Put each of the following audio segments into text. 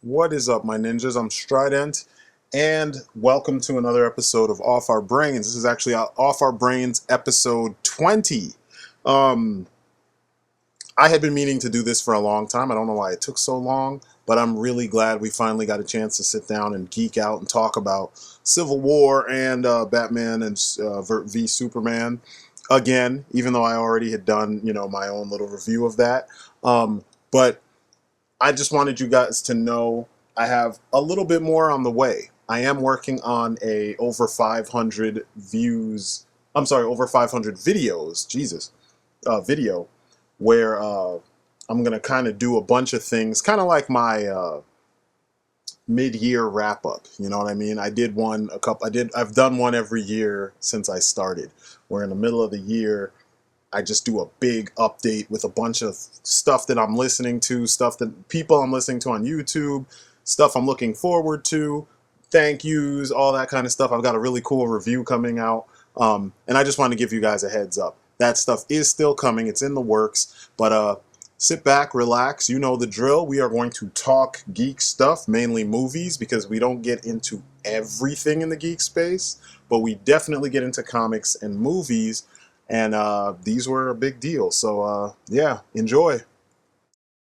What is up, my ninjas? I'm Strident, and welcome to another episode of Off Our Brains. This is actually Off Our Brains episode 20. Um, I had been meaning to do this for a long time. I don't know why it took so long, but I'm really glad we finally got a chance to sit down and geek out and talk about Civil War and Batman and v Superman again, even though I already had done, my own little review of that. But I just wanted you guys to know I have a little bit more on the way. I am working on a over 500 views. I'm sorry, over 500 videos. Jesus, video where I'm gonna kind of do a bunch of things, kind of like my mid-year wrap-up. You know what I mean? I did one a couple. I've done one every year since I started. Where in the middle of the year, I just do a big update with a bunch of stuff that I'm listening to, stuff that people I'm listening to on YouTube, stuff I'm looking forward to, thank yous, all that kind of stuff. I've got a really cool review coming out, and I just want to give you guys a heads up. That stuff is still coming. It's in the works, but sit back, relax. You know the drill. We are going to talk geek stuff, mainly movies, because we don't get into everything in the geek space, but we definitely get into comics and movies. And these were a big deal. So, yeah, enjoy.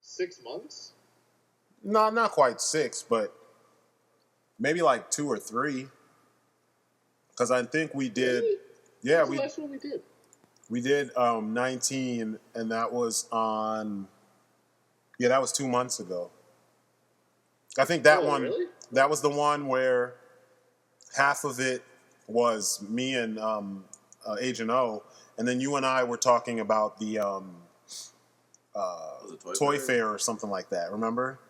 6 months? No, not quite six, but maybe like 2 or 3. Because I think we did. Really? Yeah, What's the last one we did? we did 19, and that was on. Yeah, that was 2 months ago. I think that one. Really? That was the one where half of it was me and Agent O, and then you and I were talking about the toy fair or something like that. Remember?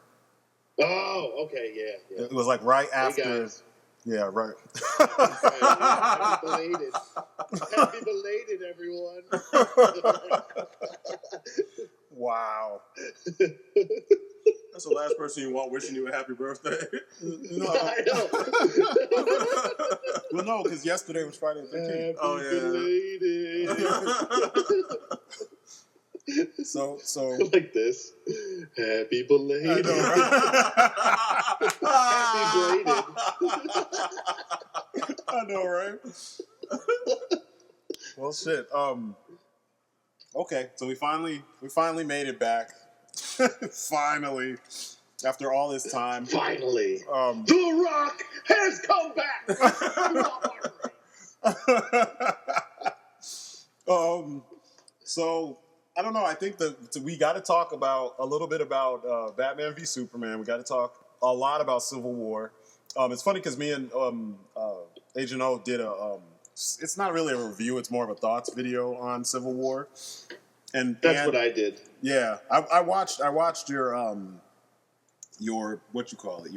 Oh, okay, yeah. It was like right Hey, after. guys. Yeah, right. Happy belated. Happy belated, everyone. Wow. That's the last person you want wishing you a happy birthday. No. I know. Well, no, because yesterday was Friday the 13th. Belated. So like this. Happy belated. I know, right? Happy belated. I know, right? Well, shit. Okay, so we finally made it back. Finally, after all this time. Finally, The Rock has come back. So I don't know. I think we got to talk about a little bit about Batman v Superman. We got to talk a lot about Civil War. It's funny because me and Agent O did it's not really a review. It's more of a thoughts video on Civil War. And That's what I did. Yeah, I watched your what you call it,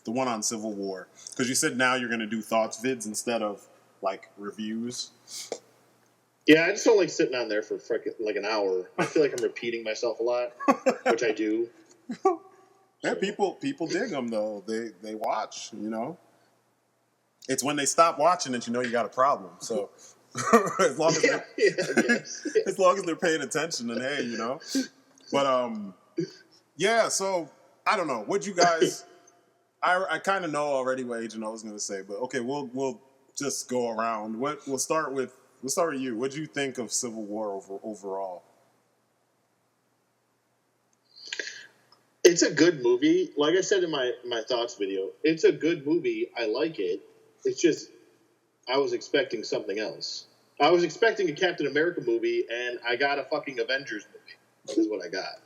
the one on Civil War, because you said now you're going to do thoughts vids instead of like reviews. Yeah, I just don't like sitting on there for like an hour. I feel like I'm repeating myself a lot, which I do. Yeah, people dig them though. They watch. It's when they stop watching that you got a problem. So. as long as they're paying attention, and hey, but yeah. So I don't know. What you guys? I kind of know already what Agent O was going to say, but okay, we'll just go around. We'll start with you. What do you think of Civil War overall? It's a good movie. Like I said in my thoughts video, it's a good movie. I like it. It's just I was expecting something else. I was expecting a Captain America movie, and I got a fucking Avengers movie. That is what I got.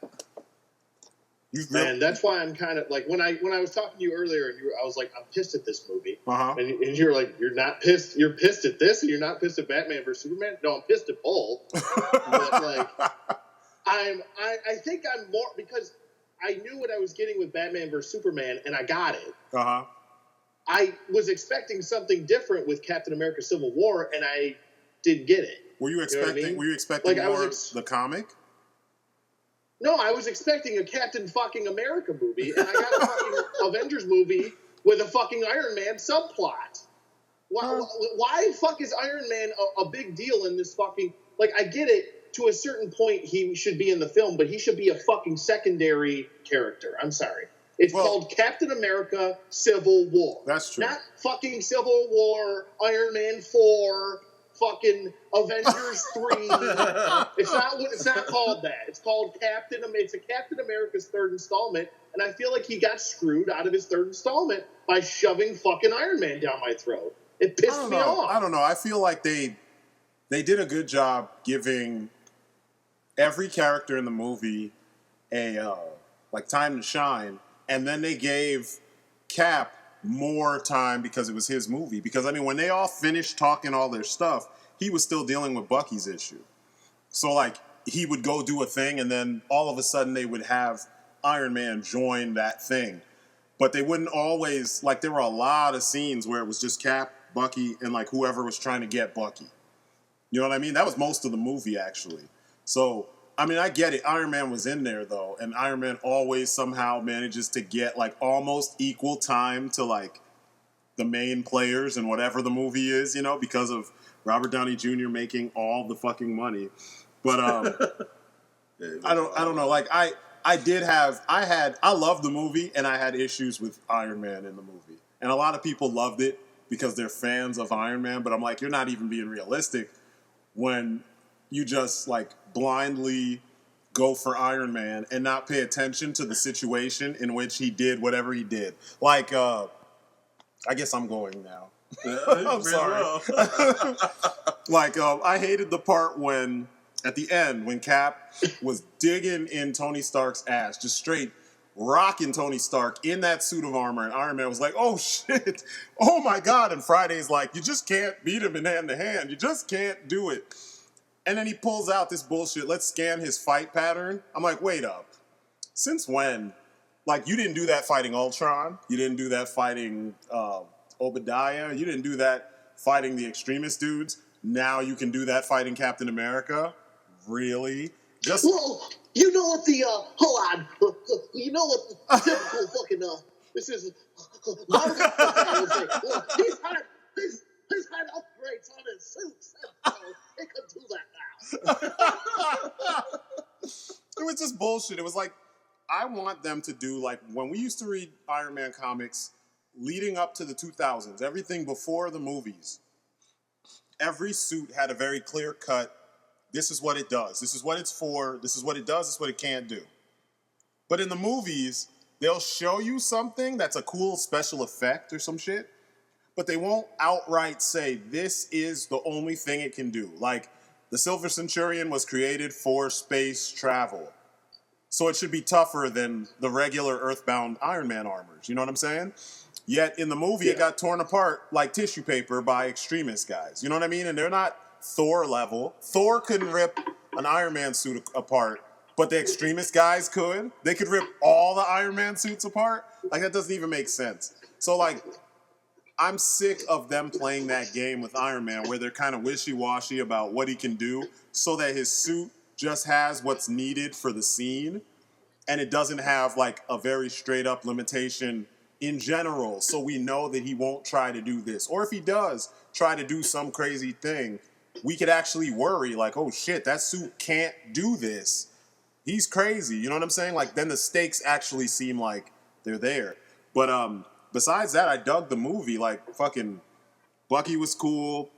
And that's why I'm kind of like when I was talking to you earlier, and I was like, I'm pissed at this movie, and you're like, you're not pissed. You're pissed at this, and you're not pissed at Batman vs Superman. No, I'm pissed at both. But like, I think I'm more because I knew what I was getting with Batman vs Superman, and I got it. I was expecting something different with Captain America: Civil War, and I didn't get it. Were you expecting? Were you expecting like more the comic? No, I was expecting a Captain fucking America movie, and I got a fucking Avengers movie with a fucking Iron Man subplot. Why the fuck is Iron Man a big deal in this fucking? Like, I get it. To a certain point, he should be in the film, but he should be a fucking secondary character. I'm sorry. It's called Captain America Civil War. That's true. Not fucking Civil War, Iron Man 4, fucking Avengers 3. It's not called that. It's called it's a Captain America's third installment, and I feel like he got screwed out of his third installment by shoving fucking Iron Man down my throat. It pissed me off. I don't know. I feel like they did a good job giving every character in the movie a time to shine. And then they gave Cap more time because it was his movie. Because, I mean, when they all finished talking all their stuff, he was still dealing with Bucky's issue. So, like, he would go do a thing, and then all of a sudden they would have Iron Man join that thing. But they wouldn't always, like, there were a lot of scenes where it was just Cap, Bucky, and, like, whoever was trying to get Bucky. You know what I mean? That was most of the movie, actually. So, I mean, I get it. Iron Man was in there, though, and Iron Man always somehow manages to get, like, almost equal time to, like, the main players in whatever the movie is, you know, because of Robert Downey Jr. making all the fucking money. But I don't know. Like, I loved the movie, and I had issues with Iron Man in the movie. And a lot of people loved it because they're fans of Iron Man, but I'm like, you're not even being realistic when you just, like, blindly go for Iron Man and not pay attention to the situation in which he did whatever he did. Like, I guess I'm going now. I'm sorry. Like, I hated the part when, at the end, when Cap was digging in Tony Stark's ass, just straight rocking Tony Stark in that suit of armor, and Iron Man was like, oh shit, oh my God, and Friday's like, you just can't beat him in hand-to-hand, you just can't do it. And then he pulls out this bullshit, let's scan his fight pattern. I'm like, wait up. Since when? Like, you didn't do that fighting Ultron. You didn't do that fighting Obadiah. You didn't do that fighting the extremist dudes. Now you can do that fighting Captain America? Really? Just... Well, you know what the, hold on. You know what the typical fucking, this is, Marvel would say, well, he's had upgrades on his suits, so he could do that now. It was just bullshit. It was like, I want them to do, like, when we used to read Iron Man comics leading up to the 2000s, everything before the movies, every suit had a very clear cut, this is what it does, this is what it's for, this is what it does, this is what it can't do. But in the movies, they'll show you something that's a cool special effect or some shit, but they won't outright say, this is the only thing it can do. Like, the Silver Centurion was created for space travel. So it should be tougher than the regular Earthbound Iron Man armors. You know what I'm saying? Yet in the movie, it got torn apart like tissue paper by extremist guys. You know what I mean? And they're not Thor level. Thor couldn't rip an Iron Man suit apart, but the extremist guys could. They could rip all the Iron Man suits apart. Like, that doesn't even make sense. So, like, I'm sick of them playing that game with Iron Man where they're kind of wishy-washy about what he can do so that his suit just has what's needed for the scene and it doesn't have, like, a very straight-up limitation in general, so we know that he won't try to do this. Or if he does try to do some crazy thing, we could actually worry, like, oh shit, that suit can't do this. He's crazy, you know what I'm saying? Like, then the stakes actually seem like they're there. But besides that, I dug the movie. Like, fucking Bucky was cool.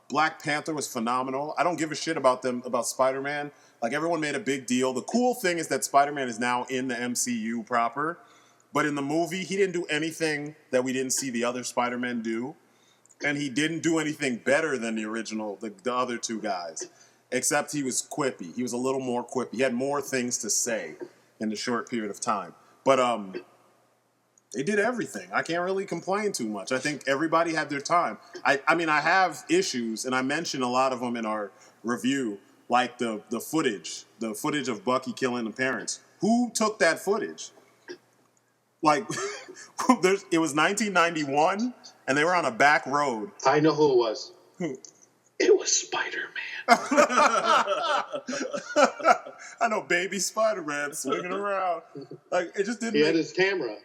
Black Panther was phenomenal. I don't give a shit about Spider-Man. Like, everyone made a big deal. The cool thing is that Spider-Man is now in the MCU proper. But in the movie, he didn't do anything that we didn't see the other Spider-Men do. And he didn't do anything better than the original, the other two guys. Except he was quippy. He was a little more quippy. He had more things to say in a short period of time. But they did everything. I can't really complain too much. I think everybody had their time. I mean, I have issues, and I mentioned a lot of them in our review, like the footage of Bucky killing the parents. Who took that footage? Like, it was 1991, and they were on a back road. I know who it was. Who? It was Spider-Man. I know, baby Spider-Man swinging around. Like, it just didn't. He had his camera.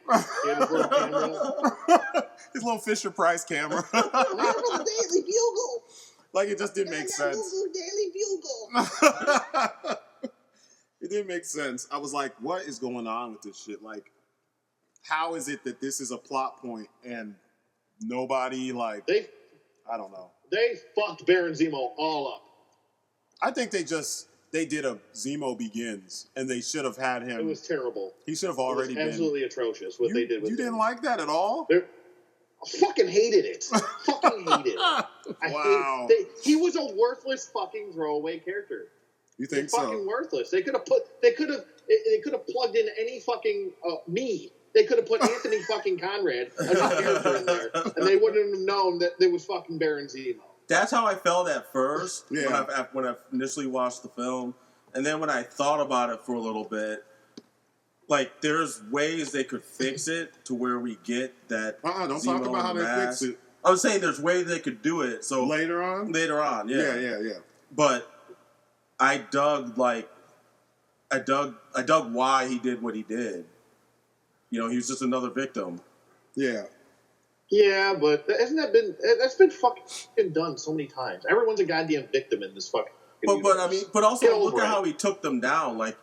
He had his little camera. His little Fisher-Price camera. I have a Daily Bugle. Like, it just didn't make sense. Daily Bugle. It didn't make sense. I was like, what is going on with this shit? Like, how is it that this is a plot point and nobody I don't know. They fucked Baron Zemo all up. I think they did a Zemo Begins, and they should have had him. It was terrible. He should have already been absolutely atrocious what they did with him. You didn't like that at all? I fucking hated it. Fucking hated it. He was a worthless fucking throwaway character. You think so? Fucking worthless. They could have plugged in any fucking me. They could have put Anthony fucking Conrad, a new character, in there, and they wouldn't have known that there was fucking Baron Zemo. That's how I felt at first yeah. when I initially watched the film, and then when I thought about it for a little bit, like there's ways they could fix it to where we get that. Don't Zemo talk about how they fix it. I was saying there's ways they could do it. So later on, yeah. But I dug why he did what he did. You know, he was just another victim. Yeah. Yeah, but that's been fucking done so many times. Everyone's a goddamn victim in this fucking. But also look at how he took them down. Like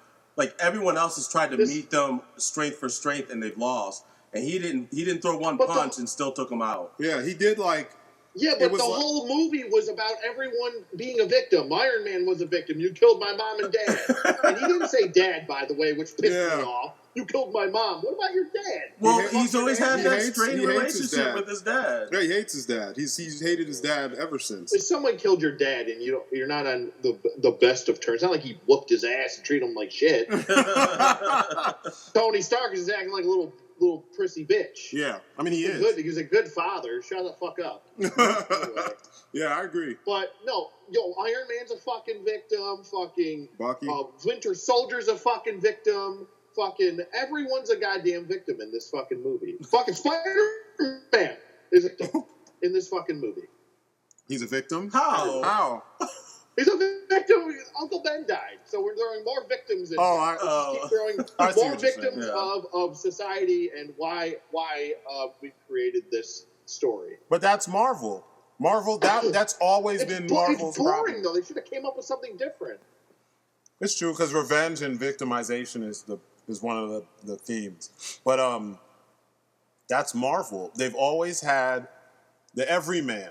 everyone else has tried to meet them strength for strength and they've lost, and he didn't throw one punch and still took them out. Yeah, he did Yeah, but the whole movie was about everyone being a victim. Iron Man was a victim. You killed my mom and dad. And he didn't say dad, by the way, which pissed me off. You killed my mom. What about your dad? Well, he's always had that strained relationship with his dad. Yeah, he hates his dad. He's hated his dad ever since. If someone killed your dad and you're not on the best of terms, it's not like he whooped his ass and treated him like shit. Tony Stark is acting like a little prissy bitch. Yeah, I mean he is. He's a good father. Shut the fuck up. Anyway. Yeah, I agree. But no, Iron Man's a fucking victim. Fucking Bucky. Winter Soldier's a fucking victim. Fucking everyone's a goddamn victim in this fucking movie. Fucking Spider-Man is a victim in this fucking movie. He's a victim? How? He's a victim. Uncle Ben died, so we're throwing more victims in. Keep throwing more victims of society and why we created this story. But that's Marvel. That's always been Marvel's It's boring problem. though. They should have came up with something different. It's true because revenge and victimization is one of the themes. But that's Marvel. They've always had the everyman.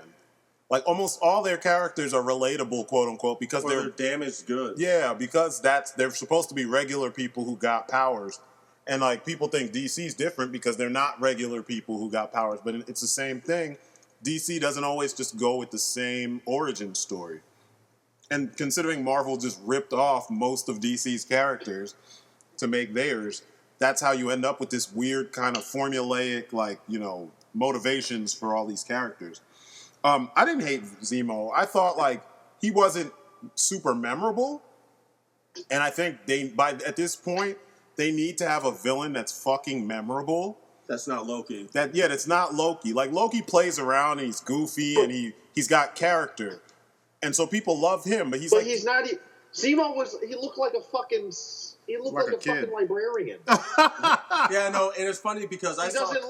Like almost all their characters are relatable, quote unquote, because they're damaged goods. Yeah, because they're supposed to be regular people who got powers. And like people think DC's different because they're not regular people who got powers, but it's the same thing. DC doesn't always just go with the same origin story. And considering Marvel just ripped off most of DC's characters to make theirs, that's how you end up with this weird kind of formulaic, motivations for all these characters. I didn't hate Zemo. I thought he wasn't super memorable, and I think at this point they need to have a villain that's fucking memorable. That's not Loki. That's not Loki. Like Loki plays around and he's goofy and he's got character, and so people love him. But he's not. Zemo he looked like a fucking. He looked like a fucking librarian. Yeah, no, and it's funny because he doesn't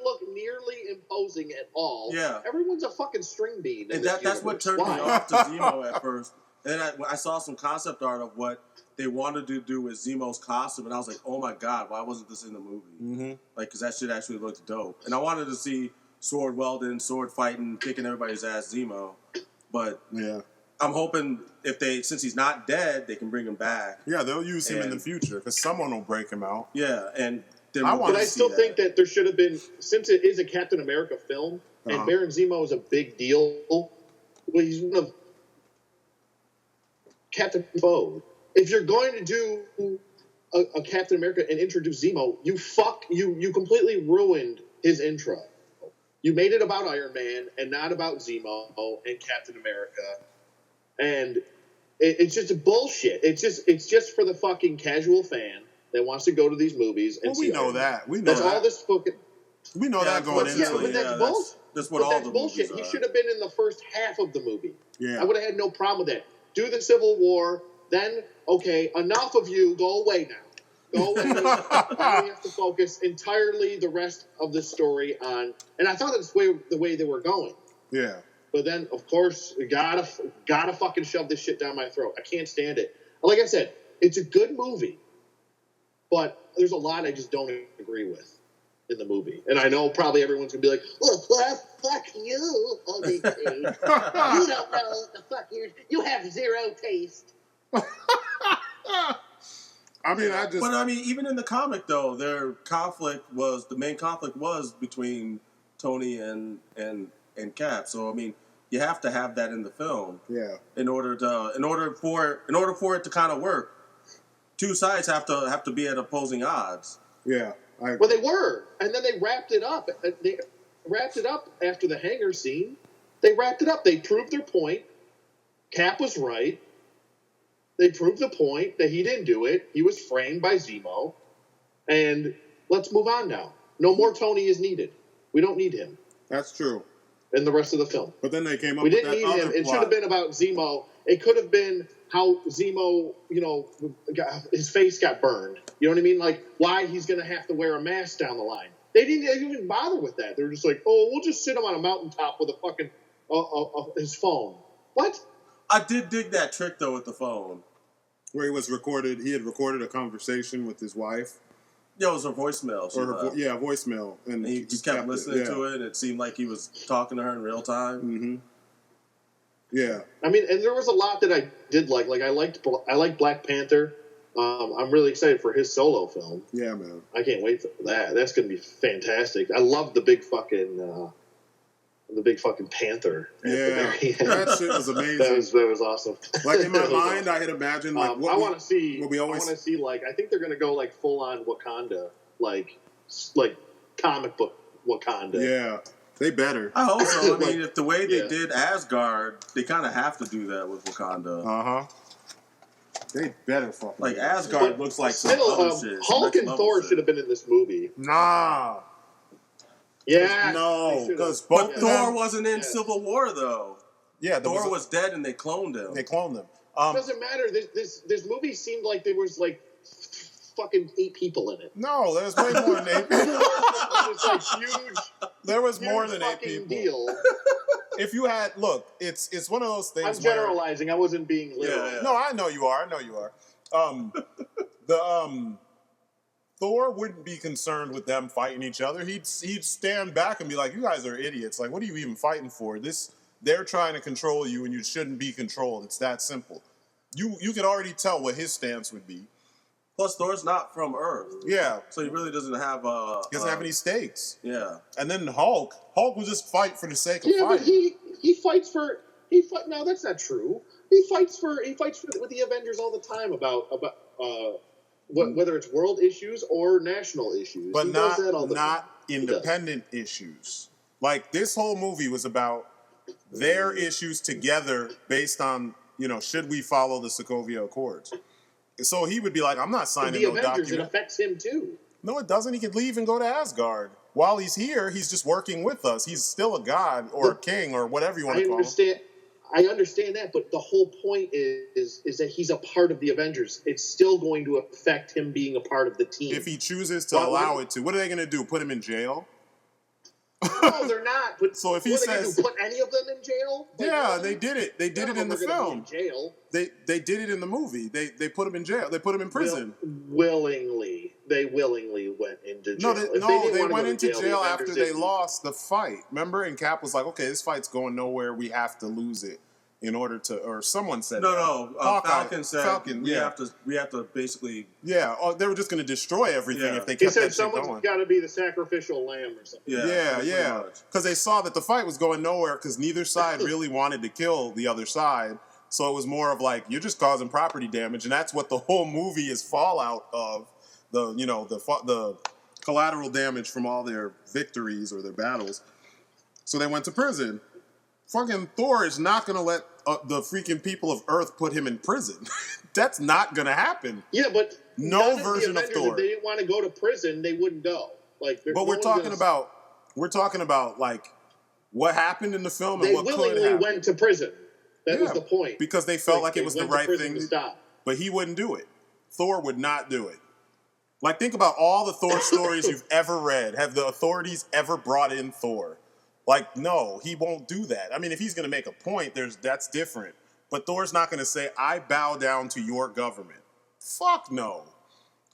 look nearly imposing at all. Yeah, everyone's a fucking string bean. And that's what turned me off to Zemo at first. And then I saw some concept art of what they wanted to do with Zemo's costume, and I was like, oh my god, why wasn't this in the movie? Mm-hmm. Because that shit actually looked dope. And I wanted to see sword welding, sword fighting, kicking everybody's ass Zemo. But yeah. I'm hoping since he's not dead, they can bring him back. Yeah, they'll use him in the future because someone will break him out. Yeah, and I still think that there should have been, since it is a Captain America film and Baron Zemo is a big deal. Well, he's one of Captain Foe. If you're going to do a Captain America and introduce Zemo, you completely ruined his intro. You made it about Iron Man and not about Zemo and Captain America. And it's just a bullshit. It's just for the fucking casual fan that wants to go to these movies and see. We know that. That's all this fucking. We know that going into it. But that's bullshit. That's what all the bullshit. Movies are. He should have been in the first half of the movie. Yeah. I would have had no problem with that. Do the Civil War, then okay, enough of you. Go away now. Go away. Now we have to focus entirely the rest of the story on. And I thought that's the way they were going. Yeah. But then, of course, we gotta fucking shove this shit down my throat. I can't stand it. Like I said, it's a good movie, but there's a lot I just don't agree with. in the movie. And I know probably everyone's going to be like, well, fuck you, ODT. You don't know what the fuck you have zero taste. I mean, But I mean, even in the comic, though, the main conflict was between Tony and Cap. So I mean, you have to have that in the film. Yeah. In order for it to kind of work, two sides have to be at opposing odds. Yeah. Well, they were, and then they wrapped it up. They wrapped it up after the hangar scene. They wrapped it up. They proved their point. Cap was right. They proved the point that he didn't do it. He was framed by Zemo. And let's move on now. No more Tony is needed. We don't need him. That's true. In the rest of the film. But then they came up we with didn't that need other him. It plot. should have been about Zemo. It could have been how Zemo, his face got burned. You know what I mean? Like, why he's going to have to wear a mask down the line. They didn't even bother with that. They were just like, oh, we'll just sit him on a mountaintop with a fucking his phone. What? I did dig that trick, though, with the phone. Where he had recorded a conversation with his wife. Yeah, it was a voicemail. Voicemail. And he just kept listening to it, and it seemed like he was talking to her in real time. Mm-hmm. Yeah. I mean, and there was a lot that I did like. Like, I liked Black Panther. I'm really excited for his solo film. Yeah, man. I can't wait for that. That's going to be fantastic. I love the big fucking panther. Yeah, that shit was amazing. that was awesome. Like, in my mind, I had imagined like what I want to see. I want to see, like, I think they're going to go like full on Wakanda, like comic book Wakanda. Yeah, they better. I hope so. I mean, if the way they did Asgard, they kind of have to do that with Wakanda. They better fucking like Asgard looks like some other shit. Hulk and Thor should have been in this movie. Nah. Yeah. No, because Thor wasn't in Civil War though. Yeah, Thor was dead and they cloned him. They cloned him. It doesn't matter. This movie seemed like there was like fucking 8 people in it. No, there's way more than 8 people. It was like huge. There was more than 8 people. Deal. If you had it's one of those things. I'm generalizing. I wasn't being literal. Yeah. No, I know you are. Thor wouldn't be concerned with them fighting each other. He'd stand back and be like, "You guys are idiots. Like, what are you even fighting for? They're trying to control you, and you shouldn't be controlled. It's that simple." You could already tell what his stance would be. Plus, Thor's not from Earth. Yeah, so he really doesn't have he doesn't have any stakes. Yeah, and then Hulk will just fight for the sake of fighting. But he fights for No, that's not true. He fights with the Avengers all the time about whether it's world issues or national issues. But he not, does that all the time. independent issues. Like, this whole movie was about their issues together based on, should we follow the Sokovia Accords? So he would be like, I'm not signing no Avengers, document. It affects him too. No, it doesn't. He could leave and go to Asgard. While he's here, he's just working with us. He's still a god or a king or whatever you want to call him. I understand that, but the whole point is that he's a part of the Avengers. It's still going to affect him being a part of the team. If he chooses to allow it to. What are they going to do? Put him in jail? No, they're not. But so if he says, put any of them in jail? Yeah, they did it. They did it in the film. Jail. They did it in the movie. They put him in jail. They put him in prison. Willingly. They willingly went into jail. They went into jail after they lost the fight. Remember? And Cap was like, okay, this fight's going nowhere. We have to lose it in order to, or someone said Falcon said we have to basically... Yeah, they were just going to destroy everything if they kept that shit going. He said someone's got to be the sacrificial lamb or something. Yeah. Because they saw that the fight was going nowhere because neither side really wanted to kill the other side. So it was more of like, you're just causing property damage. And that's what the whole movie is fallout of. The collateral damage from all their victories or their battles. So they went to prison. Fucking Thor is not going to let the freaking people of Earth put him in prison. That's not going to happen. Yeah, but no version of Thor. If they didn't want to go to prison, they wouldn't go. But we're talking about like what happened in the film and what could happen. They willingly went to prison. That was the point. Because they felt like it was the right thing to stop. But he wouldn't do it. Thor would not do it. Like, think about all the Thor stories you've ever read. Have the authorities ever brought in Thor? Like, no, he won't do that. I mean, if he's going to make a point, that's different. But Thor's not going to say, I bow down to your government. Fuck no.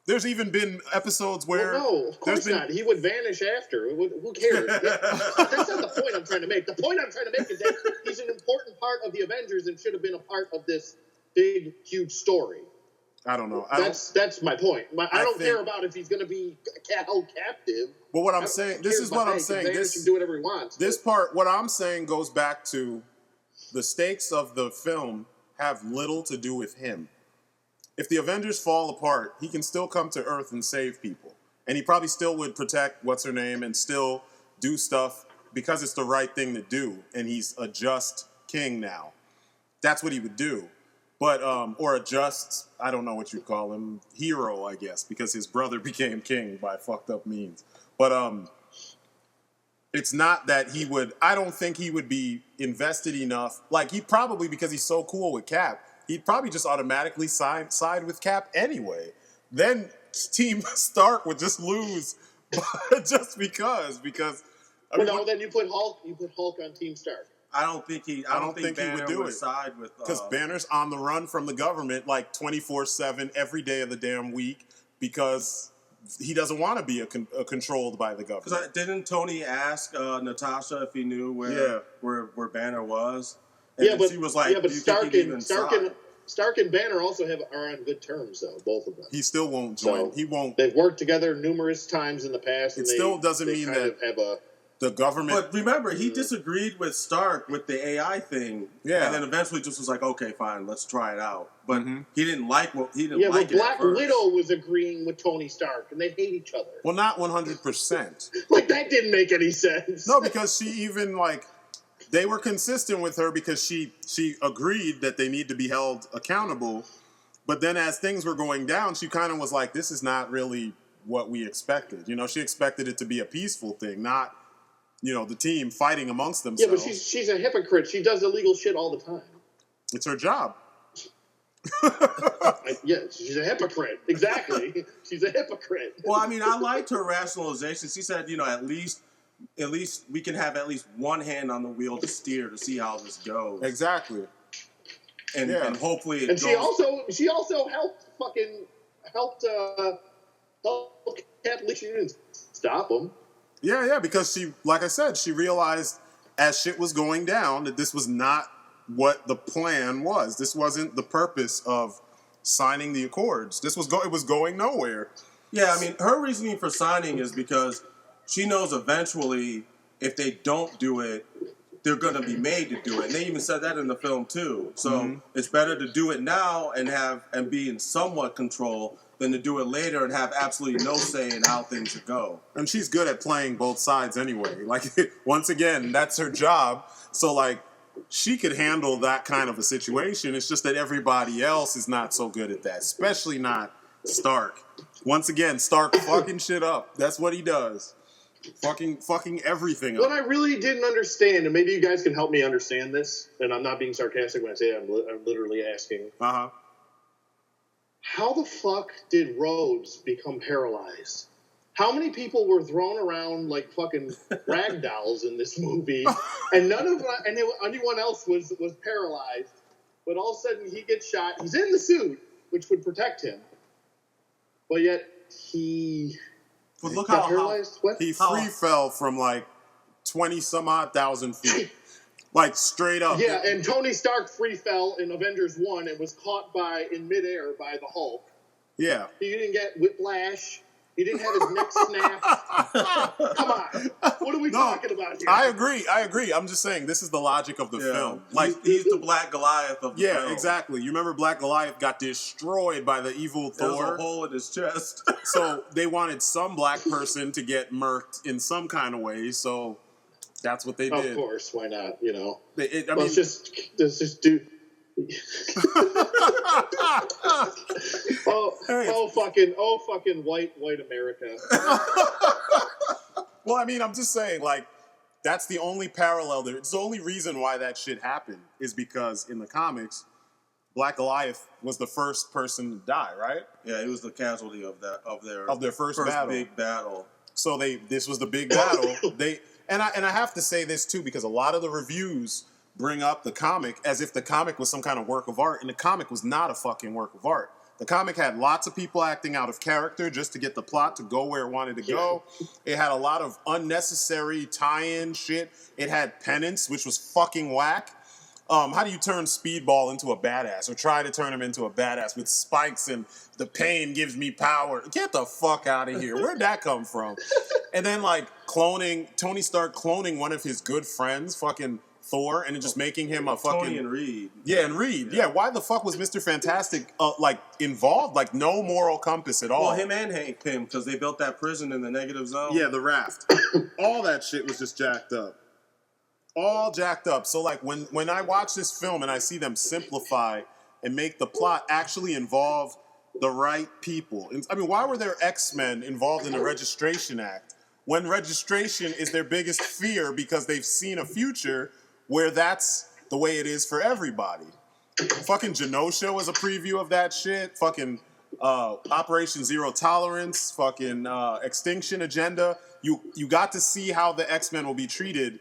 There's even been episodes where... Well, no, of course not. He would vanish after. Who cares? That's not the point I'm trying to make. The point I'm trying to make is that he's an important part of the Avengers and should have been a part of this big, huge story. I don't know. That's my point. I don't care about if he's going to be held captive. But what I'm saying... This is what I'm saying. He can do whatever he wants. This part, what I'm saying goes back to the stakes of the film have little to do with him. If the Avengers fall apart, he can still come to Earth and save people. And he probably still would protect what's-her-name and still do stuff because it's the right thing to do. And he's a just king now. That's what he would do. But, or a just, I don't know what you'd call him, hero, I guess, because his brother became king by fucked up means. But it's not that he would, I don't think he would be invested enough. Like, he probably, because he's so cool with Cap, he'd probably just automatically side with Cap anyway. Then Team Stark would just lose just because. I mean, no, then you put Hulk on Team Stark. I don't think he would do it. Side with because Banner's on the run from the government like 24/7 every day of the damn week because he doesn't want to be controlled by the government. Didn't Tony ask Natasha if he knew where Banner was? And yeah, but she was like, but Stark and Banner also are on good terms, though, both of them. He still won't join. So he won't. They've worked together numerous times in the past. It still doesn't mean that the government. But remember, he disagreed with Stark with the AI thing. Yeah, and then eventually just was like, okay, fine, let's try it out. But he didn't like what he didn't. Yeah, like but Black Widow was agreeing with Tony Stark, and they hate each other. Well, not 100%. Like that didn't make any sense. No, because she even they were consistent with her because she agreed that they need to be held accountable. But then as things were going down, she kind of was like, this is not really what we expected. You know, she expected it to be a peaceful thing, not, you know, the team fighting amongst themselves. Yeah, but she's a hypocrite. She does illegal shit all the time. It's her job. Yeah, she's a hypocrite. Exactly. She's a hypocrite. Well, I mean, I liked her rationalization. She said, you know, at least we can have at least one hand on the wheel to steer to see how this goes. Exactly. And hopefully it and goes. she also helped Cap. At least she didn't stop him. Yeah, because she, like I said, she realized as shit was going down that this was not what the plan was. This wasn't the purpose of signing the accords. It was going nowhere. Yeah, I mean, her reasoning for signing is because she knows eventually if they don't do it, they're going to be made to do it. And they even said that in the film too. So it's better to do it now and be in somewhat control than to do it later and have absolutely no say in how things should go. And she's good at playing both sides anyway. Like, once again, that's her job. So, like, she could handle that kind of a situation. It's just that everybody else is not so good at that, especially not Stark. Once again, Stark fucking shit up. That's what he does. Fucking everything up. What I really didn't understand, and maybe you guys can help me understand this, and I'm not being sarcastic when I say it, I'm literally asking. Uh-huh. How the fuck did Rhodes become paralyzed? How many people were thrown around like fucking rag dolls in this movie, and anyone else was paralyzed? But all of a sudden he gets shot. He's in the suit, which would protect him, but yet he. But look got paralyzed. He fell from like 20-some-odd thousand feet. Like, straight up. Yeah, and Tony Stark free fell in Avengers 1 and was caught in midair by the Hulk. Yeah. He didn't get whiplash. He didn't have his neck snapped. Come on. What are we talking about here? I agree. I'm just saying, this is the logic of the film. Like, he's the Black Goliath of the film. Yeah, exactly. You remember Black Goliath got destroyed by the evil Thor? There was a hole in his chest. So they wanted some black person to get murked in some kind of way, so that's what they did. Of course, why not? You know, let's just do. fucking white America. Well, I mean, I'm just saying, like, that's the only parallel there. It's the only reason why that shit happened is because in the comics, Black Goliath was the first person to die, right? Yeah, he was the casualty of their first big battle. So this was the big battle. And I have to say this too, because a lot of the reviews bring up the comic as if the comic was some kind of work of art, and the comic was not a fucking work of art. The comic had lots of people acting out of character just to get the plot to go where it wanted to go. It had a lot of unnecessary tie-in shit. It had penance, which was fucking whack. How do you turn Speedball into a badass or try to turn him into a badass with spikes and the pain gives me power? Get the fuck out of here. Where'd that come from? And then like Tony Stark cloning one of his good friends, fucking Thor, and then just making him a fucking... Tony and Reed. Yeah, and Reed. Yeah, why the fuck was Mr. Fantastic like involved? Like no moral compass at all. Well, him and Hank Pym, because they built that prison in the negative zone. Yeah, the raft. All that shit was just jacked up. All jacked up. So like when I watch this film and I see them simplify and make the plot actually involve the right people. I mean, why were there X-Men involved in the Registration Act when registration is their biggest fear because they've seen a future where that's the way it is for everybody? Fucking Genosha was a preview of that shit. Fucking Operation Zero Tolerance. Fucking Extinction Agenda. You got to see how the X-Men will be treated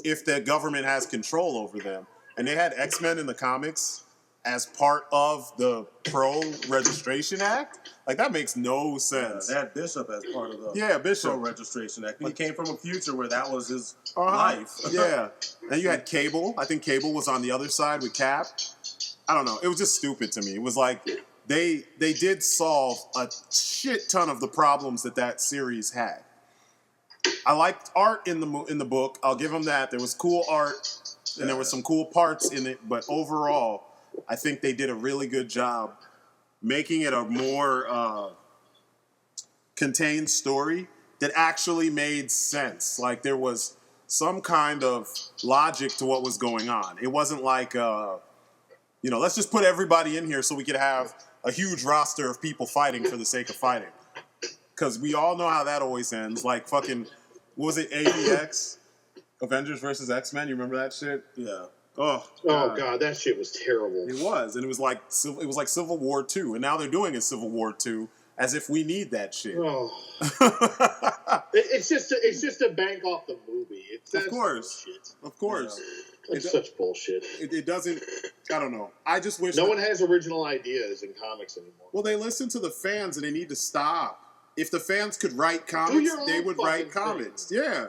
if the government has control over them. And they had X-Men in the comics as part of the Pro-Registration Act? Like, that makes no sense. They had Bishop as part of the Pro-Registration Act. He came from a future where that was his life. Yeah. And you had Cable. I think Cable was on the other side with Cap. I don't know. It was just stupid to me. It was like, they did solve a shit ton of the problems that series had. I liked art in the book. I'll give them that. There was cool art, and there was some cool parts in it. But overall, I think they did a really good job making it a more contained story that actually made sense. Like there was some kind of logic to what was going on. It wasn't like, let's just put everybody in here so we could have a huge roster of people fighting for the sake of fighting. Because we all know how that always ends. Like fucking, what was it, AVX? Avengers versus X-Men? You remember that shit? Yeah. Oh God, that shit was terrible. It was, and it was like Civil War 2, and now they're doing a Civil War 2 as if we need that shit. Oh. it's just to bank off the movie. Of course. Yeah. It's such bullshit. It doesn't. I don't know. I just wish no one has original ideas in comics anymore. Well, they listen to the fans, and they need to stop. If the fans could write comics, they would write comics. Yeah.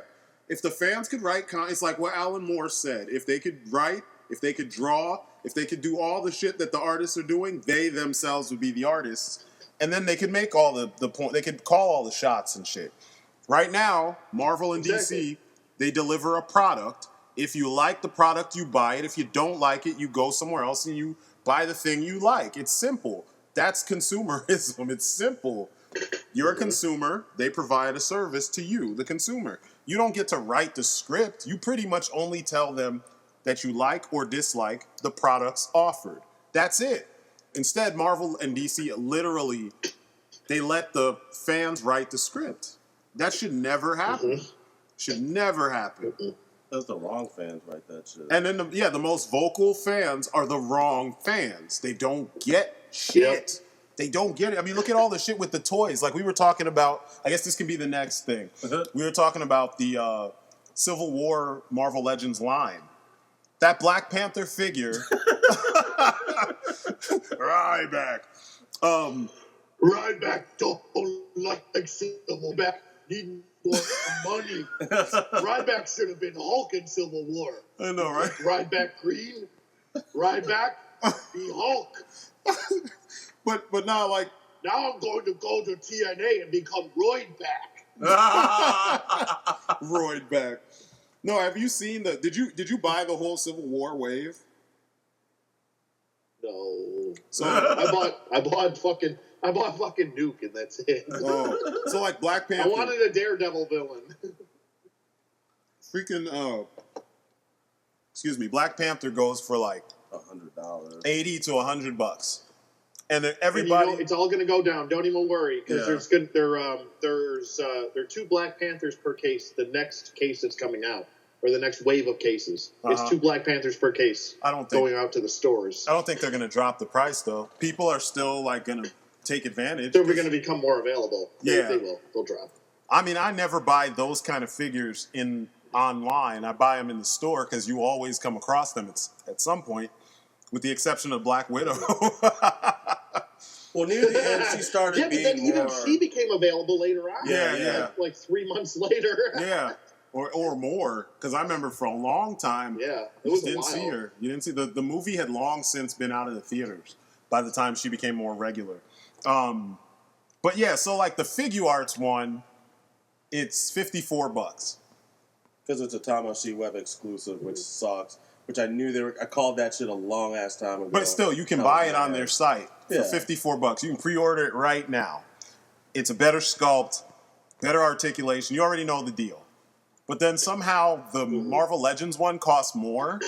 If the fans could write comics, it's like what Alan Moore said. If they could write, if they could draw, if they could do all the shit that the artists are doing, they themselves would be the artists. And then they could make all the point. They could call all the shots and shit. Right now, Marvel and DC, they deliver a product. If you like the product, you buy it. If you don't like it, you go somewhere else and you buy the thing you like. It's simple. That's consumerism. It's simple. You're a consumer. They provide a service to you, the consumer. You don't get to write the script. You pretty much only tell them that you like or dislike the products offered. That's it. Instead, Marvel and DC literally, they let the fans write the script. That should never happen. Should never happen. That's the wrong fans write that shit. And then, the most vocal fans are the wrong fans. They don't get shit. Yep. They don't get it. I mean, look at all the shit with the toys. Like we were talking about, I guess this can be the next thing. We were talking about the Civil War Marvel Legends line. That Black Panther figure. Ryback. Ryback don't like Civil Back. Need more money. Ryback should have been Hulk in Civil War. I know, right? Ryback green. Ryback be Hulk. But now, like... Now I'm going to go to TNA and become Roydback. Roydback. No, have you seen the... Did you buy the whole Civil War wave? No. So I bought fucking Nuke and that's it. Oh. So like Black Panther... I wanted a Daredevil villain. Freaking... excuse me. Black Panther goes for like... $100. 80 to $100. And everybody, and it's all going to go down. Don't even worry, because there's 2 Black Panthers per case. The next case that's coming out, or the next wave of cases, it's 2 Black Panthers per case. Going out to the stores. I don't think they're going to drop the price though. People are still like going to take advantage. They're going to become more available. Yeah, they will. They'll drop. I mean, I never buy those kind of figures online. I buy them in the store because you always come across them at some point. With the exception of Black Widow. Well, near the end, she started yeah, but being then even more... she became available later on. Yeah. Like 3 months later. Yeah. Or more, because I remember for a long time, yeah, it you was didn't see her. You didn't see the movie had long since been out of the theaters by the time she became more regular. But yeah, so like the Figure Arts one, it's $54. Because it's a Tamashii web exclusive, which sucks. Which I knew I called that shit a long ass time ago. But still, you can buy it on their site for $54. You can pre-order it right now. It's a better sculpt, better articulation. You already know the deal. But then somehow the Marvel Legends one costs more.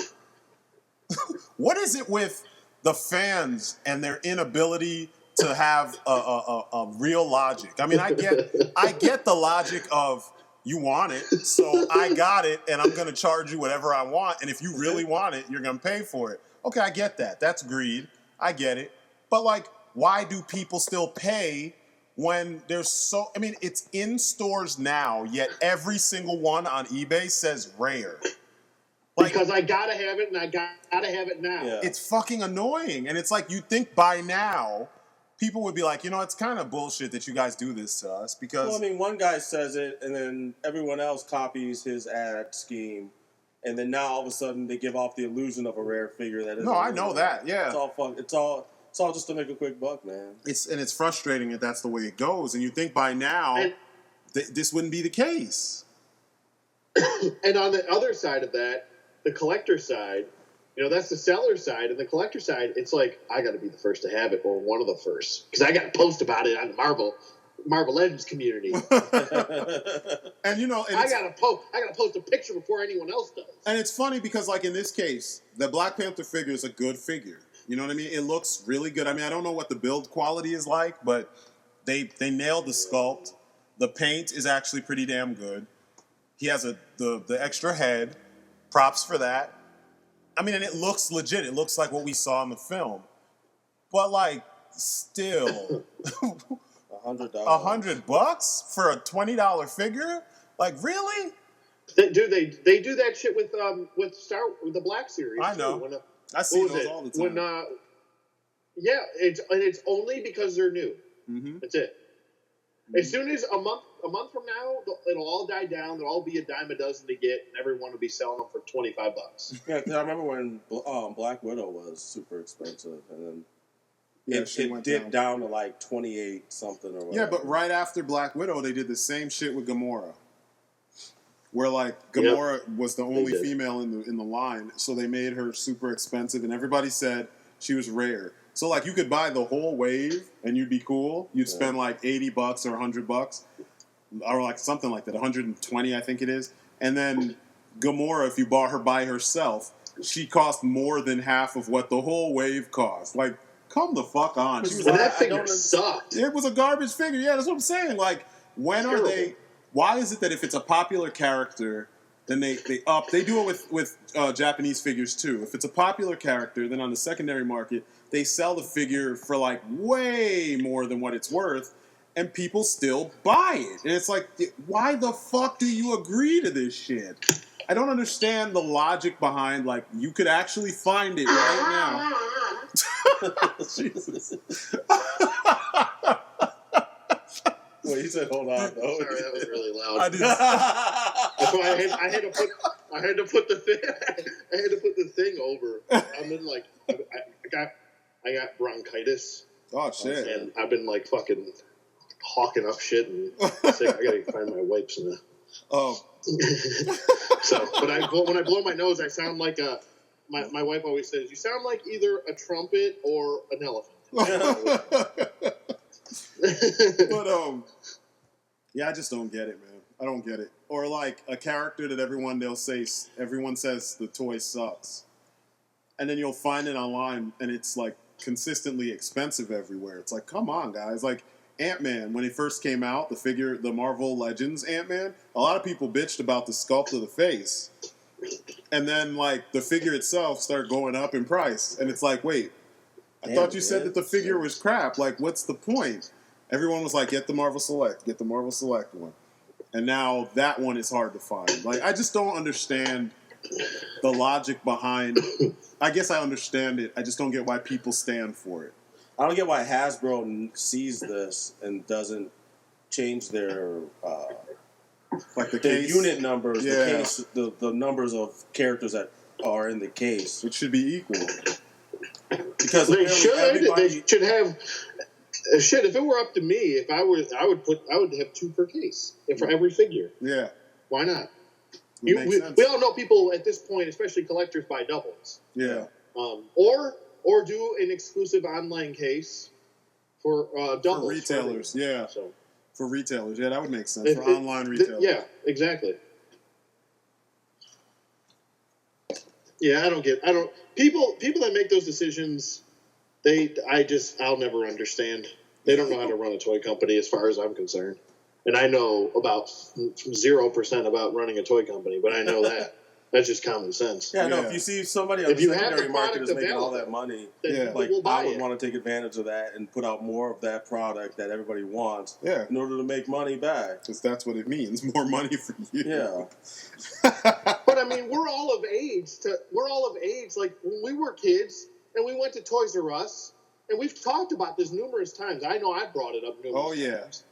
What is it with the fans and their inability to have a real logic? I mean, I get the logic of you want it, so I got it, and I'm going to charge you whatever I want. And if you really want it, you're going to pay for it. Okay, I get that. That's greed. I get it. But like, why do people still pay? When there's so, I mean, it's in stores now, yet every single one on eBay says rare. Like, because I gotta have it and I gotta have it now. Yeah. It's fucking annoying. And it's like, you'd think by now, people would be like, it's kind of bullshit that you guys do this to us because... Well, I mean, one guy says it and then everyone else copies his ad scheme. And then now all of a sudden they give off the illusion of a rare figure that is... No, I know that, yeah. It's all fun. It's all just to make a quick buck, man. It's frustrating that that's the way it goes. And you think by now, this wouldn't be the case. And on the other side of that, the collector side, that's the seller side. And the collector side, it's like, I got to be the first to have it or one of the first. Because I got to post about it on the Marvel Legends community. And I got to post a picture before anyone else does. And it's funny because like in this case, the Black Panther figure is a good figure. You know what I mean? It looks really good. I mean, I don't know what the build quality is like, but they nailed the sculpt. The paint is actually pretty damn good. He has the extra head. Props for that. I mean, and it looks legit. It looks like what we saw in the film. But like, still, $100. $100 for a $20 figure? Like, really? They do that shit with the Black Series. I know. Too. I see those all the time. It's only because they're new. Mm-hmm. That's it. Mm-hmm. As soon as a month from now, it'll all die down. There'll all be a dime a dozen to get, and everyone will be selling them for $25. Yeah, I remember when Black Widow was super expensive, and then it dipped down to like 28 something or whatever. Yeah, but right after Black Widow, they did the same shit with Gamora. Where like Gamora was the only female in the line, so they made her super expensive, and everybody said she was rare. So like you could buy the whole wave and you'd be cool. You'd spend like $80 or $100, or like something like that, 120 I think it is. And then Gamora, if you bought her by herself, she cost more than half of what the whole wave cost. Like, come the fuck on. That figure sucked. It was a garbage figure. Yeah, that's what I'm saying. Like, when are they? Why is it that if it's a popular character, then they do it with Japanese figures too. If it's a popular character, then on the secondary market, they sell the figure for like way more than what it's worth, and people still buy it. And it's like, why the fuck do you agree to this shit? I don't understand the logic behind, like, you could actually find it right now. Jesus. Wait, he said, "Hold on." Though. Sorry, that was really loud. I did. That's why I had to put the thing over. I'm in like I got bronchitis. Oh shit! And I've been like fucking hawking up shit and sick. I gotta find my wipes and Oh. So, but when I blow my nose, I sound like a. My wife always says, "You sound like either a trumpet or an elephant." But yeah, I just don't get it, man. I don't get it. Or like a character that everyone says the toy sucks, and then you'll find it online, and it's like consistently expensive everywhere. It's like, come on, guys. Like Ant-Man, when it first came out, the Marvel Legends Ant-Man, a lot of people bitched about the sculpt of the face, and then like the figure itself started going up in price, and it's like, wait, I thought you said that the figure was crap. Like, what's the point? Everyone was like, get the Marvel Select one. And now that one is hard to find. Like, I just don't understand the logic behind. I guess I understand it. I just don't get why people stand for it. I don't get why Hasbro sees this and doesn't change their Like the their case unit numbers, Yeah. the case, the numbers of characters that are in the case. It should be equal. Because They apparently should. everybody, They should have. Shit, if it were up to me, if I would have 2 per case for every figure. Yeah. Why not? It makes sense. We all know people at this point, especially collectors, buy doubles. Yeah. Or do an exclusive online case for doubles For retailers, yeah. So For retailers, yeah, that would make sense. For online retailers. Yeah, exactly. Yeah, people that make those decisions, I'll never understand. They don't know how to run a toy company as far as I'm concerned. And I know about 0% about running a toy company, but I know that. That's just common sense. yeah, no. If you see somebody on If the you have secondary the market product is making all available, that money, then like people will buy I would it. want to take advantage of that and put out more of that product that everybody wants, Yeah. in order to make money back. Because that's what it means. More money for you. Yeah. But I mean, we're all of age. Like when we were kids and we went to Toys R Us, and we've talked about this numerous times. I know I brought it up numerous times.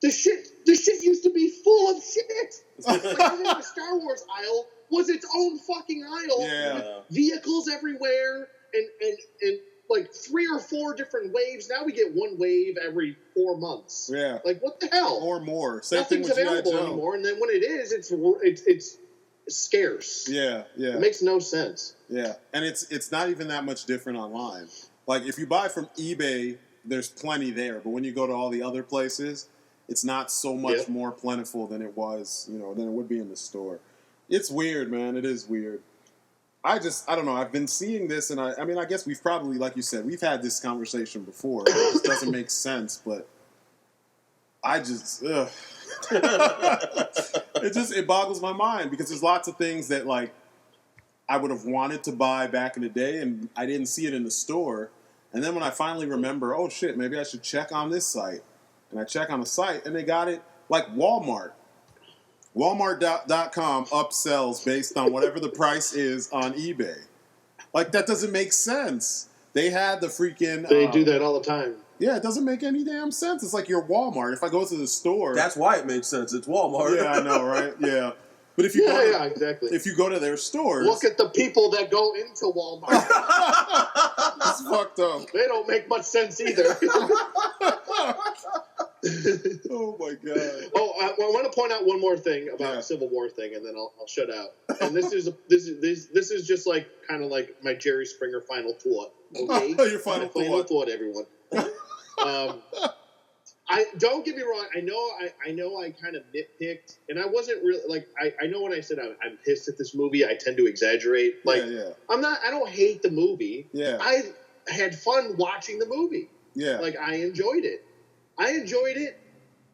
The shit used to be full of shit. Like the Star Wars aisle was its own fucking aisle. Yeah. With vehicles everywhere and like 3 or 4 different waves. Now we get one wave every 4 months. Yeah. Like what the hell? Or more. Same Nothing's thing with available G.I. Joe. anymore. And then when it is, it's scarce. Yeah, yeah. It makes no sense. Yeah. And it's not even that much different online. Like if you buy from eBay, there's plenty there. But when you go to all the other places, it's not so much more plentiful than it was, than it would be in the store. It's weird, man. It is weird. I don't know. I've been seeing this, and I mean, I guess we've probably, like you said, we've had this conversation before. It just doesn't make sense, but I just, it boggles my mind because there's lots of things that, like, I would have wanted to buy back in the day, and I didn't see it in the store. And then when I finally remember, oh, shit, maybe I should check on this site. And I check on the site, and they got it like Walmart. Walmart.com upsells based on whatever the price is on eBay. Like, that doesn't make sense. They had the freaking... They do that all the time. Yeah, it doesn't make any damn sense. It's like your Walmart. If I go to the store... That's why it makes sense. It's Walmart. Yeah, I know, right? Yeah. But if you exactly. If you go to their stores... Look at the people that go into Walmart. It's fucked up. They don't make much sense either. Oh my god! Oh, I want to point out one more thing about the Civil War thing, and then I'll shut out. And this is just like kind of like my Jerry Springer final thought. Okay, your final thought, everyone. I don't get me wrong. I know I kind of nitpicked, and I wasn't really like I know when I said I'm pissed at this movie, I tend to exaggerate. Like I'm not. I don't hate the movie. Yeah, I had fun watching the movie. Yeah, like I enjoyed it. I enjoyed it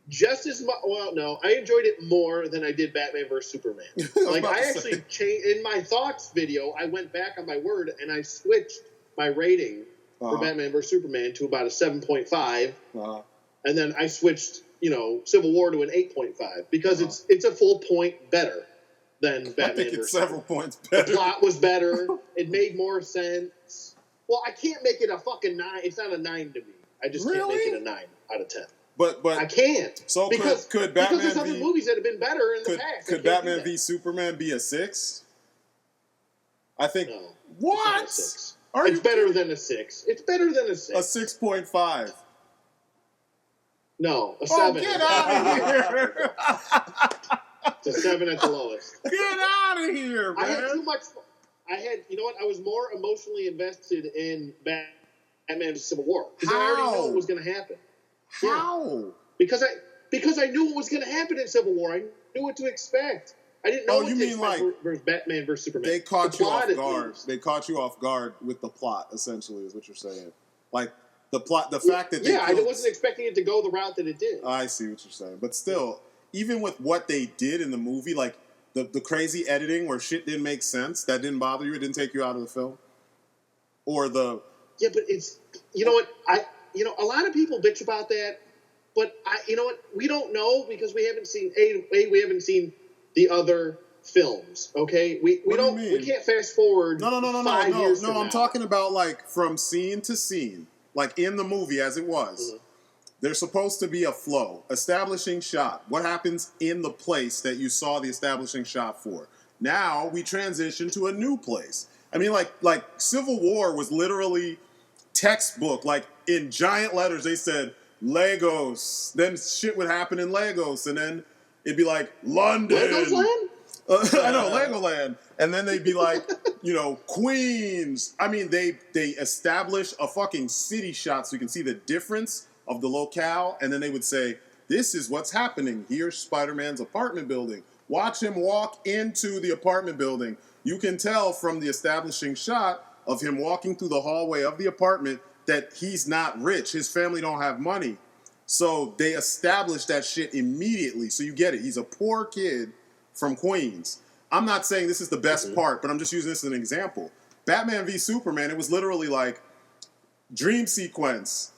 just as much. Well, no, I enjoyed it more than I did Batman vs Superman. Like I actually changed in my thoughts video. I went back on my word and I switched my rating for Batman vs Superman to about a 7.5, and then I switched, Civil War to an 8.5 because it's a full point better than Batman. I think it's vs. several points better. The plot was better. It made more sense. Well, I can't make it a fucking 9. It's not a 9 to me. I just can't make it a 9 out of 10. But I can't. So could Batman there's other movies that have been better in the past. Could Batman v Superman be a 6? I think. No. What? It's better than a 6. It's better than a 6. A 6.5. No, a 7. Get out of here! It's a 7 at the lowest. Get out of here, man! I had too much. You know what? I was more emotionally invested in Batman Civil War because I already knew what was going to happen. How? Yeah. Because I knew what was going to happen in Civil War. I knew what to expect. I didn't know. Oh, you mean like versus Batman versus Superman? They caught you off guard. They caught you off guard with the plot. Essentially, is what you're saying. Like the plot, the fact that I wasn't expecting it to go the route that it did. I see what you're saying, but still, even with what they did in the movie, like the crazy editing where shit didn't make sense, that didn't bother you. It didn't take you out of the film, or the but it's a lot of people bitch about that, but we don't know because we haven't seen we haven't seen the other films. Okay, we can't fast forward. No. I'm talking about like from scene to scene. like in the movie as it was, there's supposed to be a flow. Establishing shot. What happens in the place that you saw the establishing shot for? Now we transition to a new place. I mean, like Civil War was literally textbook. Like in giant letters, they said Lagos. Then shit would happen in Lagos, and then it'd be like London. Legos Land? I know, Legoland. And then they'd be like, Queens. I mean, they establish a fucking city shot so you can see the difference of the locale. And then they would say, this is what's happening. Here's Spider-Man's apartment building. Watch him walk into the apartment building. You can tell from the establishing shot of him walking through the hallway of the apartment that he's not rich. His family don't have money. So they established that shit immediately. So you get it. He's a poor kid from Queens. I'm not saying this is the best part, but I'm just using this as an example. Batman v Superman, it was literally like dream sequence.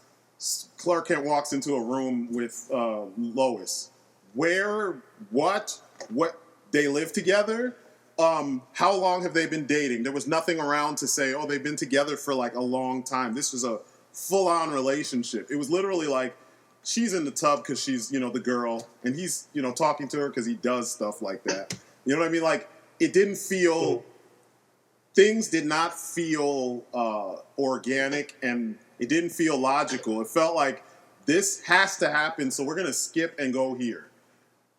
Clark Kent walks into a room with Lois. Where, what, they live together? How long have they been dating? There was nothing around to say, oh, they've been together for like a long time. This was a full-on relationship. It was literally like, she's in the tub because she's, the girl, and he's, talking to her because he does stuff like that. You know what I mean? Like, it didn't feel, things did not feel organic, and it didn't feel logical. It felt like this has to happen, so we're going to skip and go here.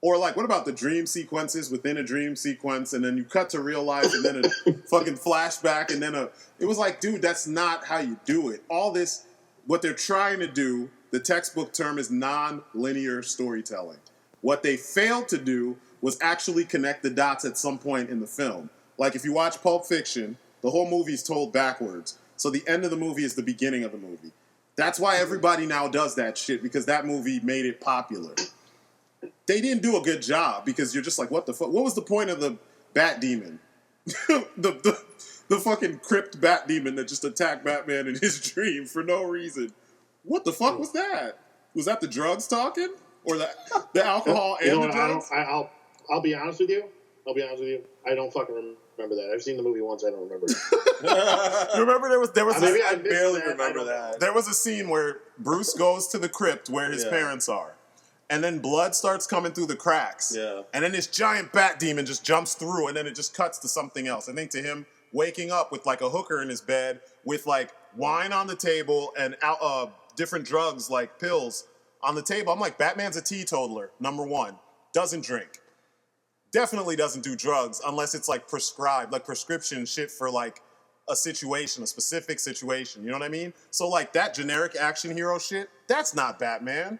Or like, what about the dream sequences within a dream sequence, and then you cut to real life, and then a fucking flashback, and then it was like, dude, that's not how you do it. All this, what they're trying to do, the textbook term is non-linear storytelling. What they failed to do was actually connect the dots at some point in the film. Like if you watch Pulp Fiction, the whole movie is told backwards. So the end of the movie is the beginning of the movie. That's why everybody now does that shit, because that movie made it popular. They didn't do a good job, because you're just like, what the fuck? What was the point of the Bat Demon? the fucking crypt Bat Demon that just attacked Batman in his dream for no reason. What the fuck was that? Was that the drugs talking? Or the alcohol and the drugs? I'll be honest with you. I don't fucking remember that. I've seen the movie once. I don't remember it. You remember there was I barely remember that. There was a scene where Bruce goes to the crypt where his parents are. And then blood starts coming through the cracks. Yeah. And then this giant bat demon just jumps through, and then it just cuts to something else. I think to him waking up with like a hooker in his bed with like wine on the table and different drugs like pills on the table. I'm like, Batman's a teetotaler, number one. Doesn't drink. Definitely doesn't do drugs unless it's like prescribed, like prescription shit for like a situation, a specific situation. You know what I mean? So like that generic action hero shit, that's not Batman.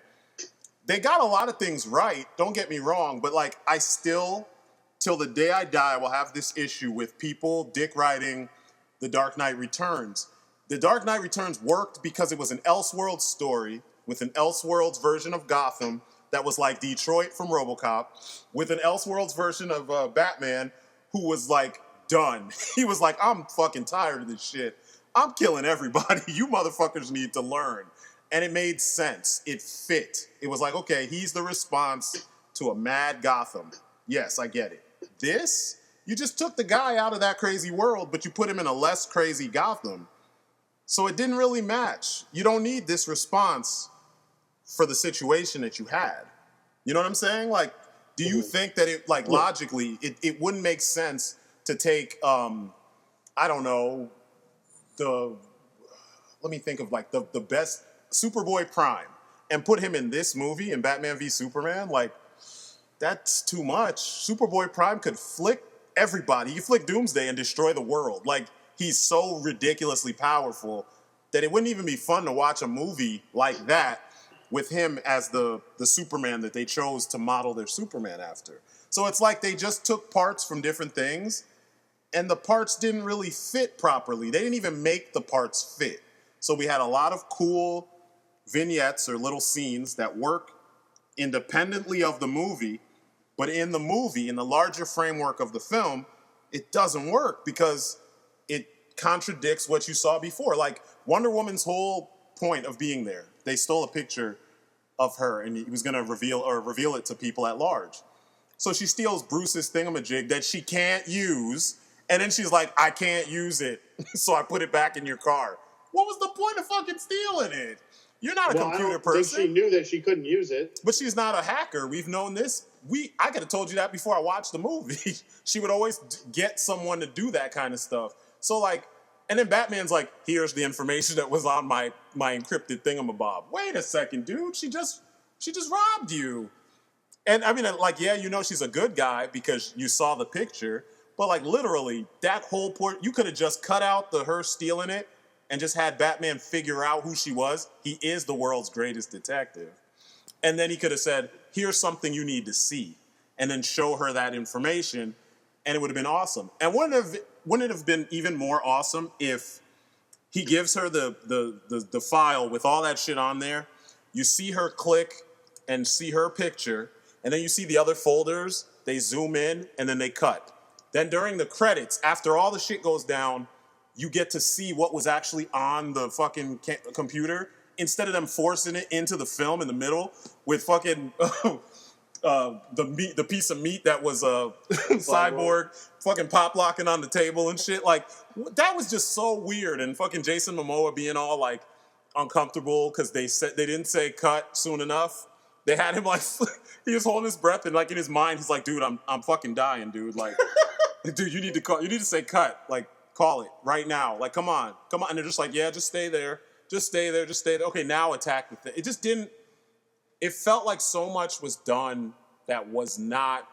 They got a lot of things right, don't get me wrong, but like I still, till the day I die, will have this issue with people dick riding The Dark Knight Returns. The Dark Knight Returns worked because it was an Elseworlds story with an Elseworlds version of Gotham that was like Detroit from RoboCop, with an Elseworlds version of Batman who was like done. He was like, I'm fucking tired of this shit. I'm killing everybody. You motherfuckers need to learn. And it made sense. It fit. It was like, okay, he's the response to a mad Gotham. Yes, I get it. This, you just took the guy out of that crazy world, but you put him in a less crazy Gotham. So it didn't really match. You don't need this response for the situation that you had. You know what I'm saying? Like, do you think that it, like, logically, it wouldn't make sense to take, I don't know, let me think of, like, the best, Superboy Prime, and put him in this movie, in Batman v Superman? Like, that's too much. Superboy Prime could flick everybody. He could flick Doomsday and destroy the world. Like, he's so ridiculously powerful that it wouldn't even be fun to watch a movie like that with him as the Superman that they chose to model their Superman after. So it's like they just took parts from different things, and the parts didn't really fit properly. They didn't even make the parts fit. So we had a lot of cool vignettes or little scenes that work independently of the movie, but in the movie, in the larger framework of the film, it doesn't work because it contradicts what you saw before. Like Wonder Woman's whole point of being there, they stole a picture of her and he was going to reveal it to people at large. So she steals Bruce's thingamajig that she can't use, and then she's like, I can't use it, so I put it back in your car. What was the point of fucking stealing it? You're not a computer I don't person. think she knew that she couldn't use it. But she's not a hacker. We've known this. I could have told you that before I watched the movie. She would always get someone to do that kind of stuff. So like, and then Batman's like, here's the information that was on my encrypted thingamabob. Wait a second, dude. She just robbed you. And I mean, like, yeah, you know she's a good guy because you saw the picture. But like, literally, that whole part, you could have just cut out her stealing it and just had Batman figure out who she was. He is the world's greatest detective. And then he could have said, here's something you need to see. And then show her that information. And it would have been awesome. And wouldn't it have been even more awesome if he gives her the file with all that shit on there. You see her click and see her picture. And then you see the other folders. They zoom in and then they cut. Then during the credits, after all the shit goes down, you get to see what was actually on the fucking computer instead of them forcing it into the film in the middle with fucking the piece of meat that was Cyborg fucking pop locking on the table and shit. Like, that was just so weird. And fucking Jason Momoa being all like uncomfortable because they didn't say cut soon enough. They had him like he was holding his breath and like in his mind he's like, dude, I'm fucking dying, dude. Like, dude, you need to say cut. Like, call it right now. Like, come on. And they're just like, yeah, just stay there. Just stay there. Okay, now attack the thing. It just didn't. It felt like so much was done that was not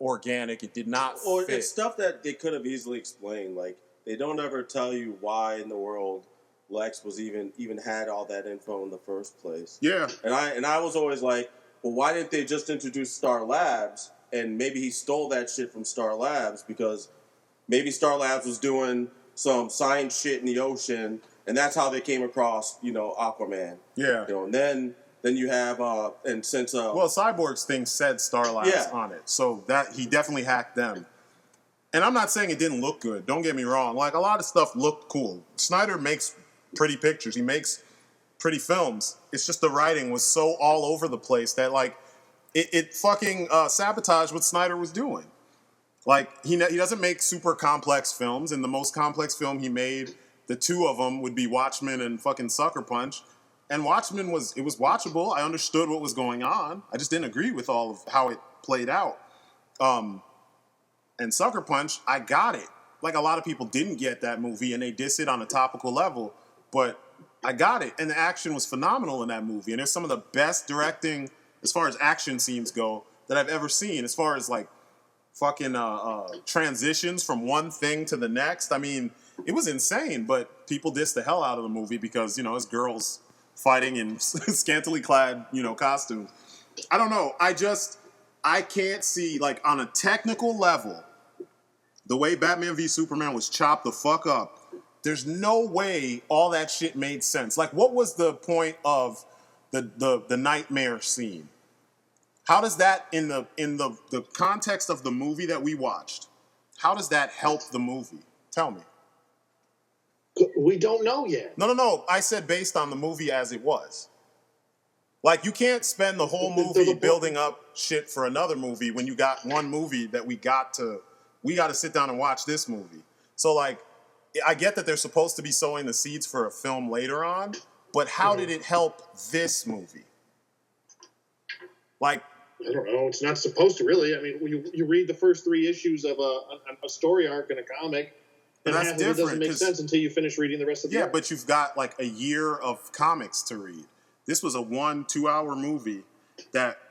organic. It did not fit. It's stuff that they could have easily explained. Like, they don't ever tell you why in the world Lex was even had all that info in the first place. Yeah. And I was always like, well, why didn't they just introduce Star Labs? And maybe he stole that shit from Star Labs because maybe Star Labs was doing some science shit in the ocean, and that's how they came across, Aquaman. Yeah. And then you have and since well, Cyborg's thing said Star Labs on it, so that he definitely hacked them. And I'm not saying it didn't look good. Don't get me wrong. Like, a lot of stuff looked cool. Snyder makes pretty pictures. He makes pretty films. It's just the writing was so all over the place that like it fucking sabotaged what Snyder was doing. Like, he doesn't make super complex films, and the most complex film he made, the two of them would be Watchmen and fucking Sucker Punch. And Watchmen was watchable. I understood what was going on. I just didn't agree with all of how it played out. And Sucker Punch, I got it. Like, a lot of people didn't get that movie, and they diss it on a topical level, but I got it. And the action was phenomenal in that movie. And there's some of the best directing, as far as action scenes go, that I've ever seen. As far as, like, fucking transitions from one thing to the next. I mean, it was insane, but people dissed the hell out of the movie because, it's girls fighting in scantily clad, costumes. I don't know. I can't see, like, on a technical level, the way Batman v Superman was chopped the fuck up, there's no way all that shit made sense. Like, what was the point of the nightmare scene? How does that, in the context of the movie that we watched, how does that help the movie? Tell me. We don't know yet. No. I said based on the movie as it was. Like, you can't spend the whole movie building up shit for another movie when you got one movie that we got to sit down and watch this movie. So, like, I get that they're supposed to be sowing the seeds for a film later on, but how did it help this movie? Like, I don't know. It's not supposed to, really. I mean, when you read the first 3 issues of a story arc in a comic, and that's half of it doesn't make sense until you finish reading the rest of the arc. But you've got like a year of comics to read. This was a 1-2 hour movie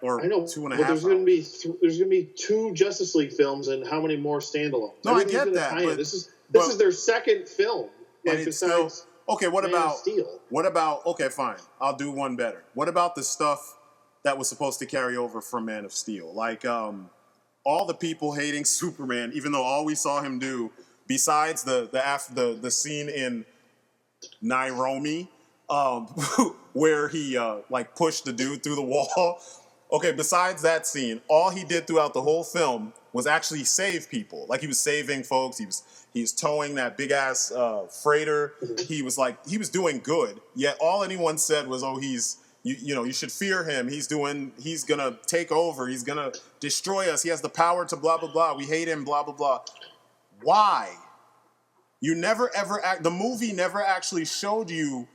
or I know, 2.5 but there's going to be 2 Justice League films and how many more standalones? No, I get that. But, this is their second film. And it's still okay. What about? Okay, fine. I'll do one better. What about the stuff that was supposed to carry over from Man of Steel? Like all the people hating Superman, even though all we saw him do, besides the scene in Nairobi, where he like pushed the dude through the wall. Okay, besides that scene, all he did throughout the whole film was actually save people. Like, he was saving folks. He was towing that big ass freighter. He was doing good. Yet all anyone said was, "Oh, you should fear him. He's gonna take over. He's gonna destroy us. He has the power to blah blah blah. We hate him. Blah blah blah." Why? You never ever the movie never actually showed you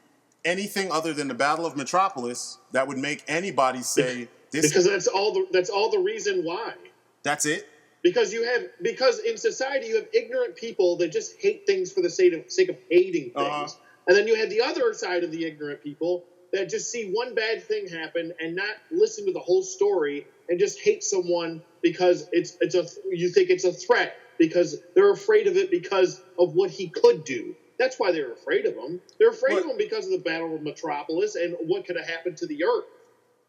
anything other than the Battle of Metropolis that would make anybody say this. Because that's all the reason why. That's it. Because in society you have ignorant people that just hate things for the sake of hating things, and then you have the other side of the ignorant people that just see one bad thing happen and not listen to the whole story and just hate someone because you think it's a threat because they're afraid of it because of what he could do. That's why they're afraid of him. They're afraid of him because of the Battle of Metropolis and what could have happened to the Earth.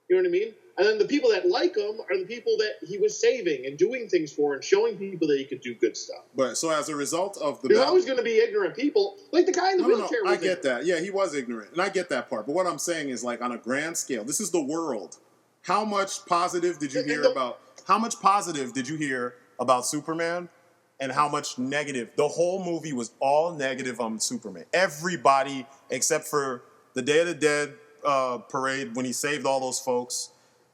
You know what I mean? And then the people that like him are the people that he was saving and doing things for and showing people that he could do good stuff. But so as a result of the There's always going to be ignorant people, like the guy in the wheelchair. I get that. Yeah, he was ignorant, and I get that part. But what I'm saying is, like, on a grand scale, this is the world. How much positive did you hear about? How much positive did you hear about Superman? And how much negative? The whole movie was all negative on Superman. Everybody, except for the Day of the Dead parade when he saved all those folks,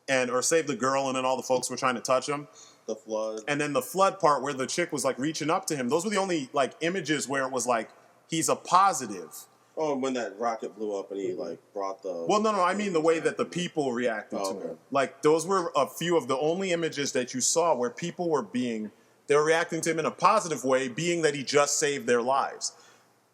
or saved the girl, and then all the folks were trying to touch him. The flood. And then the flood part where the chick was like reaching up to him. Those were the only like images where it was like he's a positive. Oh, when that rocket blew up and he like brought the. Well, no, I mean the way that the people reacted to him. Like those were a few of the only images that you saw where people were they were reacting to him in a positive way, being that he just saved their lives.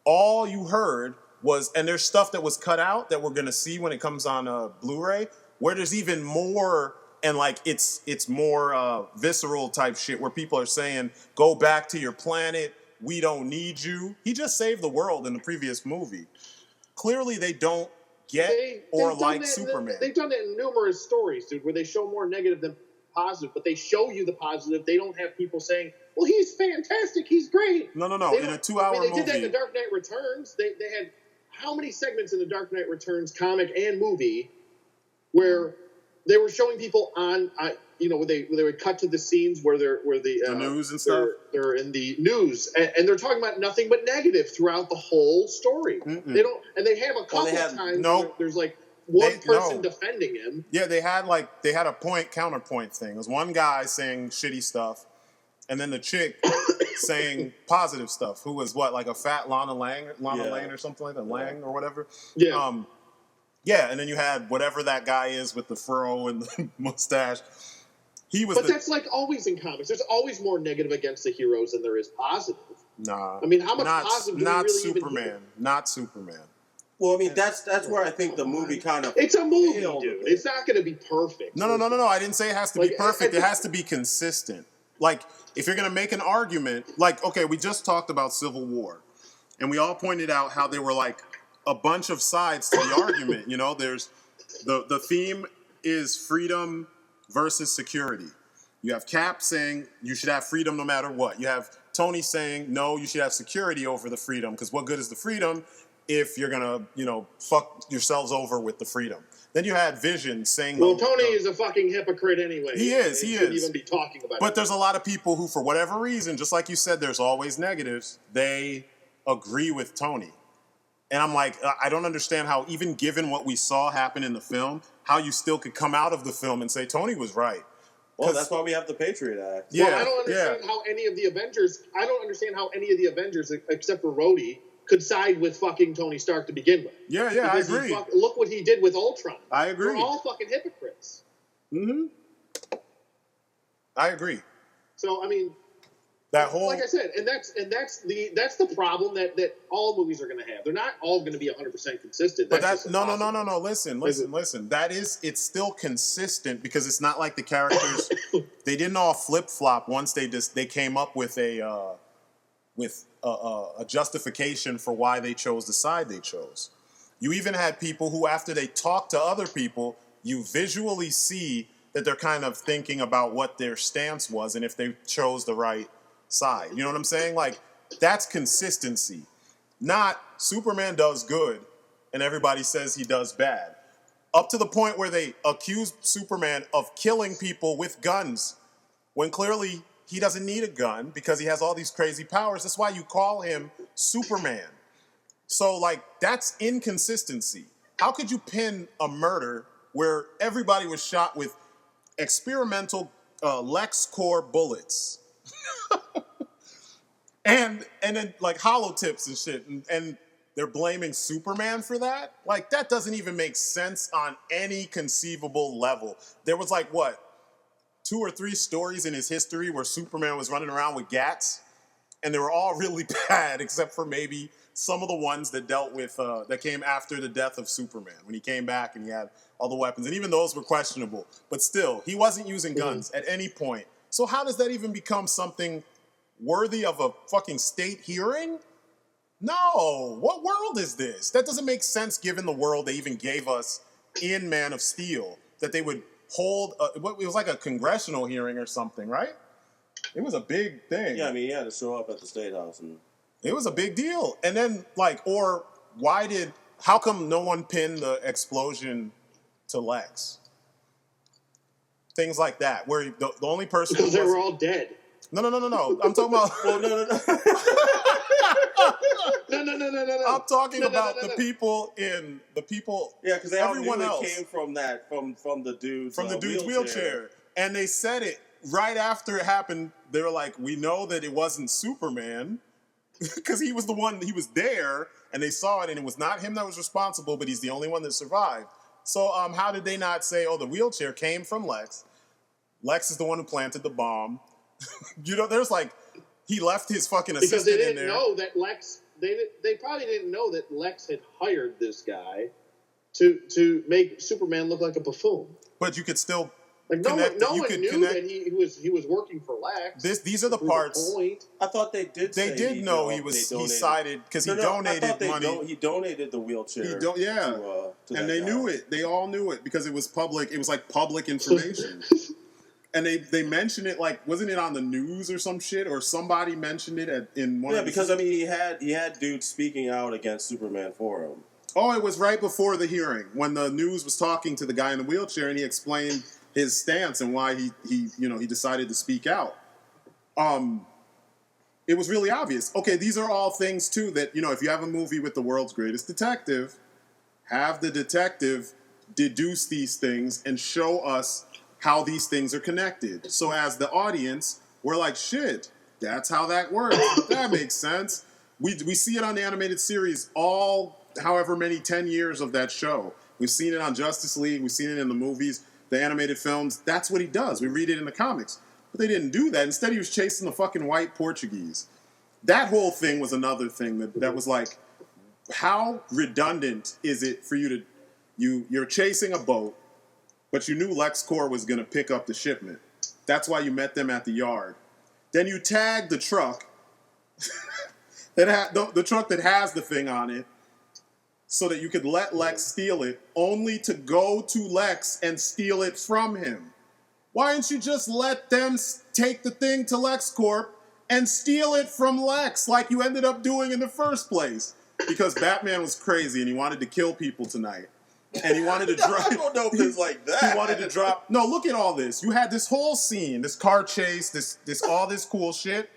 All you heard was, and there's stuff that was cut out that we're gonna see when it comes on Blu-ray, where there's even more, and like it's more visceral type shit where people are saying, "Go back to your planet. We don't need you." He just saved the world in the previous movie. Clearly, they don't like Superman. They've done it in numerous stories, dude, where they show more negative than positive, but they show you the positive. They don't have people saying, "Well, he's fantastic, he's great." No. In a 2-hour movie, they did that in The Dark Knight Returns. They had how many segments in The Dark Knight Returns comic and movie where they were showing people on, where they would cut to the scenes where the news and stuff. They're in the news and they're talking about nothing but negative throughout the whole story. Mm-mm. They don't, and they have a couple of times. Nope. There's like one person defending him. Yeah, they had a counterpoint thing. There was one guy saying shitty stuff, and then the chick saying positive stuff. Who was like a fat Lana Lang or something like that, Lang or whatever. Yeah. Yeah, and then you had whatever that guy is with the furrow and the mustache. That's like always in comics. There's always more negative against the heroes than there is positive. Nah. I mean, how much positive do we really Superman. even hear? Not Superman. Well, I mean, that's where I think the movie kind of... It's a movie, dude. It's not going to be perfect. No. I didn't say it has to be perfect. It has to be consistent. Like, if you're going to make an argument... Like, okay, we just talked about Civil War. And we all pointed out how there were, like, a bunch of sides to the argument. You know, there's... The theme is freedom versus security. You have Cap saying you should have freedom no matter what. You have Tony saying, no, you should have security over the freedom, because what good is the freedom if you're going to, fuck yourselves over with the freedom? Then you had Vision saying... Well, Tony is a fucking hypocrite anyway. He is. He shouldn't even be talking about it. But there's a lot of people who, for whatever reason, just like you said, there's always negatives, they agree with Tony. And I'm like, I don't understand how, even given what we saw happen in the film, how you still could come out of the film and say Tony was right. Well, that's why we have the Patriot Act. Yeah, well, I don't understand how any of the Avengers, except for Rhodey, could side with fucking Tony Stark to begin with. Yeah, I agree. Look what he did with Ultron. I agree. They're all fucking hypocrites. Mm-hmm. I agree. So, I mean... Like I said, and that's the problem that all movies are going to have. They're not all going to be 100% consistent. But no. Listen. It's still consistent because it's not like the characters they didn't all flip flop once they came up with a justification for why they chose the side they chose. You even had people who, after they talk to other people, you visually see that they're kind of thinking about what their stance was and if they chose the right side. You know what I'm saying? Like, that's consistency. Not Superman does good and everybody says he does bad. Up to the point where they accuse Superman of killing people with guns when clearly he doesn't need a gun because he has all these crazy powers. That's why you call him Superman. So, like, that's inconsistency. How could you pin a murder where everybody was shot with experimental LexCorp bullets? and and then like holotips and shit, and they're blaming Superman for that. Like that doesn't even make sense on any conceivable level. There was like what 2 or 3 stories in his history where Superman was running around with gats, and they were all really bad, except for maybe some of the ones that dealt with that came after the death of Superman when he came back and he had all the weapons, and even those were questionable. But still, he wasn't using guns at any point. So how does that even become something worthy of a fucking state hearing? No. What world is this? That doesn't make sense given the world they even gave us in Man of Steel, that they would hold, it was like a congressional hearing or something, right? It was a big thing. Yeah, I mean, he had to show up at the State House. And it was a big deal. And then, like, or how come no one pinned the explosion to Lex? Things like that, where the only person... Because they were all dead. No. I'm talking about... Well, no. No. I'm talking about the people. Yeah, because everyone else came from the dude's wheelchair, and they said it right after it happened. They were like, "We know that it wasn't Superman because he was the one. He was there, and they saw it, and it was not him that was responsible, but he's the only one that survived." So, how did they not say, "Oh, the wheelchair came from Lex. Lex is the one who planted the bomb." There's like he left his fucking assistant in there. Because they didn't know that Lex. They probably didn't know that Lex had hired this guy to make Superman look like a buffoon. But you could still no one knew that he was working for Lex. These are the parts. I thought they did. They did know he sided because he donated money. He donated the wheelchair. And they knew it. They all knew it because it was public. It was like public information. And they mentioned it, like, wasn't it on the news or some shit? Or somebody mentioned it in one of the... Yeah, because, I mean, he had dudes speaking out against Superman for him. Oh, it was right before the hearing, when the news was talking to the guy in the wheelchair, and he explained his stance and why he decided to speak out. It was really obvious. Okay, these are all things, too, that, if you have a movie with the world's greatest detective, have the detective deduce these things and show us how these things are connected. So as the audience, we're like, shit, that's how that works. That makes sense. We see it on the animated series all however many 10 years of that show. We've seen it on Justice League. We've seen it in the movies, the animated films. That's what he does. We read it in the comics. But they didn't do that. Instead, he was chasing the fucking white Portuguese. That whole thing was another thing that was like, how redundant is it for you to... You're chasing a boat, but you knew LexCorp was going to pick up the shipment. That's why you met them at the yard. Then you tagged the truck, the truck that has the thing on it, so that you could let Lex steal it, only to go to Lex and steal it from him. Why didn't you just let them take the thing to LexCorp and steal it from Lex like you ended up doing in the first place? Because Batman was crazy and he wanted to kill people tonight. And he wanted to drop. I don't know if it's like that. He wanted to drop. No, look at all this. You had this whole scene, this car chase, this all this cool shit.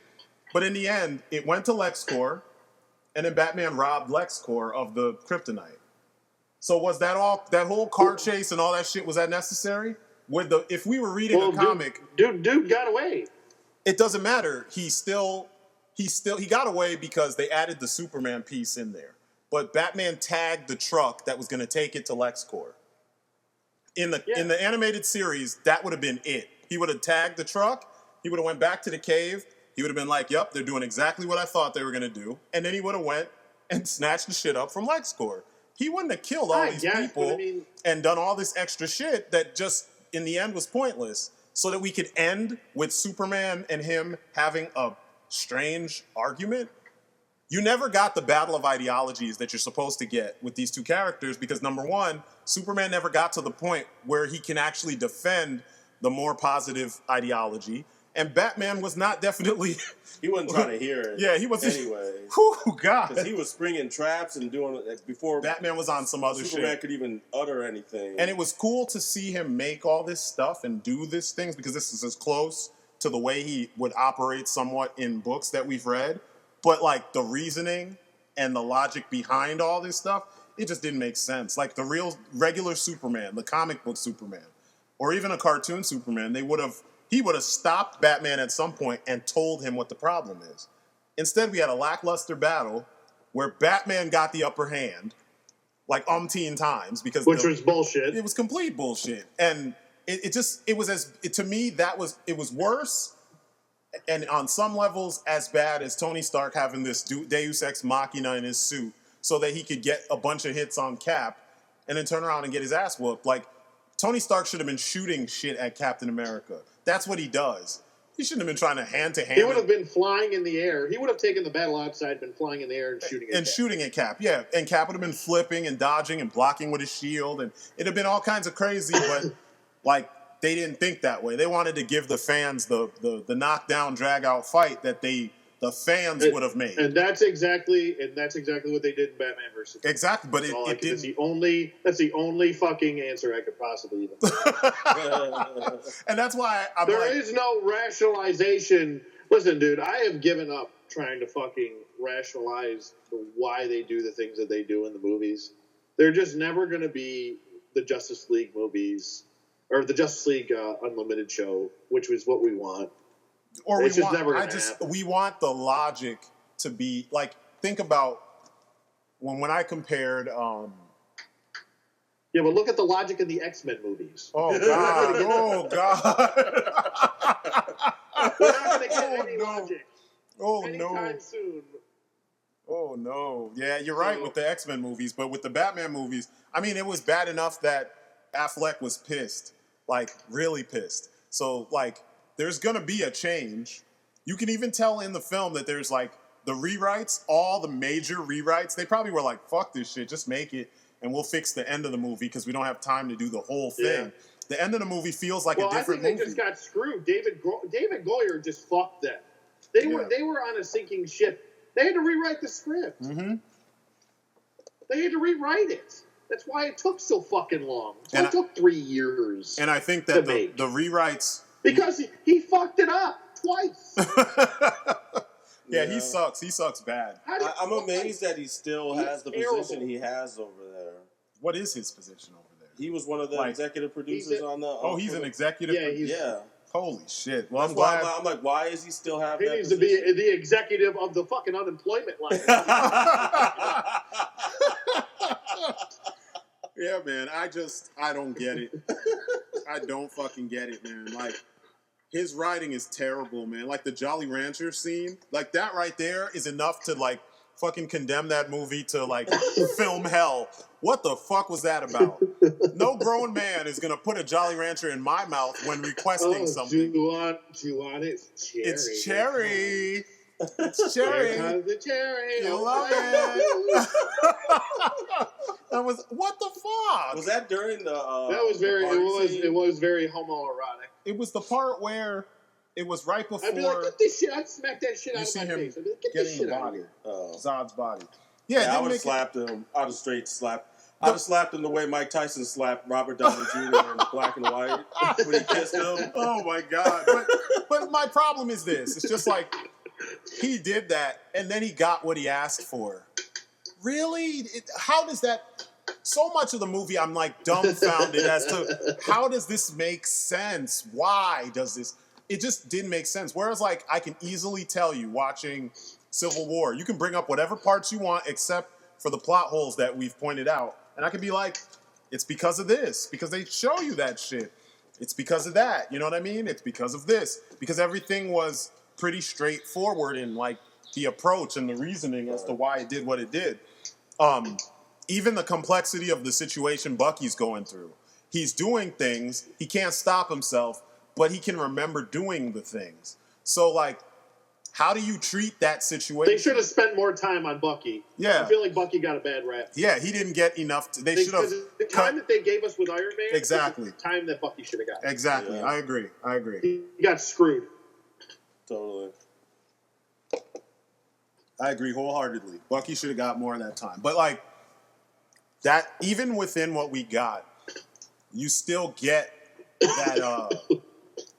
But in the end, it went to LexCorp, and then Batman robbed LexCorp of the kryptonite. So was that all? That whole car chase and all that shit, was that necessary? If we were reading a comic, dude got away. It doesn't matter. He got away because they added the Superman piece in there. But Batman tagged the truck that was going to take it to LexCorp. In the animated series, that would have been it. He would have tagged the truck. He would have went back to the cave. He would have been like, "Yep, they're doing exactly what I thought they were going to do." And then he would have went and snatched the shit up from LexCorp. He wouldn't have killed all these people and done all this extra shit that just, in the end, was pointless. So that we could end with Superman and him having a strange argument. You never got the battle of ideologies that you're supposed to get with these two characters because, number one, Superman never got to the point where he can actually defend the more positive ideology. And Batman was not definitely... He wasn't trying to hear it. Yeah, he wasn't... Anyway. Whew, God. Because he was springing traps and doing it before... Batman was on some other Superman shit. could even utter anything. And it was cool to see him make all this stuff and do these things because this is as close to the way he would operate somewhat in books that we've read. But, like, the reasoning and the logic behind all this stuff, it just didn't make sense. Like, the regular Superman, the comic book Superman, or even a cartoon Superman, he would have stopped Batman at some point and told him what the problem is. Instead, we had a lackluster battle where Batman got the upper hand like umpteen times because which was bullshit. It was complete bullshit, and it to me it was worse, and on some levels as bad as Tony Stark having this Deus Ex Machina in his suit so that he could get a bunch of hits on Cap, and then turn around and get his ass whooped. Like Tony Stark should have been shooting shit at Captain America. That's what he does. He shouldn't have been trying to hand-to-hand. He would have been flying in the air. He would have taken the battle outside, been flying in the air and shooting at Cap. Shooting at Cap, yeah. And Cap would have been flipping and dodging and blocking with his shield. And it'd have been all kinds of crazy, but, like, they didn't think that way. They wanted to give the fans the knockdown, drag-out fight that the fans would have made. And that's exactly what they did in Batman vs. Exactly, but it didn't. That's the only fucking answer I could possibly even. And that's why there is no rationalization. Listen, dude, I have given up trying to fucking rationalize why they do the things that they do in the movies. They're just never going to be the Justice League movies or the Justice League Unlimited show, which was what we want. Or it's just never gonna happen. We want the logic to be like, think about when I compared yeah, but look at the logic in the X-Men movies. Oh God. Oh God. We're not gonna get any logic. Oh anytime soon. Oh no. Yeah, you're right with the X-Men movies, but with the Batman movies, I mean, it was bad enough that Affleck was pissed. Like really pissed. So like there's going to be a change. You can even tell in the film that there's like the rewrites, all the major rewrites, they probably were like, fuck this shit, just make it and we'll fix the end of the movie because we don't have time to do the whole thing. Yeah. The end of the movie feels like a different movie. I think they just got screwed. David Goyer just fucked them. They were on a sinking ship. They had to rewrite the script. Mm-hmm. They had to rewrite it. That's why it took so fucking long. So it took 3 years. And I think that the rewrites... Because he fucked it up twice. Yeah, he sucks. He sucks bad. I'm amazed that he still has the position he has over there. What is his position over there? He was one of the executive producers on the... he's an executive producer? Yeah. Holy shit. Well, I'm glad. I'm like, why is he still have that He needs position? to be the executive of the fucking unemployment line. Yeah, man. I don't get it. I don't fucking get it, man. Like, his writing is terrible, man. Like, the Jolly Rancher scene, like, that right there is enough to, like, fucking condemn that movie to, like, film hell. What the fuck was that about? No grown man is going to put a Jolly Rancher in my mouth when requesting something. Do you want it? Cherry. It's cherry. It's cherry. Here comes the cherry. You love it. That was, what the fuck? Was that during the? That was very. It was very homoerotic. It was the part where it was right before. I'd be like, get this shit. I'd smack that shit out of my face. I'd be like, get this getting shit the out of body, here. Zod's body. Yeah, I would have slapped him. I'd have straight slapped. I'd have slapped him the way Mike Tyson slapped Robert Downey Jr. in Black and White when he kissed him. Oh my God! But my problem is this: it's just like he did that, and then he got what he asked for. Really? How does that? So much of the movie, I'm like dumbfounded as to how does this make sense? Why does this? It just didn't make sense. Whereas, like, I can easily tell you watching Civil War, you can bring up whatever parts you want except for the plot holes that we've pointed out. And I can be like, it's because of this, because they show you that shit. It's because of that. You know what I mean? It's because of this. Because everything was pretty straightforward in, like, the approach and the reasoning as to why it did what it did. Even the complexity of the situation Bucky's going through. He's doing things, he can't stop himself, but he can remember doing the things. So, like, how do you treat that situation? They should have spent more time on Bucky. Yeah. I feel like Bucky got a bad rap. Yeah, he didn't get enough. They should have. The time that they gave us with Iron Man exactly. was the time that Bucky should have got. Exactly. Yeah. I agree. He got screwed. Totally. I agree wholeheartedly. Bucky should have got more of that time. But, like, that, even within what we got, you still get that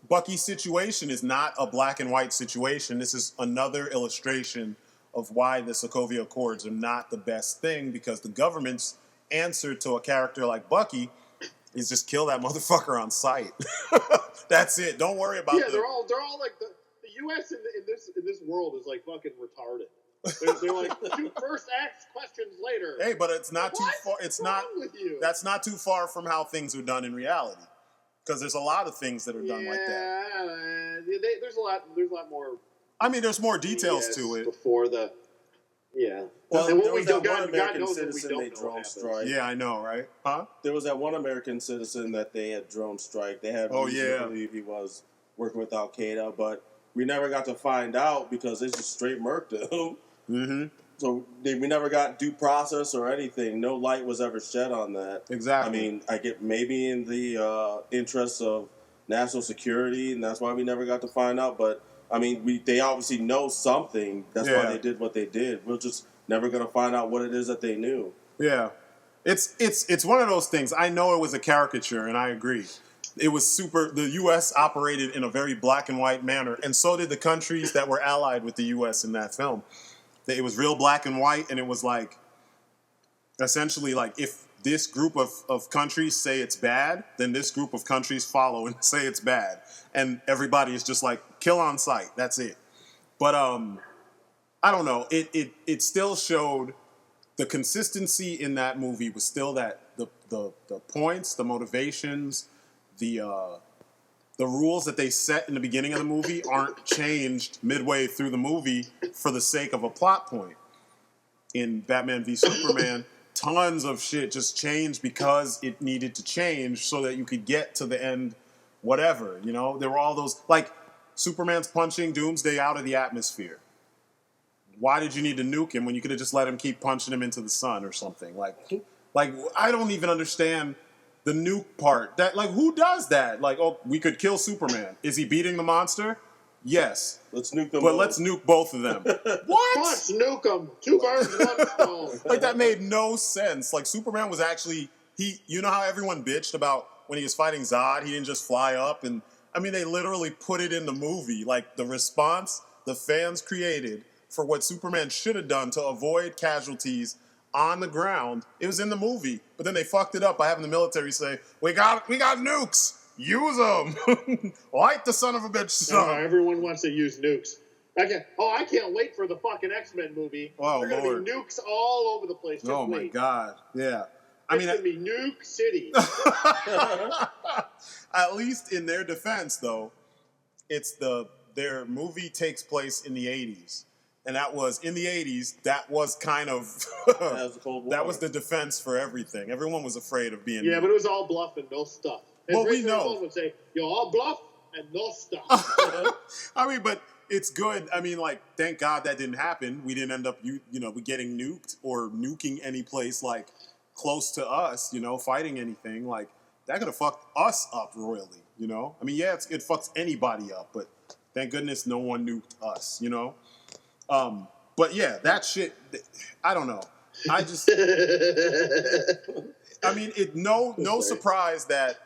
Bucky's situation is not a black and white situation. This is another illustration of why the Sokovia Accords are not the best thing, because the government's answer to a character like Bucky is just kill that motherfucker on sight. That's it. Don't worry about they're all like the U.S. in this world is like fucking retarded. They're like, shoot first, ask questions later. Hey, but it's not too far. What's wrong with you? That's not too far from how things are done in reality. Because there's a lot of things that are done like that. There's a lot more. I mean, there's more details to it. Before the. Yeah. Well, and there what was we that don't, one God American knows what we citizen don't they know drone happens. strike. Yeah, I know, right? Huh? There was that one American citizen that they had drone strike. They had reason to believe he was working with Al Qaeda, but we never got to find out because they just straight murked him. Mm-hmm. So we never got due process or anything. No light was ever shed on that. Exactly. I mean, I get maybe in the interests of national security, and that's why we never got to find out. But I mean, they obviously know something. That's why they did what they did. We're just never going to find out what it is that they knew. Yeah, it's one of those things. I know it was a caricature, and I agree. It was super. The U.S. operated in a very black and white manner, and so did the countries that were allied with the U.S. in that film. It was real black and white, and it was like, essentially like, if this group of countries say it's bad, then this group of countries follow and say it's bad. And everybody is just like, kill on sight. That's it. But I don't know. It still showed the consistency in that movie was still that the points, the motivations, the rules that they set in the beginning of the movie aren't changed midway through the movie for the sake of a plot point. In Batman v Superman, tons of shit just changed because it needed to change so that you could get to the end, whatever, you know? There were all those, like, Superman's punching Doomsday out of the atmosphere. Why did you need to nuke him when you could have just let him keep punching him into the sun or something? Like I don't even understand the nuke part. That, like, who does that? Like, oh, we could kill Superman. Is he beating the monster? Yes. Let's nuke them. But let's nuke both of them. What? Let's nuke them. 2 birds, 1 stone. Like, that made no sense. Like, Superman was actually, you know how everyone bitched about when he was fighting Zod, he didn't just fly up? And, I mean, they literally put it in the movie. Like, the response the fans created for what Superman should have done to avoid casualties on the ground, it was in the movie. But then they fucked it up by having the military say, we got nukes. Use them. Light the son of a bitch son. Everyone wants to use nukes. I can't wait for the fucking X-Men movie. Oh, There's going to be nukes all over the place. Just my God. Yeah. It's going to be Nuke City. At least in their defense, though, their movie takes place in the 80s. And that was, in the 80s, that was kind of, that was the defense for everything. Everyone was afraid of being but it was all bluff and no stuff. And well, we know. Would say, you're all bluff and no stuff. I mean, but it's good. I mean, like, thank God that didn't happen. We didn't end up, getting nuked or nuking any place, like, close to us, fighting anything. Like, that could have fucked us up royally, I mean, yeah, it fucks anybody up, but thank goodness no one nuked us, But yeah, that shit, I don't know. I just, I mean, no surprise that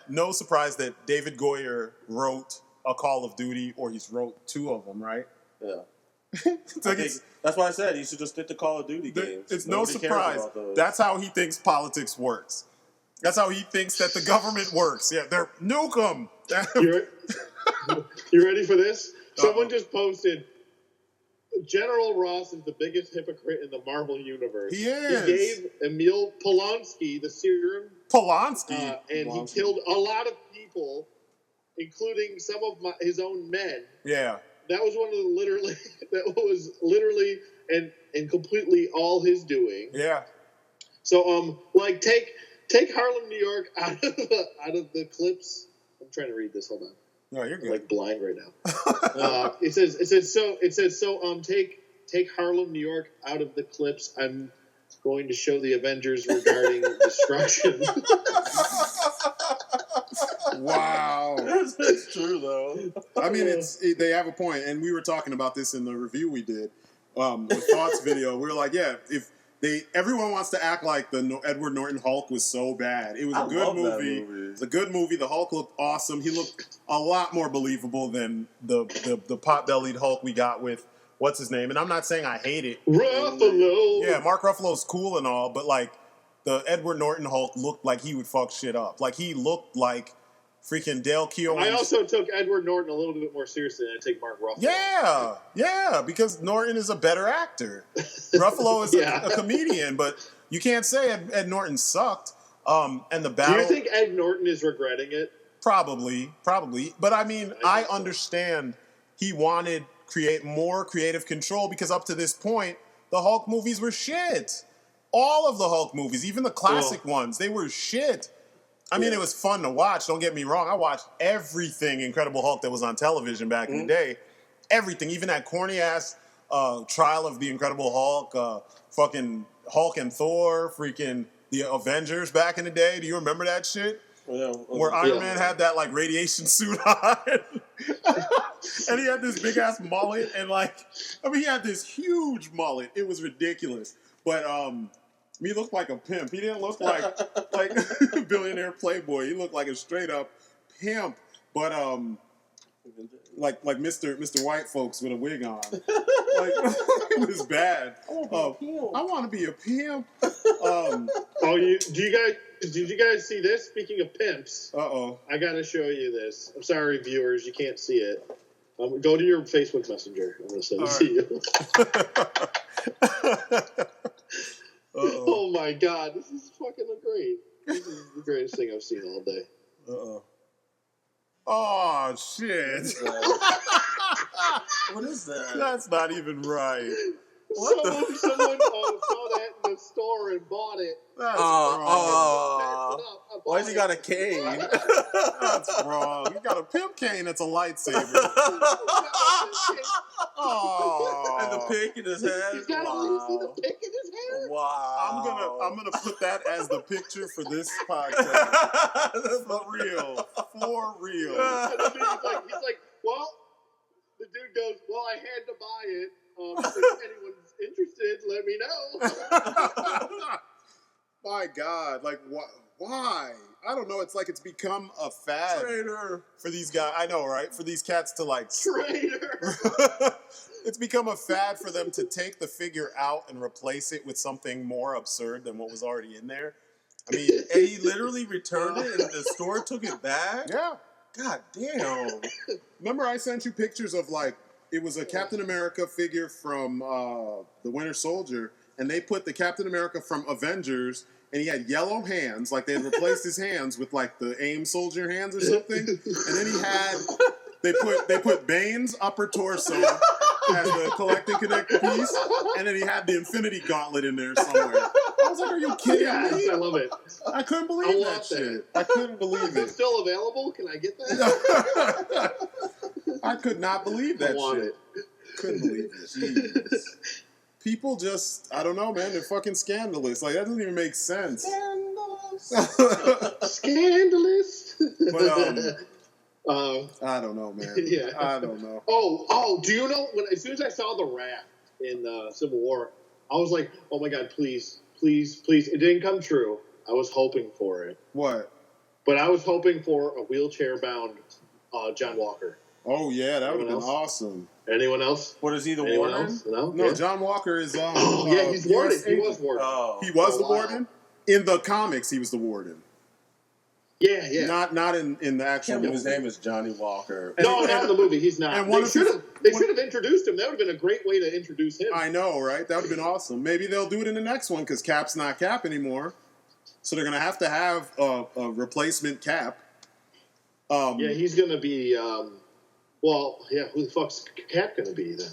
David Goyer wrote a Call of Duty, or he's wrote 2 of them, right? Yeah. That's why I said he should just stick to Call of Duty games. It's no surprise. That's how he thinks politics works. That's how he thinks that the government works. Yeah, they're nuke them. You ready for this? Someone just posted, General Ross is the biggest hypocrite in the Marvel universe. He is. He gave Emil Polanski the serum. Polanski? He killed a lot of people, including some of his own men. Yeah. That was literally and completely all his doing. Yeah. So, take Harlem, New York out of the clips. I'm trying to read this. Hold on. No, you're good. I'm like blind right now. It says take Harlem, New York out of the clips. I'm going to show the Avengers regarding destruction. Wow. It's true though. I mean, they have a point, and we were talking about this in the review we did, the Thoughts video. We were like, yeah, if everyone wants to act like the Edward Norton Hulk was so bad. It was a good movie. It's a good movie. The Hulk looked awesome. He looked a lot more believable than the pot-bellied Hulk we got with what's his name. And I'm not saying I hate it. Ruffalo. Yeah, Mark Ruffalo's cool and all, but like the Edward Norton Hulk looked like he would fuck shit up. Like he looked like Freaking Dale Keough. I also took Edward Norton a little bit more seriously than I take Mark Ruffalo. Yeah, because Norton is a better actor. Ruffalo is a comedian, but you can't say Ed Norton sucked. And the battle. Do you think Ed Norton is regretting it? Probably. But I mean, I understand he wanted more creative control because up to this point, the Hulk movies were shit. All of the Hulk movies, even the classic ones, they were shit. I mean, it was fun to watch. Don't get me wrong. I watched everything Incredible Hulk that was on television back in the day. Everything, even that corny-ass trial of the Incredible Hulk, fucking Hulk and Thor, freaking the Avengers back in the day. Do you remember that shit? Yeah, where Iron Man had that like radiation suit on, and he had this big ass mullet, and he had this huge mullet. It was ridiculous, but he looked like a pimp. He didn't look like billionaire playboy. He looked like a straight up pimp, but like Mr. White folks with a wig on. It was bad. I want to be a pimp. Did you guys see this? Speaking of pimps, I gotta show you this. I'm sorry, viewers, you can't see it. Go to your Facebook Messenger. I'm gonna send it to you. Oh my God, this is fucking great. This is the greatest thing I've seen all day. Oh shit! What is that? That's not even right. Someone saw that in the store and bought it. That's wrong. Why has he got a cane? That's wrong. He got a pimp cane that's a lightsaber. And the pick in his head. He's got the pick in his hair. Wow. I'm gonna put that as the picture for this podcast. For real. And then he's like, well, the dude goes, well, I had to buy it. If anyone's interested, let me know. My God, why? I don't know. It's like it's become a fad for these guys. I know, right? For these cats to Traitor. It's become a fad for them to take the figure out and replace it with something more absurd than what was already in there. I mean, and he literally returned it, and the store took it back. Yeah. God damn. Remember, I sent you pictures of it was a Captain America figure from the Winter Soldier, and they put the Captain America from Avengers, and he had yellow hands, like they had replaced his hands with the AIM soldier hands or something, and then they put Bane's upper torso as the collect and connect piece, and then he had the Infinity Gauntlet in there somewhere. I was like, are you kidding me? I love it. I couldn't believe that shit. I couldn't believe Is it it. still available? Can I get that? I could not believe that shit. Couldn't believe it. Jeez. People just, I don't know, man. They're fucking scandalous. That doesn't even make sense. Scandalous. But I don't know, man. Yeah. I don't know. Oh, do you know as soon as I saw the raft in Civil War, I was like, oh my God, please. It didn't come true. I was hoping for it. What? But I was hoping for a wheelchair-bound John Walker. Oh yeah, that would have been awesome. Anyone else? What is he, the Anyone warden? else? No, yeah. John Walker is. He's warden. He was warden. Oh. He was the warden in the comics. He was the warden. Yeah. Not in the actual. His name is Johnny Walker. Not in the movie. He's not. And they should have introduced him. That would have been a great way to introduce him. I know, right? That would have been awesome. Maybe they'll do it in the next one because Cap's not Cap anymore, so they're gonna have to have a replacement Cap. He's gonna be. Who the fuck's Cap gonna be then?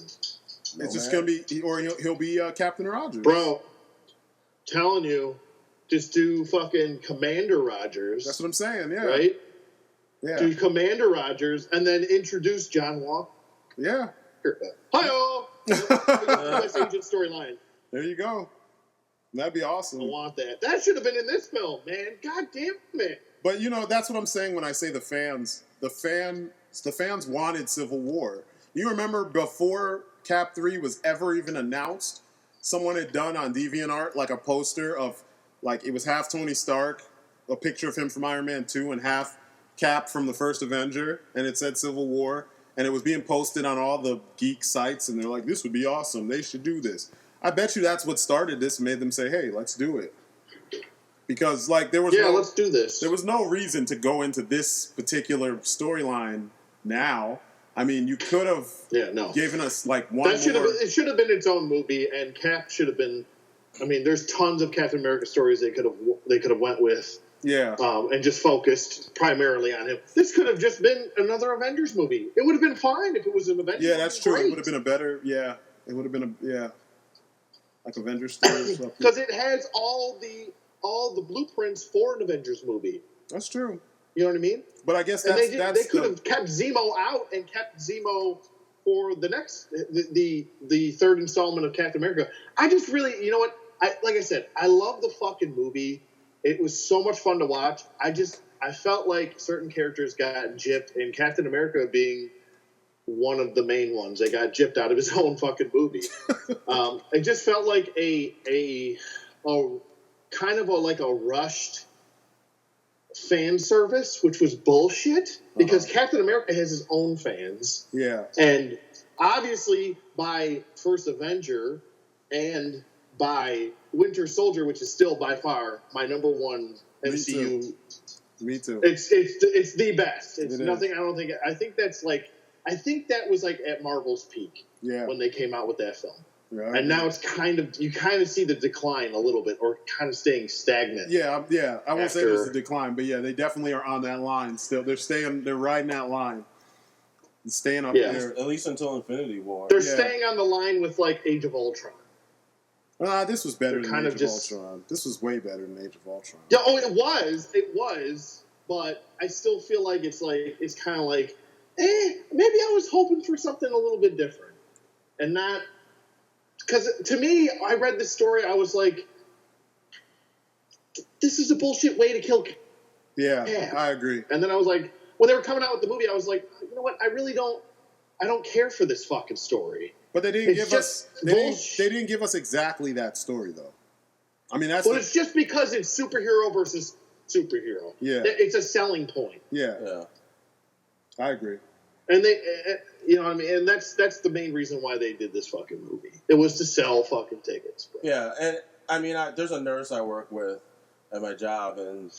It's just gonna be, or he'll be Captain Rogers. Bro, telling you, just do fucking Commander Rogers. That's what I'm saying. Yeah. Right. Yeah. Do Commander Rogers and then introduce John Walker. Yeah. Hi-oh! That's agent storyline. There you go. That'd be awesome. I want that. That should have been in this film, man. God damn it. But that's what I'm saying when I say the fans. The fans wanted Civil War. You remember before Cap 3 was ever even announced, someone had done on DeviantArt a poster of it was half Tony Stark, a picture of him from Iron Man 2, and half Cap from the first Avenger, and it said Civil War, and it was being posted on all the geek sites, and they're like, this would be awesome. They should do this. I bet you that's what started this and made them say, hey, let's do it. because like let's do this. There was no reason to go into this particular storyline now. I mean, you could have given us like one. It should have been its own movie, and Cap should have been. I mean, there's tons of Captain America stories they could have went with. Yeah. And just focused primarily on him. This could have just been another Avengers movie. It would have been fine if it was an Avengers movie. Yeah, that's true. Great. It would have been a better. Yeah, it would have been like Avengers story or something. Because it has all the blueprints for an Avengers movie. That's true. You know what I mean? But I guess they could have kept Zemo out and kept Zemo for the next the third installment of Captain America. I just really, you know what? Like I said, I love the fucking movie. It was so much fun to watch. I felt like certain characters got gypped, and Captain America being one of the main ones, they got gypped out of his own fucking movie. It just felt like a kind of like a rushed fan service, which was bullshit because Captain America has his own fans. Yeah. And obviously by First Avenger and by Winter Soldier, which is still by far my number one MCU. Me too. It's the best. It's nothing. I think that was like at Marvel's peak. Yeah. When they came out with that film. Yeah, and now it's you kind of see the decline a little bit, or kind of staying stagnant. Yeah. I won't say there's a decline, but yeah, they definitely are on that line still. They're riding that line. And staying up there. At least until Infinity War. They're staying on the line with like Age of Ultron. This was better than Age of Ultron. This was way better than Age of Ultron. Yeah, it was, but I still feel like it's kind of like, maybe I was hoping for something a little bit different, and not because to me, I read this story, I was like, this is a bullshit way to kill. Yeah, I agree. And then I was like, when they were coming out with the movie, I was like, you know what? I don't care for this fucking story. But they didn't give us. They didn't give us exactly that story, though. I mean, that's. Well, it's just because it's superhero versus superhero. Yeah, it's a selling point. Yeah. I agree. And they, you know what I mean? And that's the main reason why they did this fucking movie. It was to sell fucking tickets. Bro. Yeah, and I mean, there's a nurse I work with at my job, and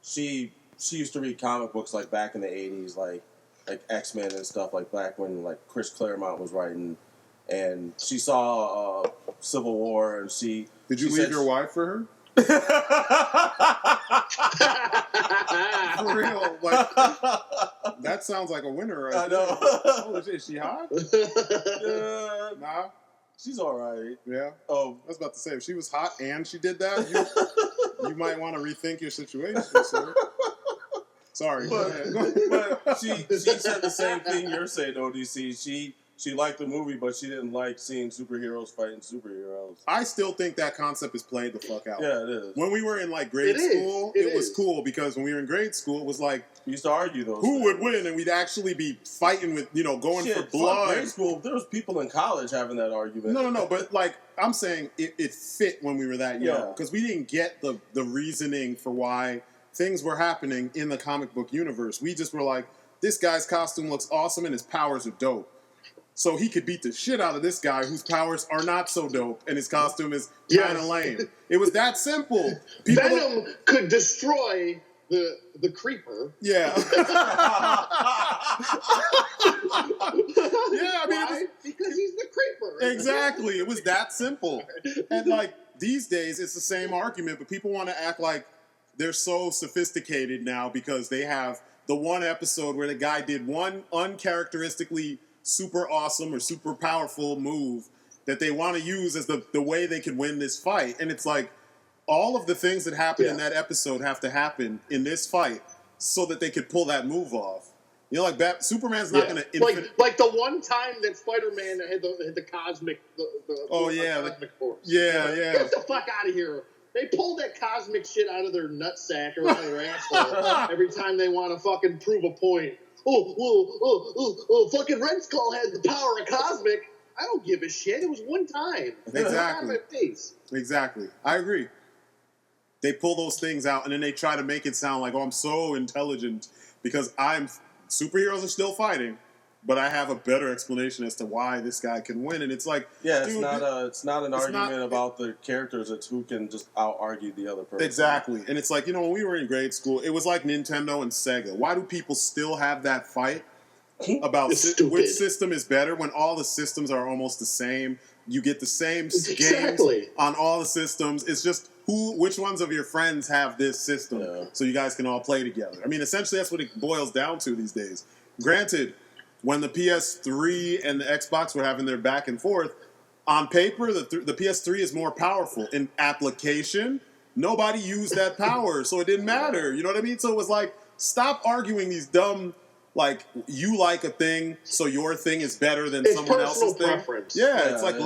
she used to read comic books like back in the 80s, like X-Men and stuff, like back when like Chris Claremont was writing. And she saw Civil War, and she... Did you leave your wife for her? For real, like, that sounds like a winner, right? I know. Oh, is she hot? Nah, she's all right. Yeah. Oh, I was about to say, if she was hot and she did that, you might want to rethink your situation, sir. Sorry. But she said the same thing you're saying, ODC. She liked the movie, but she didn't like seeing superheroes fighting superheroes. I still think that concept is played the fuck out. Yeah, it is. When we were in like grade school, it was cool because when we were in grade school, it was like we used to argue those. Who would win? And we'd actually be fighting with, going for blood. Grade school, there was people in college having that argument. No. But like I'm saying, it fit when we were that young because we didn't get the reasoning for why things were happening in the comic book universe. We just were like, this guy's costume looks awesome and his powers are dope. So he could beat the shit out of this guy whose powers are not so dope and his costume is kind of lame. It was that simple. Venom could destroy the creeper. Yeah. Why? Because he's the creeper. Exactly. It was that simple. And like these days it's the same argument, but people want to act like they're so sophisticated now because they have the one episode where the guy did one uncharacteristically super awesome or super powerful move that they want to use as the way they could win this fight. And it's like all of the things that happened in that episode have to happen in this fight so that they could pull that move off. Like Superman's not going to... Like the one time that Spider-Man had the cosmic... cosmic force. Yeah. Get the fuck out of here. They pull that cosmic shit out of their nutsack or out of their asshole every time they want to fucking prove a point. Fucking Red Skull had the power of cosmic. I don't give a shit. It was one time. Exactly. I agree. They pull those things out and then they try to make it sound like, I'm so intelligent because superheroes are still fighting, but I have a better explanation as to why this guy can win. And it's like, yeah, dude, it's not an argument about the characters. It's who can just out-argue the other person. Exactly. And it's like, when we were in grade school, it was like Nintendo and Sega. Why do people still have that fight about which system is better when all the systems are almost the same? You get the same games on all the systems. It's just which ones of your friends have this system so you guys can all play together. I mean, essentially that's what it boils down to these days. Granted, when the PS3 and the Xbox were having their back and forth, on paper, the PS3 is more powerful. In application, nobody used that power, so it didn't matter. You know what I mean? So it was like, stop arguing these dumb, like, you like a thing, so your thing is better than someone else's thing. Preference. Yeah, it's like,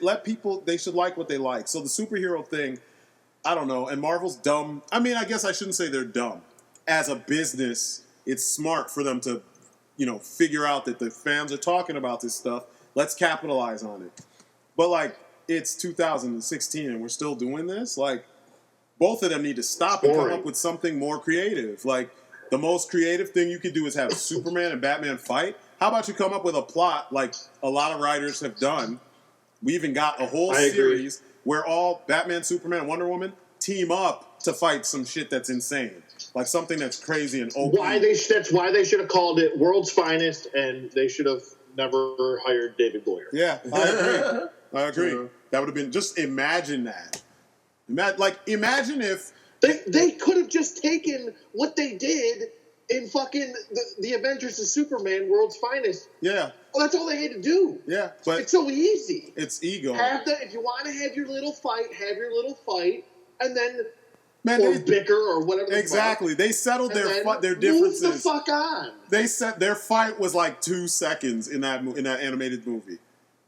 let people, they should like what they like. So the superhero thing, I don't know, and Marvel's dumb. I mean, I guess I shouldn't say they're dumb. As a business, it's smart for them to, figure out that the fans are talking about this stuff. Let's capitalize on it. But, like, it's 2016 and we're still doing this. Like, both of them need to stop and come up with something more creative. Like, the most creative thing you could do is have Superman and Batman fight. How about you come up with a plot like a lot of writers have done? We even got a whole series where all Batman, Superman, and Wonder Woman team up to fight some shit that's insane. Like something that's crazy and OP. That's why they should have called it World's Finest, and they should have never hired David Goyer. Yeah, I agree. That would have been, just imagine that. Imagine if... They could have just taken what they did in fucking the Avengers and Superman World's Finest. Yeah. Well, that's all they had to do. Yeah, but... It's so easy. It's ego. If you want to have your little fight, have your little fight, and then... bicker or whatever. Exactly. They settled their differences. Move the fuck on. Their fight was like 2 seconds in that animated movie,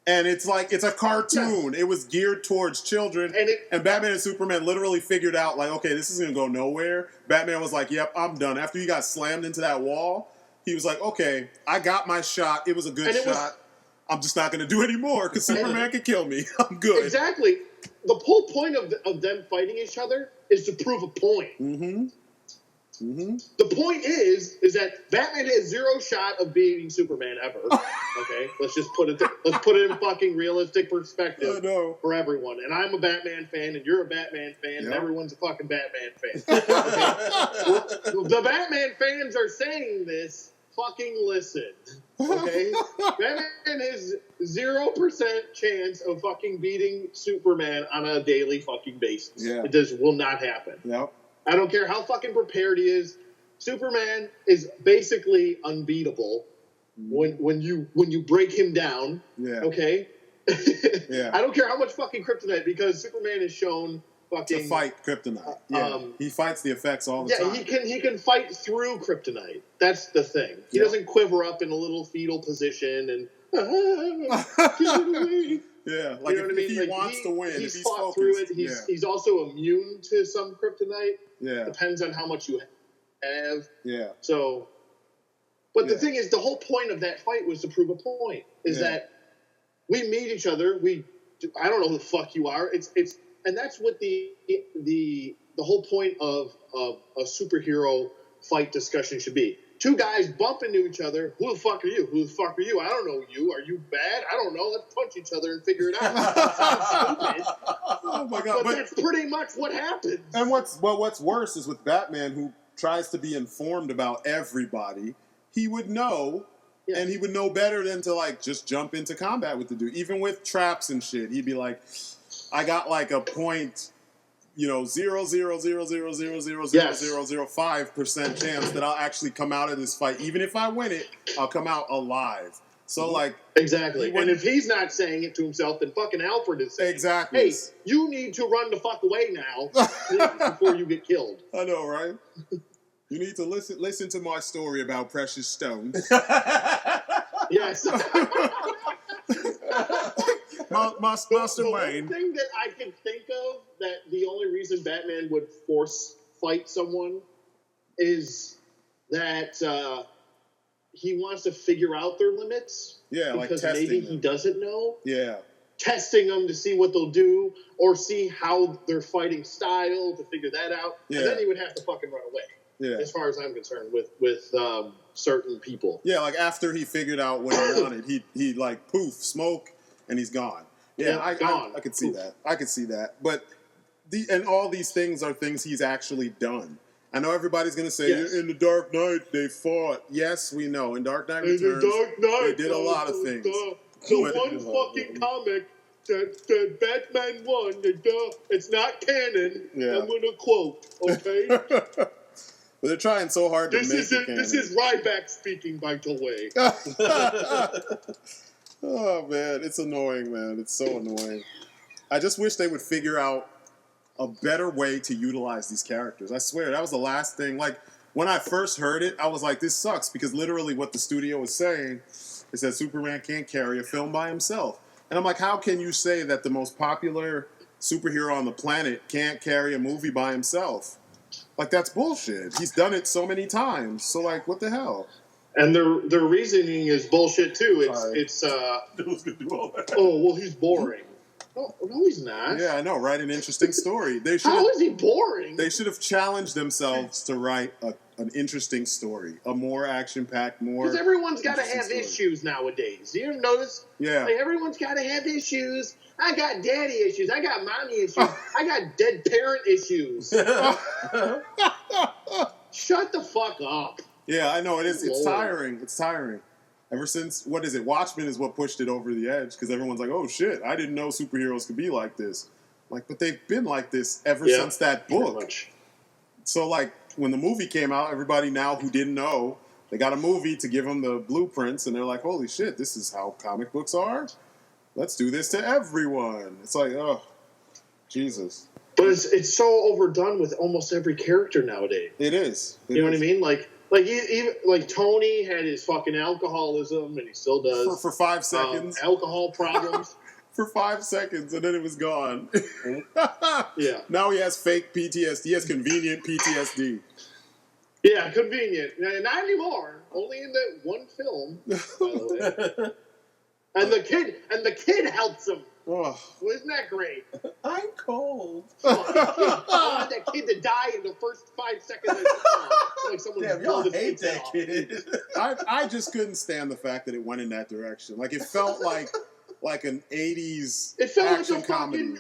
and it's like it's a cartoon. Yeah. It was geared towards children, and Batman and Superman literally figured out like, okay, this is gonna go nowhere. Batman was like, "Yep, I'm done." After he got slammed into that wall, he was like, "Okay, I got my shot. It was a good shot. I'm just not gonna do any more because Superman can kill me. I'm good." Exactly. The whole point of them fighting each other is to prove a point. Mm-hmm. Mm-hmm. The point is that Batman has 0 shot of beating Superman ever. Okay, let's put it in fucking realistic perspective for everyone. And I'm a Batman fan, and you're a Batman fan, and everyone's a fucking Batman fan. Okay? The Batman fans are saying this. Fucking listen. Okay? Batman has 0% chance of fucking beating Superman on a daily fucking basis. Yeah. It just will not happen. Yep. I don't care how fucking prepared he is. Superman is basically unbeatable when you break him down. Yeah. Okay? Yeah. I don't care how much fucking kryptonite, because Superman is shown fucking to fight kryptonite. Yeah. He fights the effects all the time. Yeah, he can fight through kryptonite. That's the thing. He doesn't quiver up in a little fetal position and yeah, like if he wants to win, he's if he's fought focused, through it. He's also immune to some kryptonite. Yeah, depends on how much you have. Yeah. So, but the thing is, the whole point of that fight was to prove a point. Is that we meet each other. I don't know who the fuck you are. And that's what the whole point of a superhero fight discussion should be. 2 guys bump into each other. Who the fuck are you? Who the fuck are you? I don't know you. Are you bad? I don't know. Let's punch each other and figure it out. Stupid. Oh my god! But that's pretty much what happens. And what's worse is with Batman, who tries to be informed about everybody. He would know, and he would know better than to like just jump into combat with the dude. Even with traps and shit, he'd be like, "I got like a point." 0.000000005% chance that I'll actually come out of this fight. Even if I win it, I'll come out alive. So, like... Exactly. And if he's not saying it to himself, then fucking Alfred is saying, exactly. Hey, you need to run the fuck away now before you get killed. I know, right? You need to listen to my story about precious stones. Yes. Master Wayne. The thing that I can think of that the only reason Batman would force fight someone is that he wants to figure out their limits. Yeah, because like maybe he doesn't know. Yeah. Testing them to see what they'll do or see how their fighting style to figure that out. Yeah. And then he would have to fucking run away. Yeah. As far as I'm concerned with certain people. Yeah, like after he figured out what he wanted, he like poof, smoke, and he's gone. Yeah, I could see that. I could see that. But and all these things are things he's actually done. I know everybody's going to say, in The Dark Knight, they fought. Yes, we know. In Dark Knight Returns, they did a lot of things. The one fucking comic that Batman won, it's not canon. Yeah. I'm going to quote, okay? But they're trying so hard to make it canon. This is Ryback speaking, by the way. Oh, man. It's annoying, man. It's so annoying. I just wish they would figure out a better way to utilize these characters. I swear, that was the last thing. Like, when I first heard it, I was like, this sucks, because literally what the studio was saying is that Superman can't carry a film by himself. And I'm like, how can you say that the most popular superhero on the planet can't carry a movie by himself? Like, that's bullshit. He's done it so many times. So, like, what the hell? And their reasoning is bullshit, too. Who's gonna do all that? Oh, well, he's boring. No, he's not. Yeah, I know. Write an interesting story. How is he boring? They should have challenged themselves to write an interesting story, a more action-packed, more. Because everyone's got to have issues nowadays. You ever notice? Yeah. Like, everyone's got to have issues. I got daddy issues. I got mommy issues. I got dead parent issues. Shut the fuck up. Yeah, I know. It's tiring. It's tiring. Ever since, what is it? Watchmen is what pushed it over the edge, because everyone's like, oh shit, I didn't know superheroes could be like this. Like, but they've been like this ever since that book. So, like, when the movie came out, everybody now who didn't know, they got a movie to give them the blueprints, and they're like, holy shit, this is how comic books are? Let's do this to everyone. It's like, oh, Jesus. But it's so overdone with almost every character nowadays. It is. You know what I mean? Like Tony had his fucking alcoholism, and he still does. For 5 seconds. Alcohol problems. For 5 seconds, and then it was gone. Yeah. Now he has fake PTSD. He has convenient PTSD. Yeah, convenient. Not anymore. Only in that one film, by the way. And the kid helps him. Oh. Well, isn't that great? I'm cold. I want that kid to die in the first 5 seconds of the film. Like someone y'all hate that kid. I just couldn't stand the fact that it went in that direction. Like, it felt like an 80s action comedy.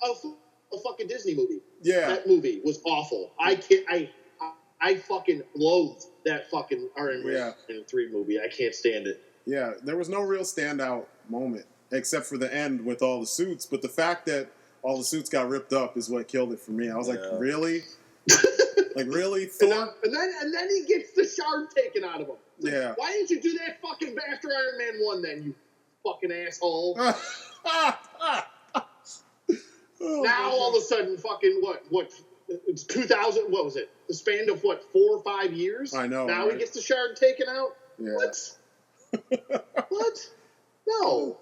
A fucking Disney movie. Yeah. That movie was awful. I fucking loathe that fucking RM3 movie. I can't stand it. Yeah, there was no real standout moment, except for the end with all the suits. But the fact that all the suits got ripped up is what killed it for me. I was like, really? Like, really? Thor? And then he gets the shard taken out of him. Like, yeah. Why didn't you do that fucking after Iron Man 1 then, you fucking asshole? Now all of a sudden, fucking what? It's 2000. What was it? The span of 4 or 5 years? I know. Now right? he gets the shard taken out. Yeah. What? What? No.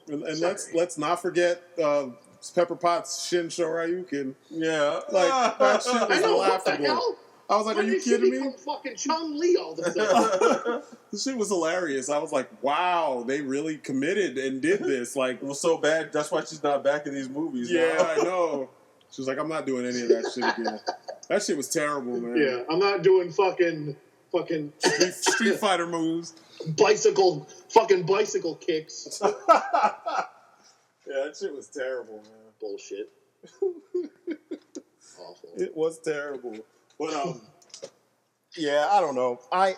And let's not forget Pepper Potts Shin Shoryuken. Yeah. Like, that shit was laughable. What the hell? I was like, are you kidding me? Fucking Chun-Li all of a sudden. This shit was hilarious. I was like, wow, they really committed and did this. Like, it was so bad. That's why she's not back in these movies. Yeah, now. I know. She was like, I'm not doing any of that shit again. That shit was terrible, man. Yeah, I'm not doing fucking Street Fighter moves. Bicycle kicks. Yeah, that shit was terrible, man. Bullshit. Awful. It was terrible. But yeah, I don't know. I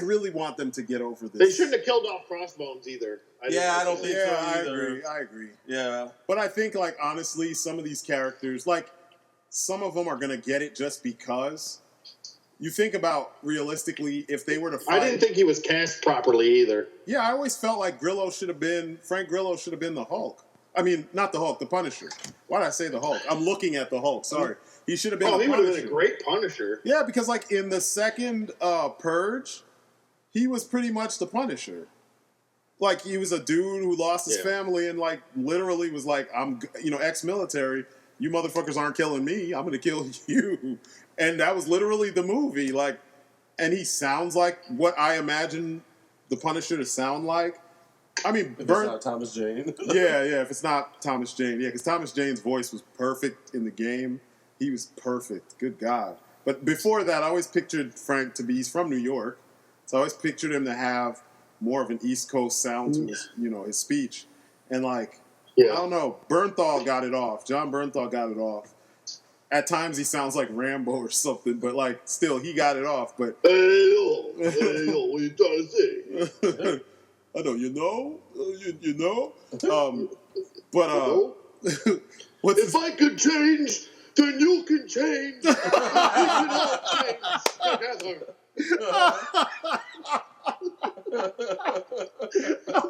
really want them to get over this. They shouldn't have killed off Crossbones either. I don't think so either. I agree. Yeah. But I think, like, honestly, some of these characters, like, some of them are going to get it just because. You think about, realistically, if they were to fight... I didn't think he was cast properly either. Yeah, I always felt like Frank Grillo should have been the Hulk. I mean, not the Hulk, the Punisher. Why did I say the Hulk? I'm looking at the Hulk, sorry. He should have been the Punisher. Oh, he would have been a great Punisher. Yeah, because, like, in the second Purge, he was pretty much the Punisher. Like, he was a dude who lost his family and, like, literally was like, I'm, ex-military. You motherfuckers aren't killing me. I'm going to kill you. And that was literally the movie. Like, and he sounds like what I imagine the Punisher to sound like. I mean, if it's not Thomas Jane. yeah, if it's not Thomas Jane. Yeah, because Thomas Jane's voice was perfect in the game. He was perfect. Good God. But before that, I always pictured Frank to be, he's from New York, so I always pictured him to have more of an East Coast sound to his, his speech. And like, I don't know, Bernthal got it off. John Bernthal got it off. At times he sounds like Rambo or something, but like, still, he got it off. But hey, yo, what are you trying to say? I know, you know. If I could change, then you can change. We can all change together.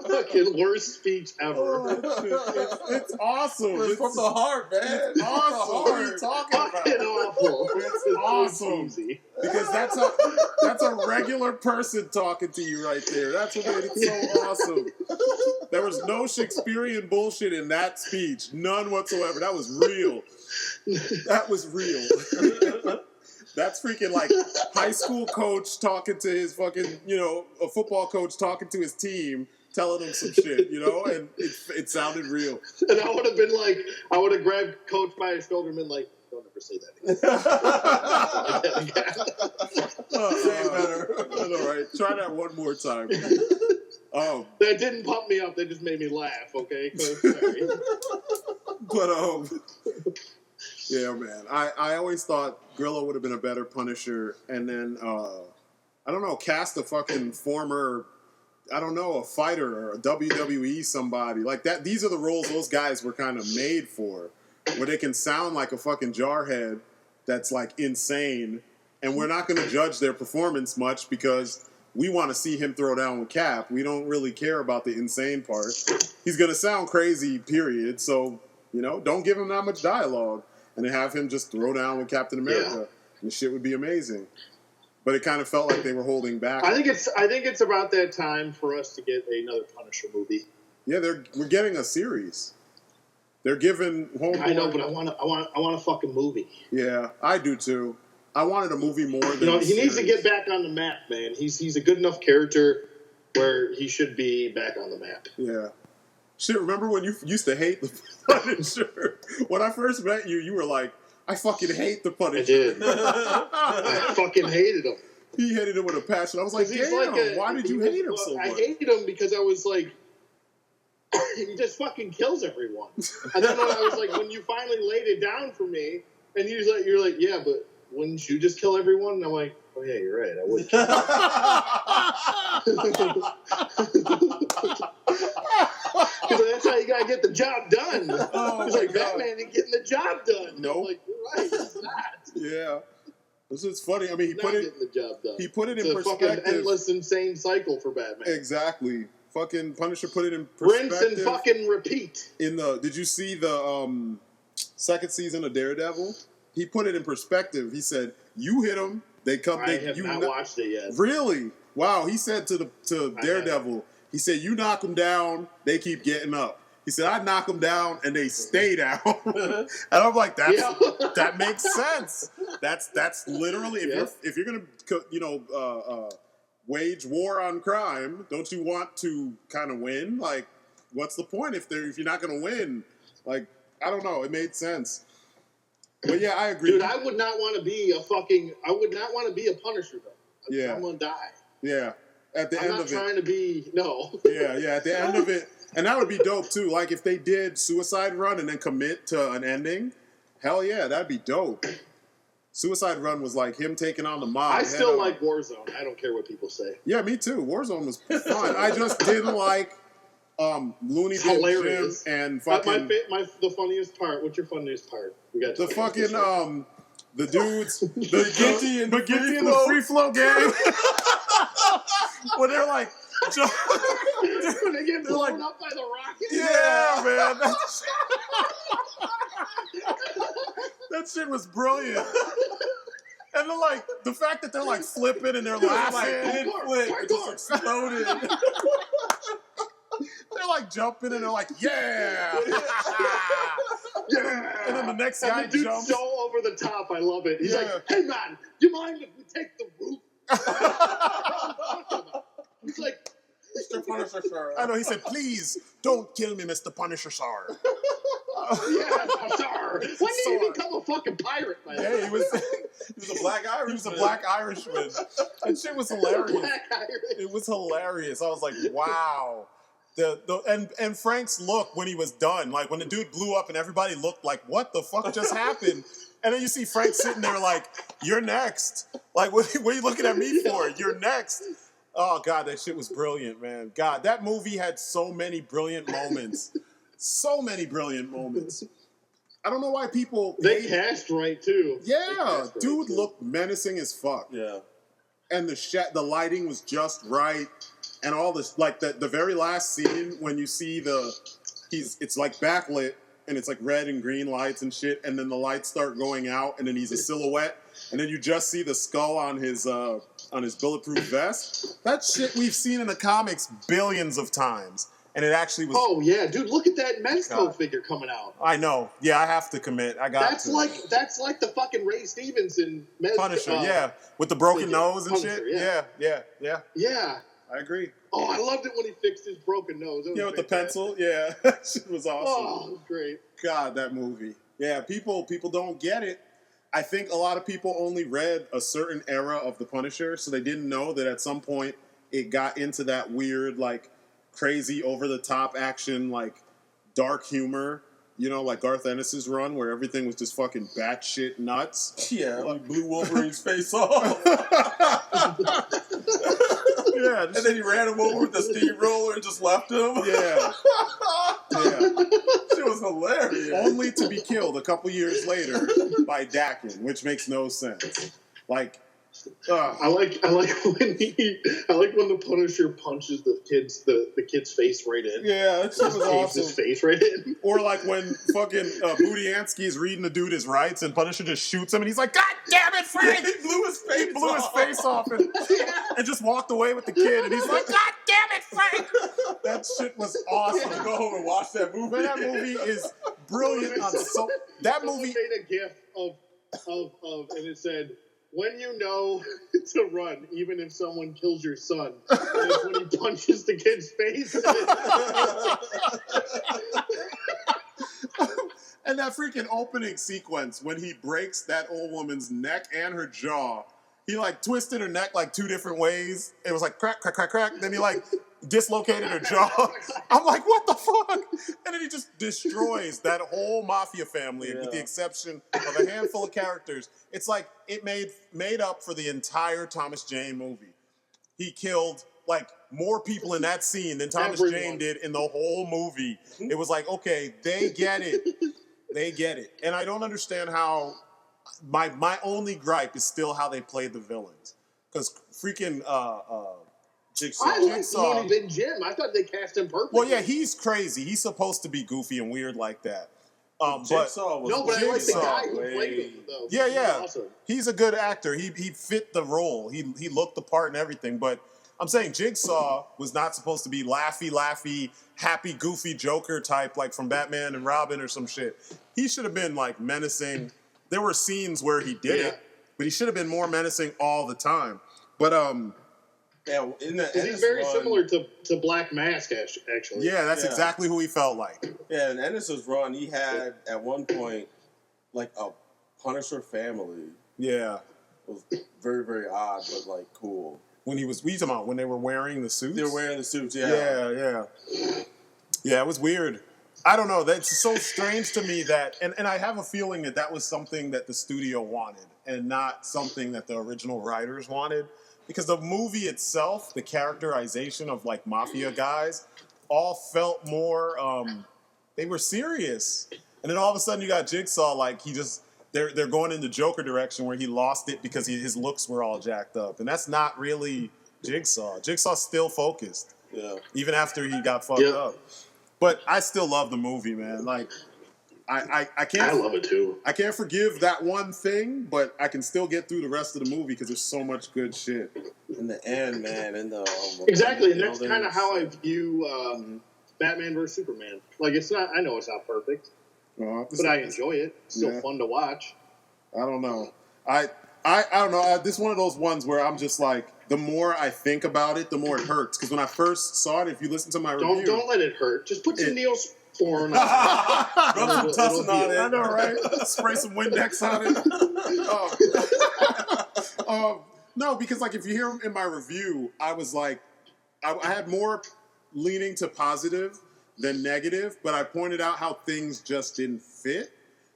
Fucking worst speech ever. Oh, it's awesome. It's from the heart, man. It's awesome. What are you talking about? Fucking awful. It's awesome. Because that's a regular person talking to you right there. That's what made it so awesome. There was no Shakespearean bullshit in that speech. None whatsoever. That was real. That was real. That's freaking like high school coach talking to his fucking, a football coach talking to his team, telling them some shit, and it sounded real. And I would have been like, I would have grabbed Coach by his shoulder and been like, don't ever say that again. Say better. All right, try that one more time. That didn't pump me up. They just made me laugh, okay? Sorry. But, yeah, man. I always thought Grillo would have been a better Punisher, and then, I don't know, cast a fucking former, a fighter or a WWE somebody. Like that. These are the roles those guys were kind of made for, where they can sound like a fucking jarhead that's like insane, and we're not going to judge their performance much because we want to see him throw down with Cap. We don't really care about the insane part. He's going to sound crazy, period. So, don't give him that much dialogue. And then have him just throw down with Captain America, and shit would be amazing. But it kind of felt like they were holding back. I think it's about that time for us to get another Punisher movie. Yeah, we're getting a series. They're giving Homeboy. I know, but I want a fucking movie. Yeah, I do too. I wanted a movie more than he needs to get back on the map, man. He's a good enough character where he should be back on the map. Yeah. Shit, remember when you used to hate the Punisher? When I first met you, you were like, I fucking hate the Punisher. I did. I fucking hated him. He hated him with a passion. I was like, damn, why did you hate him so much? I hated him because I was like, he just fucking kills everyone. And then when I was like, when you finally laid it down for me, and you're like, yeah, but wouldn't you just kill everyone? And I'm like, oh yeah, you're right. I would kill. Because that's how you gotta get the job done. It's like Batman ain't getting the job done. Nope. I'm like, you're right, it's not. Yeah. This is funny. I mean, getting the job done. He put it in it's perspective. A fucking endless, insane cycle for Batman. Exactly. Fucking Punisher put it in perspective. Rinse and fucking repeat. Did you see the second season of Daredevil? He put it in perspective. He said, "You hit them, they come." I have not watched it yet. Really? Wow. He said to Daredevil, he said, "You knock them down, they keep getting up." He said, "I knock them down and they stay down." And I'm like, that makes sense. That's literally if you're gonna wage war on crime, don't you want to kind of win? Like, what's the point if you're not gonna win? Like, I don't know. It made sense. But yeah, I agree. Dude, I would not want to be a Punisher though. Yeah. I'm gonna die. Yeah. At the end of it. I'm not trying to be Yeah. At the end of it. And that would be dope, too. Like, if they did Suicide Run and then commit to an ending, hell yeah, that'd be dope. Suicide Run was like him taking on the mob. I still like Warzone. I don't care what people say. Yeah, me too. Warzone was fun. I just didn't like Looney Bin Jim and fucking... the funniest part. What's your funniest part? We got the fucking, the dudes, the McGinty and the Free Flow gang. When they're like... when they get blown up by the rocket? Yeah, man. That shit was brilliant. And they're like, the fact that they're like flipping and they're laughing. It just exploded. They're like jumping and they're like, yeah. Yeah. And then the next guy and the dude's jumps. so over the top. I love it. He's like, hey man, do you mind if we take the roof? He's like, Mr. Punisher, sir. I know, he said, please don't kill me, Mr. Punisher, sir. Sir. When did he become a fucking pirate, man? Yeah, he was a black Irishman. He was a black Irishman. That shit was hilarious. Black Irish. It was hilarious. I was like, wow. And Frank's look when he was done, like when the dude blew up and everybody looked like, what the fuck just happened? And then you see Frank sitting there like, you're next. Like, what are you looking at me for? You're next. Oh, God, that shit was brilliant, man. God, that movie had so many brilliant moments. So many brilliant moments. I don't know why people... They cast right, too. Yeah, dude looked menacing as fuck. Yeah. And the lighting was just right. And all this, like the very last scene when you see it's like backlit and it's like red and green lights and shit. And then the lights start going out and then he's a silhouette. And then you just see the skull on his bulletproof vest. That shit we've seen in the comics billions of times. And it actually was... Oh, yeah. Dude, look at that Mezco figure coming out. I know. Yeah, I have to commit. That's like the fucking Ray Stevenson Mezco. Punisher, yeah. With the broken nose and Punisher, shit. Yeah. Yeah. I agree. Oh, I loved it when he fixed his broken nose. Yeah, with the pencil. Yeah. That shit was awesome. Oh, it was great. God, that movie. Yeah, people don't get it. I think a lot of people only read a certain era of the Punisher, so they didn't know that at some point it got into that weird, like, crazy, over-the-top action, like, dark humor, you know, like Garth Ennis's run, where everything was just fucking batshit nuts. Yeah, like blew Wolverine's face off. Yeah, and then he ran him over with the steamroller and just left him. Yeah. She was hilarious. Only to be killed a couple years later by Dakin, which makes no sense. Like, I like when the Punisher punches the kid's face right in. Yeah, that shit was awesome. His face right in. Or like when fucking Budiansky's reading the dude his rights and Punisher just shoots him and he's like, God damn it, Frank! He blew his face off and just walked away with the kid and he's like, God damn it, Frank! That shit was awesome. Go home and watch that movie. That movie is brilliant. That movie made a gif of and it said, when you know to run, even if someone kills your son, and it's when he punches the kid's face. And that freaking opening sequence when he breaks that old woman's neck and her jaw. He like twisted her neck like two different ways. It was like crack, crack, crack, crack. Then he like dislocated her jaw. I'm like, what the fuck? And then he just destroys that whole mafia family, with the exception of a handful of characters. It's like it made up for the entire Thomas Jane movie. He killed like more people in that scene than Thomas Jane did in the whole movie. It was like, okay, they get it. They get it. And I don't understand how my only gripe is still how they played the villains. Because freaking Jigsaw. I liked Money Bin Jim. I thought they cast him perfectly. Well, yeah, he's crazy. He's supposed to be goofy and weird like that. Jigsaw was but I like the guy who played him, though. Yeah, He was awesome. He's a good actor. He fit the role. He looked the part and everything. But I'm saying Jigsaw was not supposed to be laughy, happy, goofy Joker type, like from Batman and Robin or some shit. He should have been like menacing. There were scenes where he did it, but he should have been more menacing all the time. But yeah, he's very similar to Black Mask, actually. Yeah, that's exactly who he felt like. Yeah, in Ennis's run, he had at one point like a Punisher family. Yeah, it was very, very odd, but like cool. When he was, we talking about when they were wearing the suits? They were wearing the suits, yeah. Yeah, it was weird. I don't know. That's so strange to me that, and I have a feeling that was something that the studio wanted and not something that the original writers wanted. Because the movie itself, the characterization of like mafia guys, all felt more, they were serious. And then all of a sudden you got Jigsaw, like they're going in the Joker direction where he lost it because his looks were all jacked up. And that's not really Jigsaw. Jigsaw's still focused. Yeah. Even after he got fucked up. But I still love the movie, man. Like, I can't. I love it too. I can't forgive that one thing, but I can still get through the rest of the movie because there's so much good shit. In the end, man, exactly, and that's kind of how I view Batman vs Superman. Like, it's not. I know it's not perfect, but I enjoy it. It's still fun to watch. I don't know. I don't know. This is one of those ones where I'm just like, the more I think about it, the more it hurts. Because when I first saw it, if you listen to my review... Don't let it hurt. Just put some Neosporin on Rub some tussin on it. I know, right? Spray some Windex on it. No, because like if you hear in my review, I was like, I had more leaning to positive than negative, but I pointed out how things just didn't fit.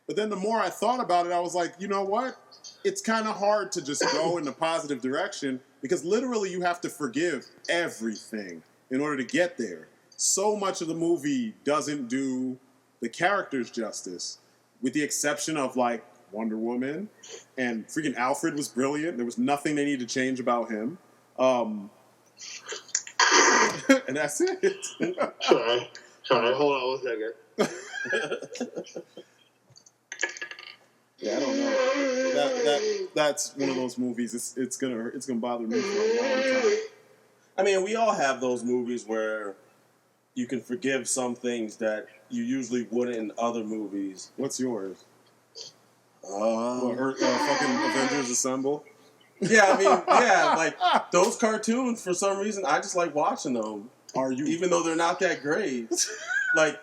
But then the more I thought about it, I was like, you know what? It's kind of hard to just go in the positive direction because literally you have to forgive everything in order to get there. So much of the movie doesn't do the characters justice, with the exception of like Wonder Woman, and freaking Alfred was brilliant. There was nothing they need to change about him. And that's it. Sorry, hold on 1 second. Yeah, I don't know. That's one of those movies. It's gonna bother me for a long time. I mean, we all have those movies where you can forgive some things that you usually wouldn't in other movies. What's yours? Fucking Avengers Assemble. Yeah, I mean, yeah, like those cartoons. For some reason, I just like watching them. Even though they're not that great? Like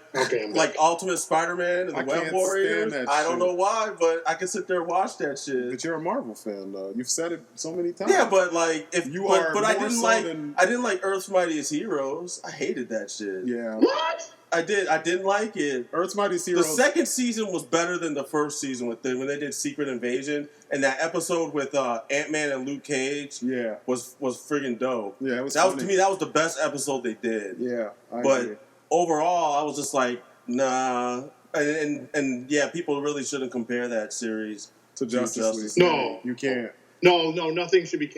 Ultimate Spider-Man and the Web Warriors. I don't know why, but I can sit there and watch that shit. But you're a Marvel fan, though. You've said it so many times. Yeah, but like I didn't like Earth's Mightiest Heroes. I hated that shit. Yeah. What? I didn't like it. Earth's Mightiest Heroes. The second season was better than the first season when they did Secret Invasion, and that episode with Ant-Man and Luke Cage. Yeah. Was friggin' dope. Yeah, it was. To me that was the best episode they did. Yeah, I agree. Overall, I was just like, nah. And yeah, people really shouldn't compare that series to Justice League. No, you can't. No, nothing should be.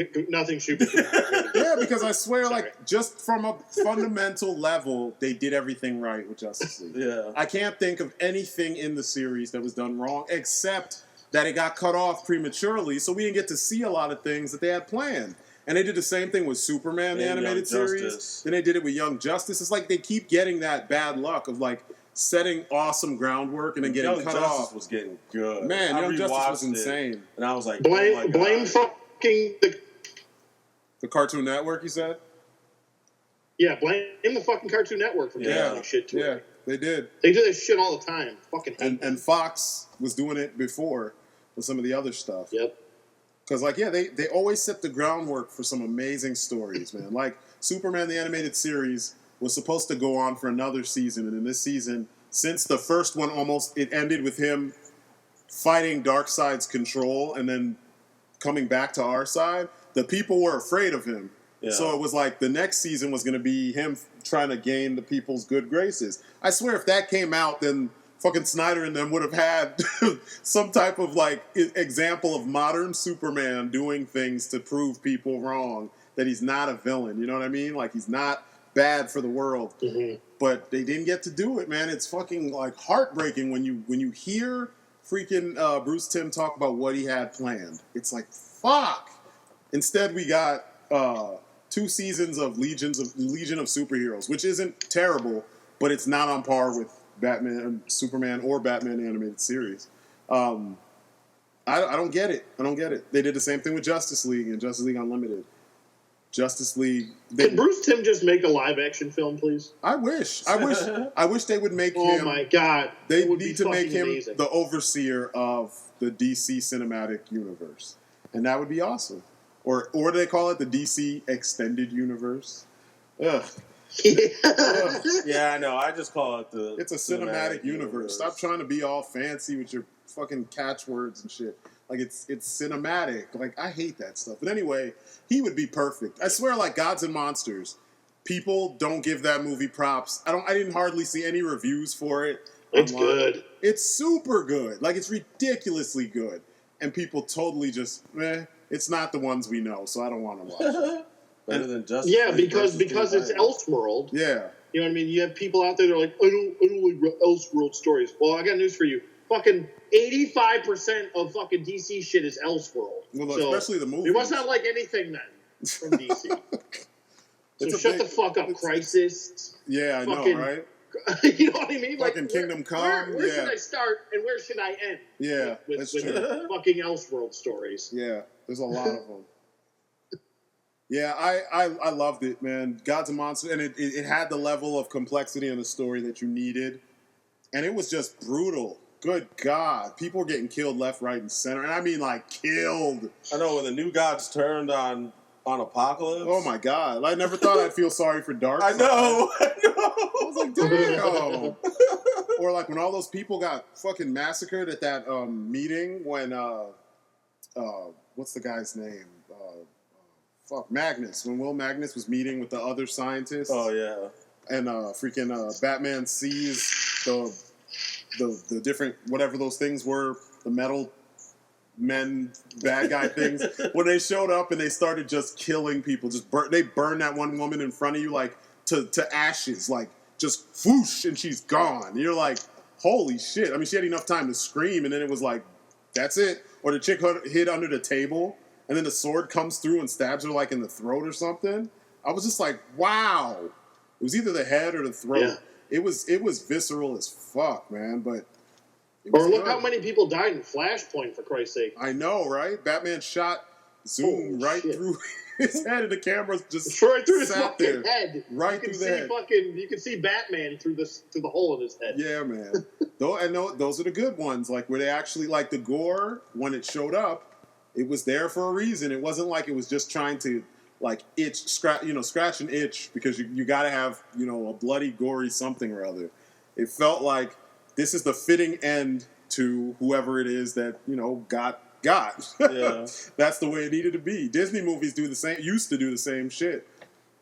Yeah, because I swear, like, just from a fundamental level, they did everything right with Justice League. Yeah, I can't think of anything in the series that was done wrong, except that it got cut off prematurely, so we didn't get to see a lot of things that they had planned. And they did the same thing with Superman, the animated series. Then they did it with Young Justice. It's like they keep getting that bad luck of like setting awesome groundwork and then getting cut off. Young Justice was getting good. Man, Young Justice was insane. And I was like, blame fucking the Cartoon Network, you said? Yeah, blame the fucking Cartoon Network for doing shit to it. They did. They do this shit all the time. Fucking hate and Fox was doing it before with some of the other stuff. Yep. Because, like, yeah, they always set the groundwork for some amazing stories, man. Like, Superman, the animated series, was supposed to go on for another season. And in this season, since the first one it ended with him fighting Darkseid's control and then coming back to our side, the people were afraid of him. Yeah. So it was like the next season was going to be him trying to gain the people's good graces. I swear if that came out, then fucking Snyder and them would have had some type of like example of modern Superman doing things to prove people wrong, that he's not a villain. You know what I mean? Like he's not bad for the world. Mm-hmm. But they didn't get to do it, man. It's fucking like heartbreaking when you hear freaking Bruce Timm talk about what he had planned. It's like fuck. Instead, we got 2 seasons of Legion of Superheroes, which isn't terrible, but it's not on par with Batman, Superman, or Batman animated series. I don't get it. They did the same thing with Justice League and Justice League Unlimited. Justice League. Can Bruce Timm just make a live action film, please? I wish they would make him. Oh my god! They need to make him amazing. The overseer of the DC cinematic universe, and that would be awesome. Or do they call it the DC extended universe? Ugh. Yeah, I know. I just call it It's a cinematic universe. Stop trying to be all fancy with your fucking catchwords and shit. Like it's cinematic. Like I hate that stuff. But anyway, he would be perfect. I swear, like Gods and Monsters, people don't give that movie props. I didn't hardly see any reviews for it. It's good. It's super good. Like it's ridiculously good. And people totally just it's not the ones we know, so I don't want to watch it. Better than Justice League because it's Elseworld. Yeah. You know what I mean? You have people out there that are like, I don't like Elseworld stories. Well, I got news for you. Fucking 85% of fucking DC shit is Elseworld. Well, so especially the movie. You must not like anything then from DC. So shut the fuck up, Crisis. Yeah, I know, right? You know what I mean? Fucking like, Kingdom Come. Where should I start and where should I end? Yeah, with fucking Elseworld stories. Yeah, there's a lot of them. Yeah, I loved it, man. Gods and Monsters, and it had the level of complexity in the story that you needed, and it was just brutal. Good God, people were getting killed left, right, and center, and I mean like killed. I know when the new gods turned on Apocalypse. Oh my God, I never thought I'd feel sorry for Darkseid. I know. I was like, damn. Or like when all those people got fucking massacred at that meeting when what's the guy's name? Magnus. When Will Magnus was meeting with the other scientists. Oh yeah. And freaking Batman sees the different whatever those things were, the metal men bad guy things. When they showed up and they started just killing people, they burned that one woman in front of you like to ashes, like just whoosh, and she's gone. And you're like, holy shit. I mean, she had enough time to scream, and then it was like, that's it. Or the chick hid under the table, and then the sword comes through and stabs her like in the throat or something. I was just like, wow. It was either the head or the throat. Yeah. It was visceral as fuck, man. But or look how many people died in Flashpoint, for Christ's sake. I know, right? Batman shot Zoom through his head, and the camera just right through his fucking head. Right through the head. You can see Batman through the hole in his head. Yeah, man. Those are the good ones. Like where they actually like the gore when it showed up. It was there for a reason. It wasn't like it was just trying to like scratch an itch because you got to have a bloody, gory something or other. It felt like this is the fitting end to whoever it is that got. Yeah, that's the way it needed to be. Disney movies used to do the same shit.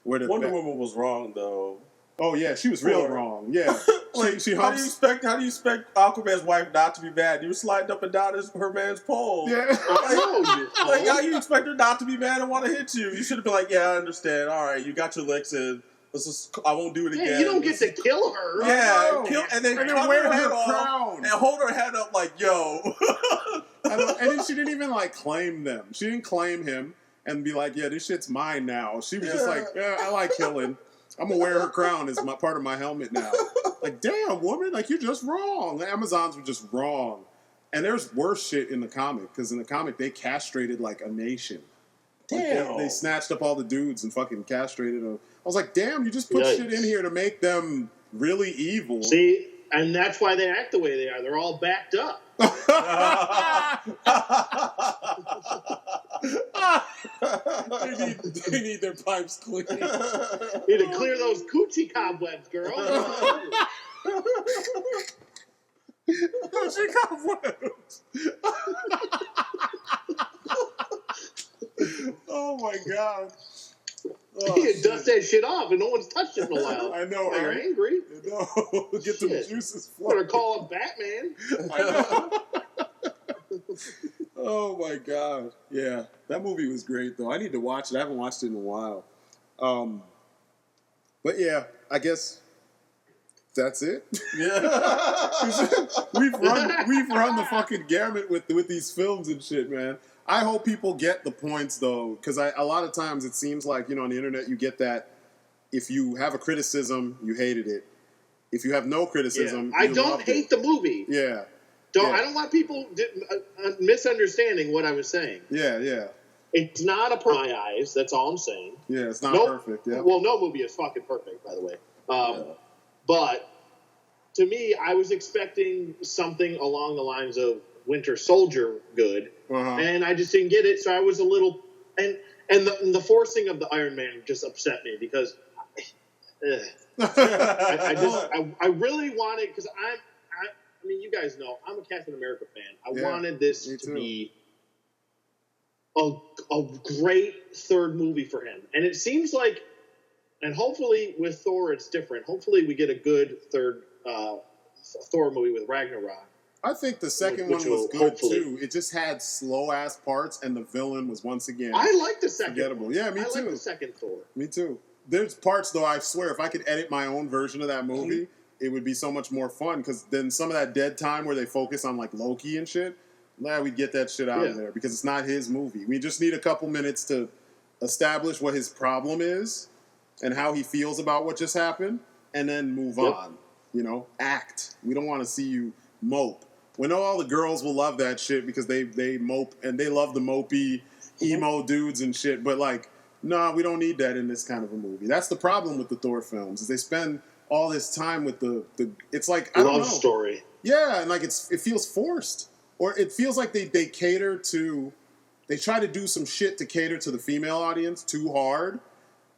Wonder Woman was wrong though. Oh yeah, she was real wrong. Yeah, like, how do you expect Aquaman's wife not to be mad? You were sliding up and down her man's pole. Yeah, like how you expect her not to be mad and want to hit you? You should have been like, yeah, I understand. All right, you got your licks in. I won't do it again. Yeah, you don't get to kill her. Yeah, and then wear her crown and hold her head up like, yo. And then she didn't even like claim them. She didn't claim him and be like, yeah, this shit's mine now. She was just like, yeah, I like killing. I'm gonna wear her crown as part of my helmet now. Like, damn, woman, like you're just wrong. The Amazons were just wrong. And there's worse shit in the comic because in the comic they castrated like a nation. Damn, like, they snatched up all the dudes and fucking castrated them. I was like, damn, you just put shit in here to make them really evil. See, and that's why they act the way they are. They're all backed up. They need their pipes clean. Need to clear those coochie cobwebs, girl. Coochie cobwebs. Oh my God. Oh, you dust that shit off and no one's touched it in a while. I know, right? You're angry. No, get some juices flowing. Better call up Batman. I know. Oh my God. Yeah. That movie was great though. I need to watch it. I haven't watched it in a while. But yeah, I guess that's it. Yeah. we've run the fucking gamut with these films and shit, man. I hope people get the points, though, because a lot of times it seems like, on the internet, you get that if you have a criticism, you hated it. If you have no criticism, I don't hate the movie. Yeah. I don't want people misunderstanding what I was saying. Yeah. It's not a my eyes. That's all I'm saying. Yeah, it's not perfect. Yeah. Well, no movie is fucking perfect, by the way. But to me, I was expecting something along the lines of Winter Soldier good. And I just didn't get it, so I was a little and the forcing of the Iron Man just upset me because I really wanted because I mean you guys know I'm a Captain America fan. I wanted this to be a great third movie for him, and it seems like, and hopefully with Thor it's different. Hopefully we get a good third Thor movie with Ragnarok. I think the second one was good too. It just had slow ass parts, and the villain was once again. I like the second. Forgettable. Yeah, me too. I like the second Thor. Me too. There's parts though. I swear, if I could edit my own version of that movie, it would be so much more fun. Because then some of that dead time where they focus on like Loki and shit, we'd get that shit out of there because it's not his movie. We just need a couple minutes to establish what his problem is and how he feels about what just happened, and then move on. Act. We don't want to see you mope. We know all the girls will love that shit because they mope and they love the mopey emo dudes and shit. But like no, we don't need that in this kind of a movie. That's the problem with the Thor films, is they spend all this time with the it's like, I don't know. Love story. Yeah, and like it feels forced. Or it feels like they cater to, they try to do some shit to cater to the female audience too hard,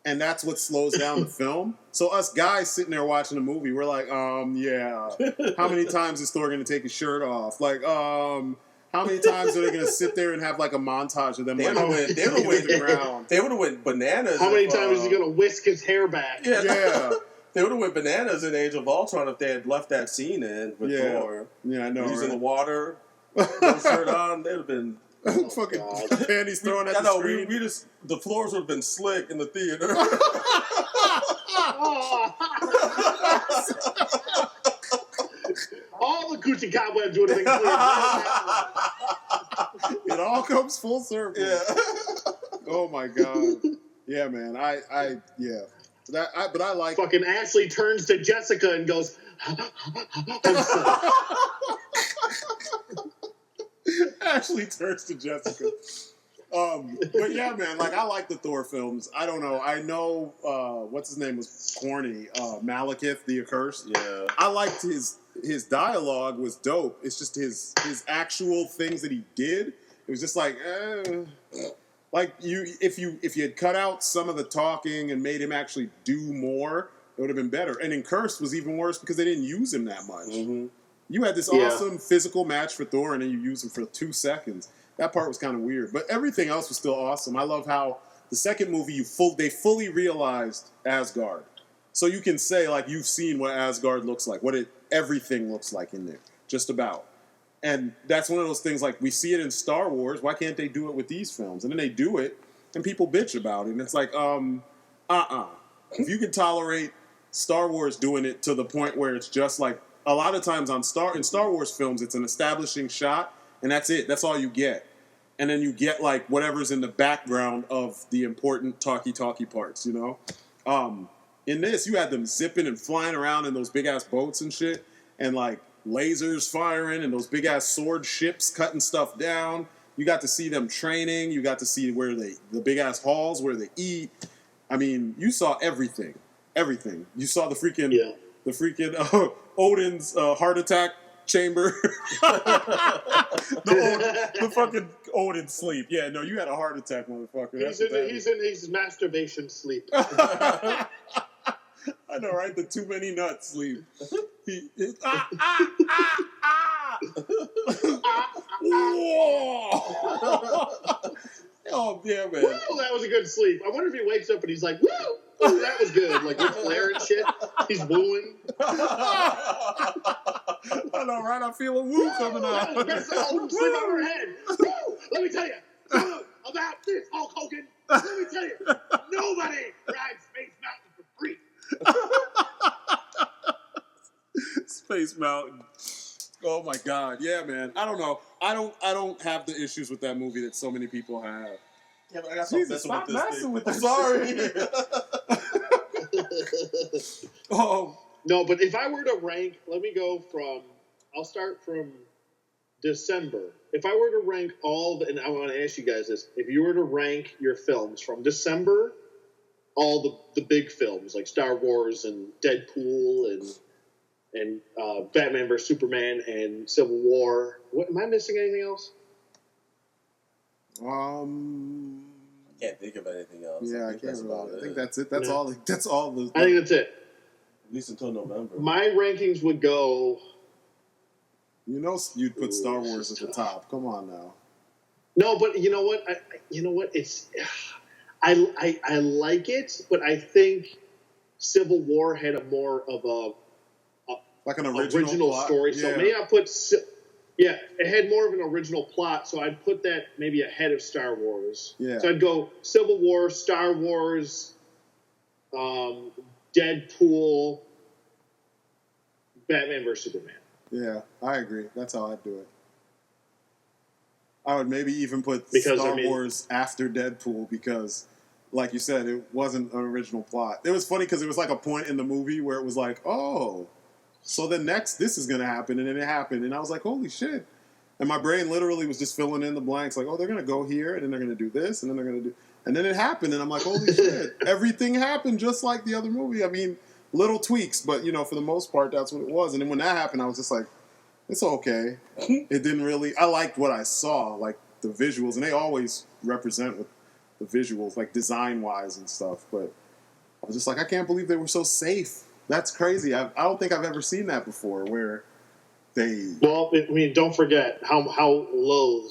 and that's what slows down the film. So us guys sitting there watching the movie, we're like, yeah, how many times is Thor going to take his shirt off? Like, how many times are they going to sit there and have like a montage of them? They would have went bananas. How many times is he going to whisk his hair back? Yeah. They would have went bananas in Age of Ultron if they had left that scene in with Thor. Yeah, I know. He's in the water, no shirt on. They'd have been fucking panties thrown at the screen. We just, the floors would have been slick in the theater. All the Gucci cobwebs would have been cleared. It all comes full circle. Yeah. Oh my god. Yeah, man. Yeah. But I like. Fucking Ashley turns to Jessica and goes, Ashley turns to Jessica. But yeah, man, like I like the Thor films. I don't know. I know what's his name was corny. Malekith the Accursed. Yeah. I liked his dialogue was dope. It's just his actual things that he did. It was just like, like if you had cut out some of the talking and made him actually do more, it would have been better. And in Cursed was even worse because they didn't use him that much. Mm-hmm. You had this awesome physical match for Thor, and then you used him for 2 seconds. That part was kind of weird, but everything else was still awesome. I love how the second movie they fully realized Asgard, so you can say like you've seen what Asgard looks like, everything looks like in there, just about. And that's one of those things, like, we see it in Star Wars. Why can't they do it with these films? And then they do it, and people bitch about it. And it's like, If you can tolerate Star Wars doing it to the point where it's just like, a lot of times in Star Wars films, it's an establishing shot, and that's it. That's all you get. And then you get, like, whatever's in the background of the important talky parts, you know? In this, you had them zipping and flying around in those big-ass boats and shit, and, like, lasers firing and those big ass sword ships cutting stuff down. You got to see them training. You got to see where the big ass halls where they eat. I mean, you saw everything. You saw the freaking Odin's heart attack chamber. the fucking Odin sleep. Yeah, no, you had a heart attack, motherfucker. He's in his masturbation sleep. I know, right? The too many nuts sleep. Oh, yeah, man. Woo, that was a good sleep. I wonder if he wakes up and he's like, woo! Ooh, that was good. Like, with Flair and shit. He's wooing. I know, right? I feel a woo coming out. That's the Odin sleep over her head. Woo! Let me tell you about this, Hulk Hogan. Let me tell you, nobody rides Space Mountain for free. Space Mountain. Oh my god, yeah, man. I don't know. I don't have the issues with that movie that so many people have. Yeah, but I got Jesus, stop messing with this. Sorry. No, but if I were to rank, I'll start from December. If I were to rank and I want to ask you guys this, if you were to rank your films from December, all the big films like Star Wars and Deadpool and Batman vs Superman and Civil War. What, am I missing anything else? I can't think of anything else. Yeah, I can't remember. I think that's it. That's all. That's all. I think that's it. At least until November. My rankings would go. You know, you'd put Star Wars at the top. Come on now. No, but you know what? It's. I like it, but I think Civil War had a more of a like an original story. So maybe I put. Yeah, it had more of an original plot, so I'd put that maybe ahead of Star Wars. Yeah. So I'd go Civil War, Star Wars, Deadpool, Batman vs Superman. Yeah, I agree. That's how I'd do it. I would maybe even put Star Wars after Deadpool because, like you said, it wasn't an original plot. It was funny because it was like a point in the movie where it was like, oh, so then next this is going to happen, and then it happened. And I was like, holy shit. And my brain literally was just filling in the blanks like, oh, they're going to go here, and then they're going to do this, and then they're going to do... And then it happened, and I'm like, holy shit. Everything happened just like the other movie. I mean, little tweaks, but, for the most part, that's what it was. And then when that happened, I was just like, it's okay. It didn't really... I liked what I saw, like the visuals, and they always represent with the visuals, like design-wise and stuff. But I was just like, I can't believe they were so safe. That's crazy. I don't think I've ever seen that before, where they... Well, I mean, don't forget how low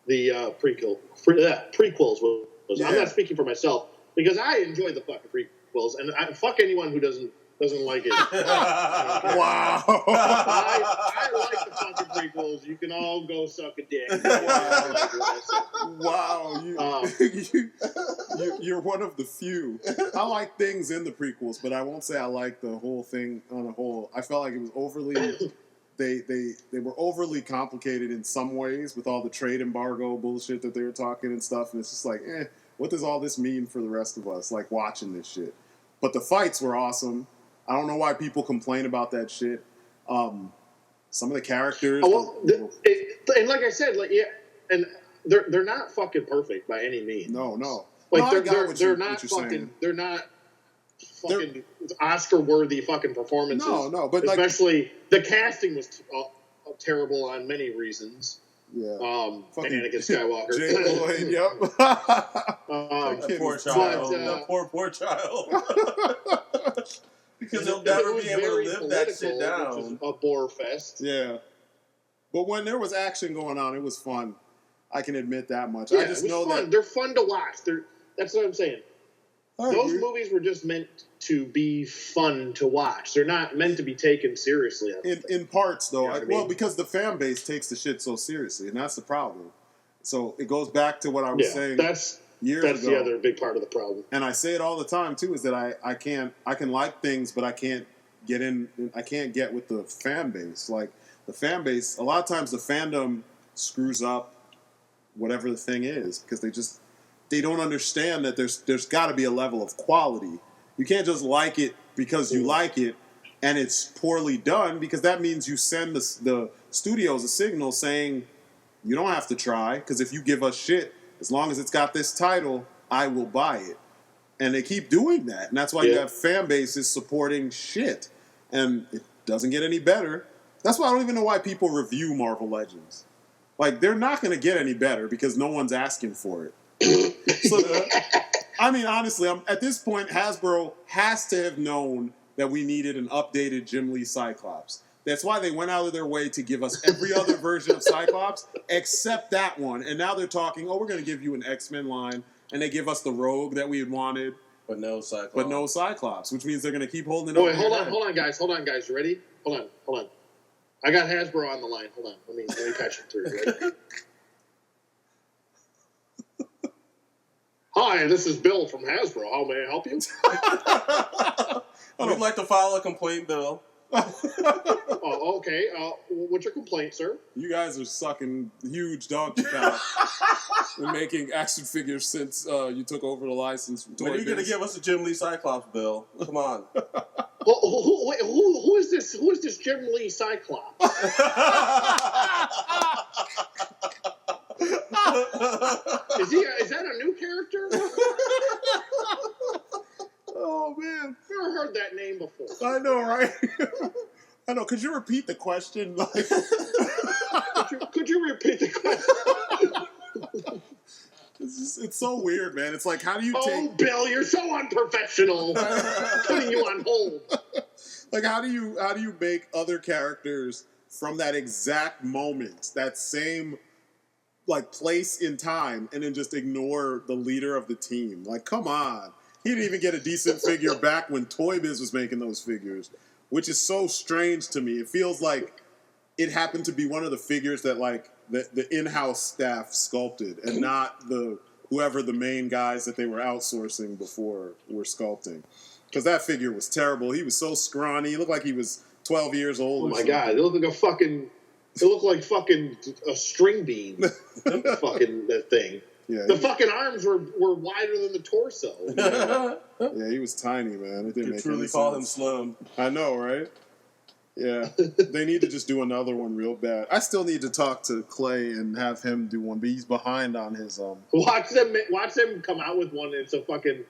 the prequels was. Yeah. I'm not speaking for myself, because I enjoy the fucking prequels, and fuck anyone who doesn't like it. Wow. I like the fucking prequels. You can all go suck a dick. Wow. You're one of the few. I like things in the prequels, but I won't say I like the whole thing on a whole. I felt like it was overly... They were overly complicated in some ways with all the trade embargo bullshit that they were talking and stuff, and it's just like, what does all this mean for the rest of us, like, watching this shit? But the fights were awesome. I don't know why people complain about that shit. Some of the characters... and like I said, and they're not fucking perfect by any means. No. Like, they're not fucking... They're not... fucking Oscar-worthy fucking performances. No, but especially the casting was terrible on many reasons. Yeah, Anakin Skywalker. Jay Lloyd, yep. Poor child. Poor child. Because he'll never be able to live that shit down. Which is a bore fest. Yeah, but when there was action going on, it was fun. I can admit that much. Yeah, I just know fun. that They're fun to watch. That's what I'm saying. Those movies were just meant to be fun to watch. They're not meant to be taken seriously. In parts, though. You know what I mean? Because the fan base takes the shit so seriously, and that's the problem. So it goes back to what I was saying years ago. That's the other big part of the problem. And I say it all the time, too, is that I can like things, but I can't get with the fan base. Like, the fan base, a lot of times the fandom screws up whatever the thing is, because they don't understand that there's got to be a level of quality. You can't just like it because you like it and it's poorly done, because that means you send the studios a signal saying, you don't have to try, because if you give us shit, as long as it's got this title, I will buy it. And they keep doing that. And that's why you have fan bases supporting shit. And it doesn't get any better. That's why I don't even know why people review Marvel Legends. Like, they're not going to get any better because no one's asking for it. So, I mean, honestly, at this point, Hasbro has to have known that we needed an updated Jim Lee Cyclops. That's why they went out of their way to give us every other version of Cyclops except that one. And now they're talking, we're going to give you an X-Men line. And they give us the Rogue that we had wanted. But no Cyclops. Which means they're going to keep holding it up. Wait, hold on, guys. You ready? Hold on. I got Hasbro on the line. Hold on. Let me patch him through. Right? Hi, this is Bill from Hasbro. How may I help you? We'd like to file a complaint, Bill. Oh, okay. What's your complaint, sir? You guys are sucking huge donkey cow and making action figures since you took over the license from Toy When are you going to give us a Jim Lee Cyclops, Bill? Come on. Who is this? Who is this Jim Lee Cyclops? Is that a new character? Oh, man. Never heard that name before. I know, right? I know. Could you repeat the question? Could you repeat the question? It's so weird, man. It's like, how do you take... Oh, Bill, you're so unprofessional. Putting you on hold. Like, how do you make other characters from that exact moment, that same, like, place in time, and then just ignore the leader of the team? Like, come on. He didn't even get a decent figure back when Toy Biz was making those figures, which is so strange to me. It feels like it happened to be one of the figures that, like, the in-house staff sculpted, and not whoever the main guys that they were outsourcing before were sculpting. Because that figure was terrible. He was so scrawny. He looked like he was 12 years old. Oh my God! It looked like a string bean. Fucking that thing. Yeah, the fucking arms were wider than the torso. Yeah, he was tiny, man. It didn't make truly any call sense. him slim. I know, right? Yeah, they need to just do another one real bad. I still need to talk to Clay and have him do one, but he's behind on his Watch them come out with one. It's a fucking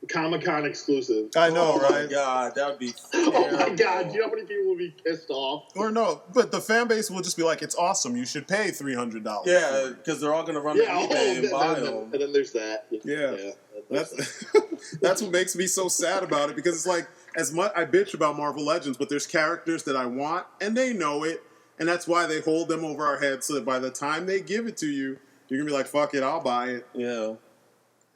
Comic-Con exclusive. I know, Oh right? my god, that would be Oh my god, do you know how many people will be pissed off? Or no, but the fan base will just be like, "It's awesome. You should pay $300." Yeah, because they're all gonna run to eBay and buy them. And then there's that. Yeah. That's what makes me so sad about it, because it's like, as much I bitch about Marvel Legends, but there's characters that I want, and they know it, and that's why they hold them over our heads, so that by the time they give it to you, you're gonna be like, "Fuck it, I'll buy it." Yeah.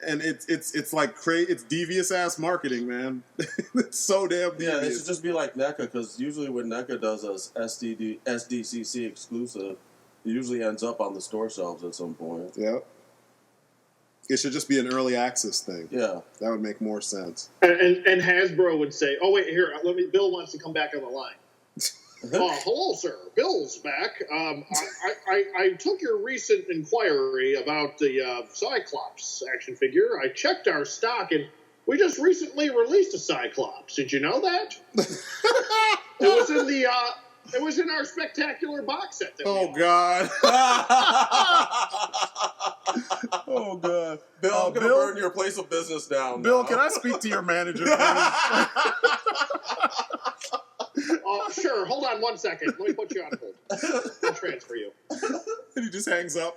And it's like it's devious ass marketing, man. It's so damn devious. Yeah, it should just be like NECA, because usually when NECA does a SDCC exclusive, it usually ends up on the store shelves at some point. Yep. It should just be an early access thing. Yeah. That would make more sense. And Hasbro would say, "Oh wait, here, Bill wants to come back on the line." Hello, sir. Bill's back. I took your recent inquiry about the Cyclops action figure. I checked our stock, and we just recently released a Cyclops. Did you know that? It was in our spectacular box set. Oh God. Oh God. Bill, I'm gonna burn your place of business down. Bill, now. can I speak to your manager, please? Sure. Hold on 1 second. Let me put you on hold. I'll transfer you. And he just hangs up.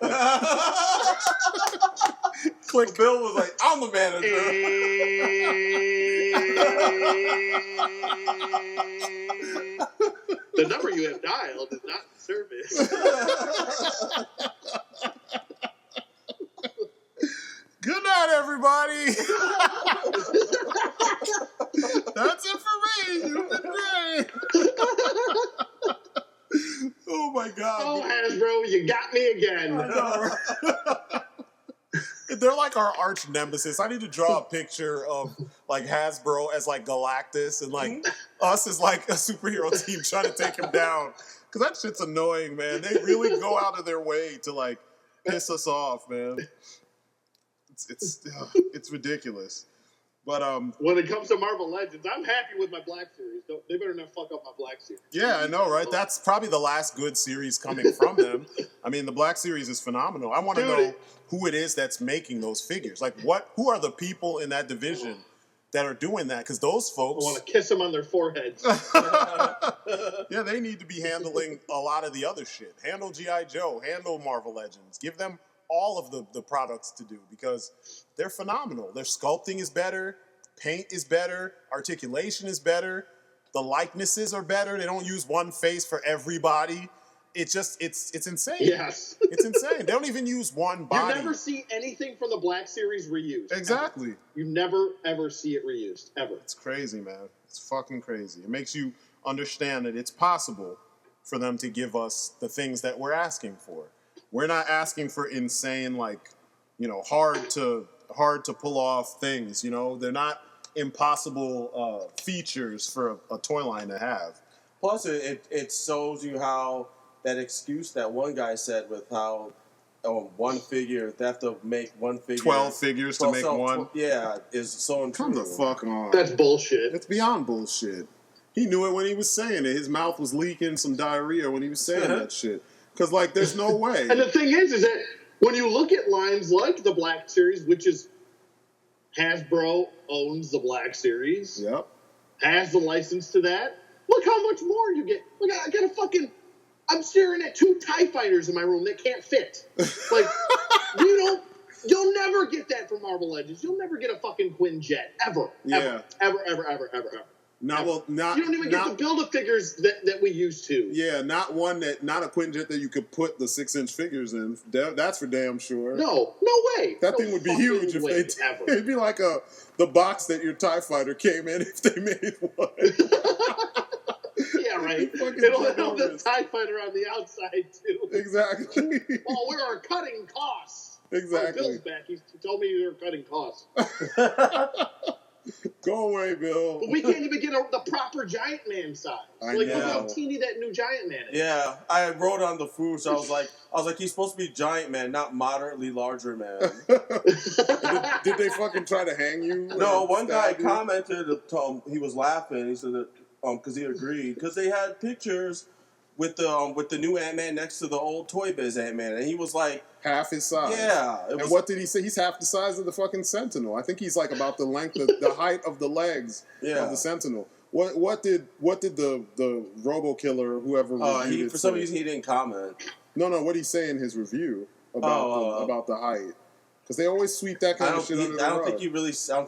Click. Bill was like, "I'm the manager." The number you have dialed is not in service. Good night, everybody. That's it for me. You've been great. Oh my God. Oh, Hasbro, you got me again. I know. They're like our arch nemesis. I need to draw a picture of like Hasbro as like Galactus and like us as like a superhero team trying to take him down. Because that shit's annoying, man. They really go out of their way to like piss us off, man. It's ridiculous. But when it comes to Marvel Legends, I'm happy with my Black Series. They better not fuck up my Black Series. Yeah, I know, right? That's probably the last good series coming from them. I mean, the Black Series is phenomenal. I want to know who it is that's making those figures. Like, who are the people in that division that are doing that? Because those folks... I want to kiss them on their foreheads. Yeah, they need to be handling a lot of the other shit. Handle G.I. Joe. Handle Marvel Legends. Give them all of the products to do, because they're phenomenal. Their sculpting is better. Paint is better. Articulation is better. The likenesses are better. They don't use one face for everybody. It's insane. Yes. It's insane. They don't even use one body. You never see anything from the Black Series reused. Exactly. Ever. You never, ever see it reused. Ever. It's crazy, man. It's fucking crazy. It makes you understand that it's possible for them to give us the things that we're asking for. We're not asking for insane, like, hard to pull off things. They're not impossible features for a toy line to have. Plus, it shows you how that excuse that one guy said with how one figure, they have to make one figure. 12 figures to make one. Yeah, is so untrue. Come the fuck on. That's bullshit. It's beyond bullshit. He knew it when he was saying it. His mouth was leaking some diarrhea when he was saying that shit. Because, there's no way. And the thing is that when you look at lines like the Black Series, which is Hasbro owns the Black Series, Yep. has the license to that, look how much more you get. Look, I got I'm staring at 2 TIE fighters in my room that can't fit. Like, you'll never get that from Marvel Legends. You'll never get a fucking Quinjet. Ever. Yeah. Ever. You don't even get the Build-A-Figures that we used to. Yeah, not a Quinjet that you could put the 6-inch figures in. That's for damn sure. No way. That thing would be huge if they did. It'd be like the box that your TIE fighter came in if they made one. Yeah, right. It'll have the TIE fighter on the outside, too. Exactly. Oh, we are cutting costs. Exactly. Bill's back. He told me you were cutting costs. Go away, Bill. But we can't even get the proper Giant Man size. Look how teeny that new Giant Man is. Yeah, I wrote on the foods. I was like, he's supposed to be Giant Man, not moderately larger man. Did they fucking try to hang you? No, one guy commented. He was laughing. He said that because he agreed, because they had pictures with the new Ant-Man next to the old Toy Biz Ant-Man, and he was like half his size. Yeah. And what did he say? He's half the size of the fucking Sentinel. I think he's like about the length of the height of the legs of the Sentinel. What did the Robo Killer or whoever reviewed it for some reason he didn't comment. No, what did he say in his review about the height? Because they always sweep that kind of shit under the rug. I don't think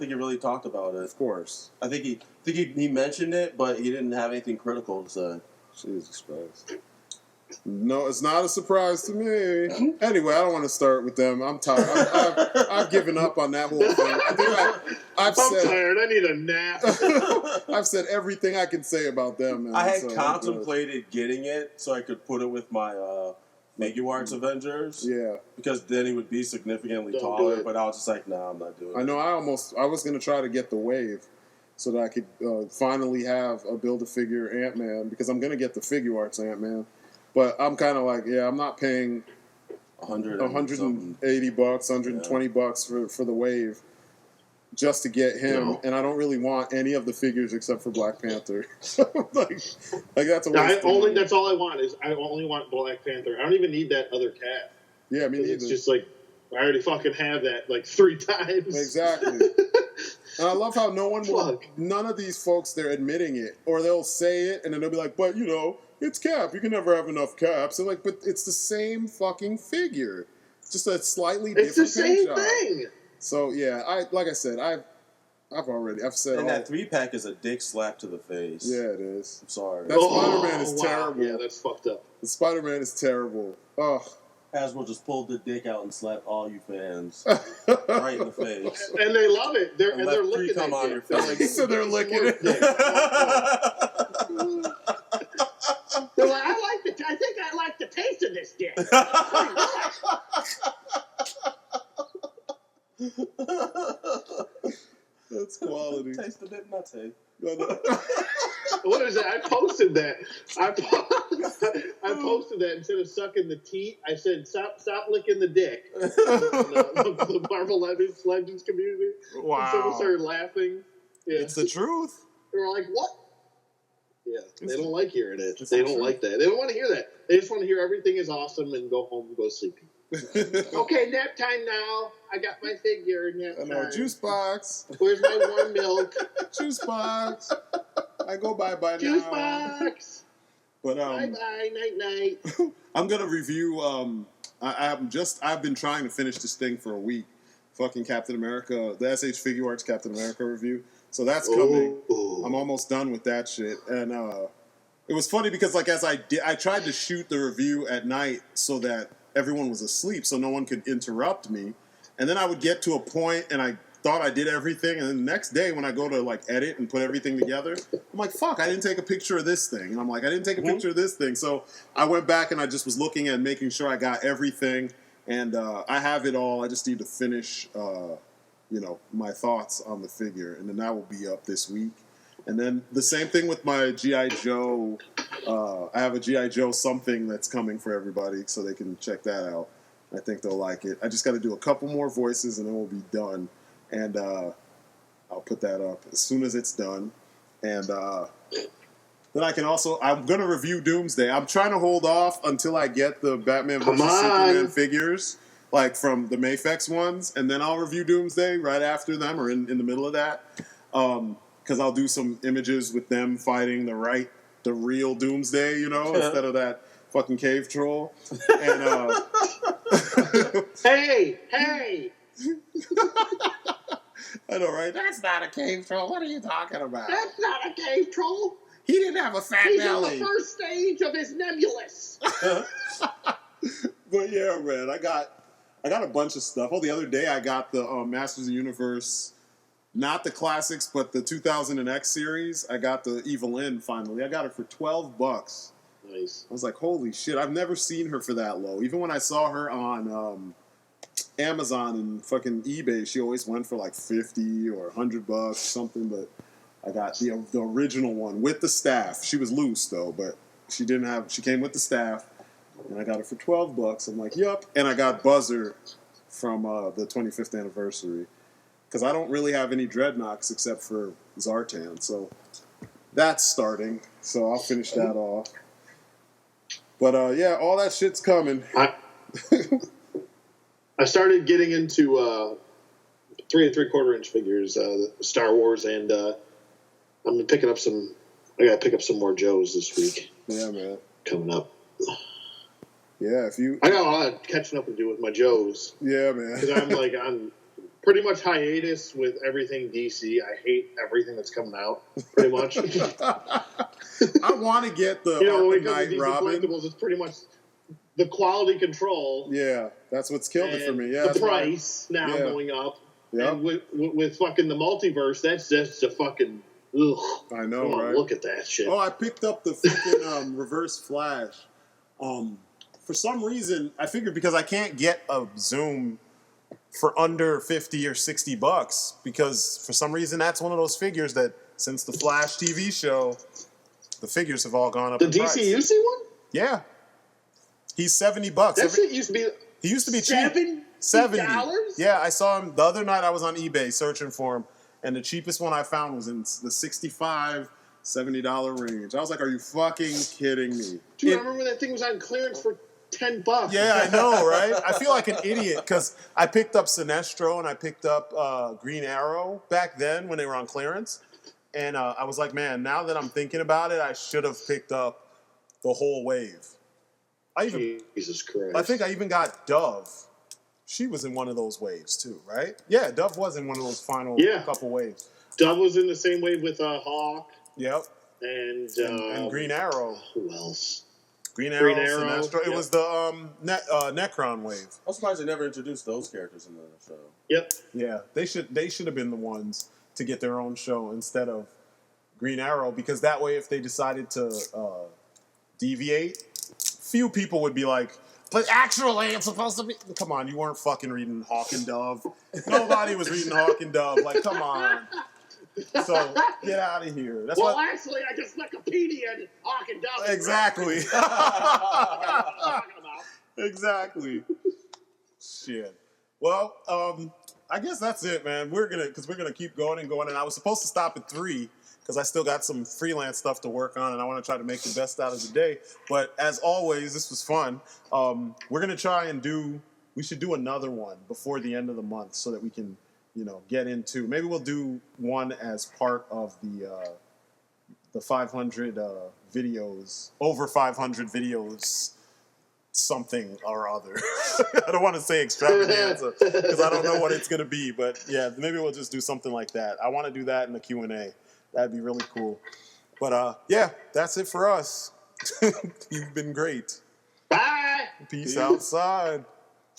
he really talked about it. Of course. I think he mentioned it, but he didn't have anything critical to say. Jesus Christ. No, it's not a surprise to me. Anyway, I don't want to start with them. I'm tired. I've given up on that whole thing. I'm tired. I need a nap. I've said everything I can say about them. Man, I had contemplated getting it so I could put it with my Figuarts Avengers. Yeah. Because then he would be significantly taller, but I was just like, nah, I'm not doing it. I know, I was going to try to get the Wave so that I could finally have a Build-A-Figure Ant-Man, because I'm going to get the Figuarts Ant-Man. But I'm kind of like, I'm not paying $180, $120 for the Wave just to get him, and I don't really want any of the figures except for Black Panther. like that's a waste. That's all I want is I only want Black Panther. I don't even need that other cat. Yeah, me neither. It's just like I already fucking have that like 3 times. Exactly. And I love how none of these folks, they're admitting it, or they'll say it and then they'll be like, but it's Cap. You can never have enough Caps. And but it's the same fucking figure, just a slightly different. It's the same thing. So yeah, I've said. And that 3-pack is a dick slap to the face. Yeah, it is. I'm sorry. That Spider-Man is terrible. Yeah, that's fucked up. The Spider-Man is terrible. Ugh. Hasbro just pulled the dick out and slapped all you fans right in the face, and they love it. They're licking it. On your face. So they're licking it. They're like, I think I like the taste of this dick. That's quality. Taste the dip, not taste. What is that? I posted that. I posted that instead of sucking the teat. I said, "Stop licking the dick." The Marvel Legends community. Wow. And someone started laughing. Yeah. It's the truth. They were like, "What?" Yeah, they don't like hearing it. They don't like that. They don't want to hear that. They just want to hear everything is awesome and go home and go sleep. Okay, nap time now. I got my figure. Nap time. Juice box. Where's my warm milk? Juice box. I go bye-bye now. Juice box. But bye-bye. Night-night. I'm gonna review. I've been trying to finish this thing for a week. Fucking Captain America, the SH Figuarts Captain America review. So that's coming. I'm almost done with that shit, and it was funny because I tried to shoot the review at night so that everyone was asleep, so no one could interrupt me, and then I would get to a point and I thought I did everything, and then the next day when I go to edit and put everything together, I'm like, fuck, I didn't take a picture of this thing, and I'm like, I didn't take a picture of this thing, so I went back and I just was looking at making sure I got everything, and I have it all. I just need to finish my thoughts on the figure, and then that will be up this week. And then the same thing with my G.I. Joe. I have a G.I. Joe something that's coming for everybody, so they can check that out. I think they'll like it. I just got to do a couple more voices, and then we'll be done. And I'll put that up as soon as it's done. And then I'm going to review Doomsday. I'm trying to hold off until I get the Batman vs. Superman figures, like from the Mafex ones, and then I'll review Doomsday right after them, or in the middle of that. Because I'll do some images with them fighting the real Doomsday, instead of that fucking cave troll. And hey! I know, right? That's not a cave troll. What are you talking about? That's not a cave troll. He didn't have a fat belly. He's on the first stage of his nebulous. But yeah, man, I got a bunch of stuff. The other day I got the Masters of the Universe. Not the classics, but the 2000 and X series. I got the Evelyn finally. I got it for $12. Nice. I was like, holy shit! I've never seen her for that low. Even when I saw her on Amazon and fucking eBay, she always went for like $50 or $100 something. But I got the original one with the staff. She was loose though, but she came with the staff, and I got it for $12. I'm like, yup. And I got Buzzer from the 25th anniversary. Because I don't really have any Dreadnoks except for Zartan, so that's starting, so I'll finish that off. But yeah, all that shit's coming. I started getting into 3 3/4-inch figures, Star Wars, and I'm picking up some. I gotta pick up some more Joes this week. Yeah, man. Coming up. Yeah, I got a lot of catching up to do with my Joes. Yeah, man. Because I'm pretty much hiatus with everything DC. I hate everything that's coming out, pretty much. I want to get the when it Arkham comes to Knight Robin. collectibles, it's pretty much the quality control. Yeah, that's what's killed it for me. Yeah, the price now going up. Yeah. And with fucking the multiverse, that's just a fucking. Ugh. I know, right? Look at that shit. Oh, I picked up the fucking Reverse Flash. For some reason, I figured because I can't get a Zoom for under $50 or $60, because for some reason that's one of those figures that since the Flash TV show, the figures have all gone up. The in price. DCUC one? Yeah, he's $70. That shit used to be. He used to be cheap. $70. Yeah, I saw him the other night. I was on eBay searching for him, and the cheapest one I found was in the $65, $70 range. I was like, "Are you fucking kidding me?" Do you remember when that thing was on clearance for $10? Yeah, I know, right? I feel like an idiot because I picked up Sinestro and I picked up Green Arrow back then when they were on clearance. And I was like, man, now that I'm thinking about it, I should have picked up the whole wave. Jesus Christ. I think I even got Dove. She was in one of those waves too, right? Yeah, Dove was in one of those final couple waves. Dove was in the same wave with Hawk. Yep. And Green Arrow. Who else? Green Arrow, Sinestro. It was the Necron wave. I'm surprised they never introduced those characters in the show. Yep. Yeah, they should have been the ones to get their own show instead of Green Arrow, because that way if they decided to deviate, few people would be like, but actually it's supposed to be... Come on, you weren't fucking reading Hawk and Dove. Nobody was reading Hawk and Dove. Like, come on. So, get out of here. That's actually, I just Wikipedia'd Hawk and Dove. Exactly. Exactly. Shit. Well, I guess that's it, man. We're gonna keep going and going. And I was supposed to stop at 3 because I still got some freelance stuff to work on, and I want to try to make the best out of the day. But as always, this was fun. We're gonna try and we should do another one before the end of the month so that we can, get into. Maybe we'll do one as part of the 500 videos, over 500 videos, something or other. I don't want to say extravaganza because I don't know what it's going to be, but yeah, maybe we'll just do something like that. I want to do that in the Q&A. That'd be really cool. But yeah, that's it for us. You've been great. Bye. Peace outside.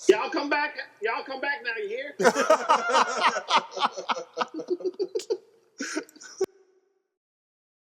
Y'all come back now, you hear?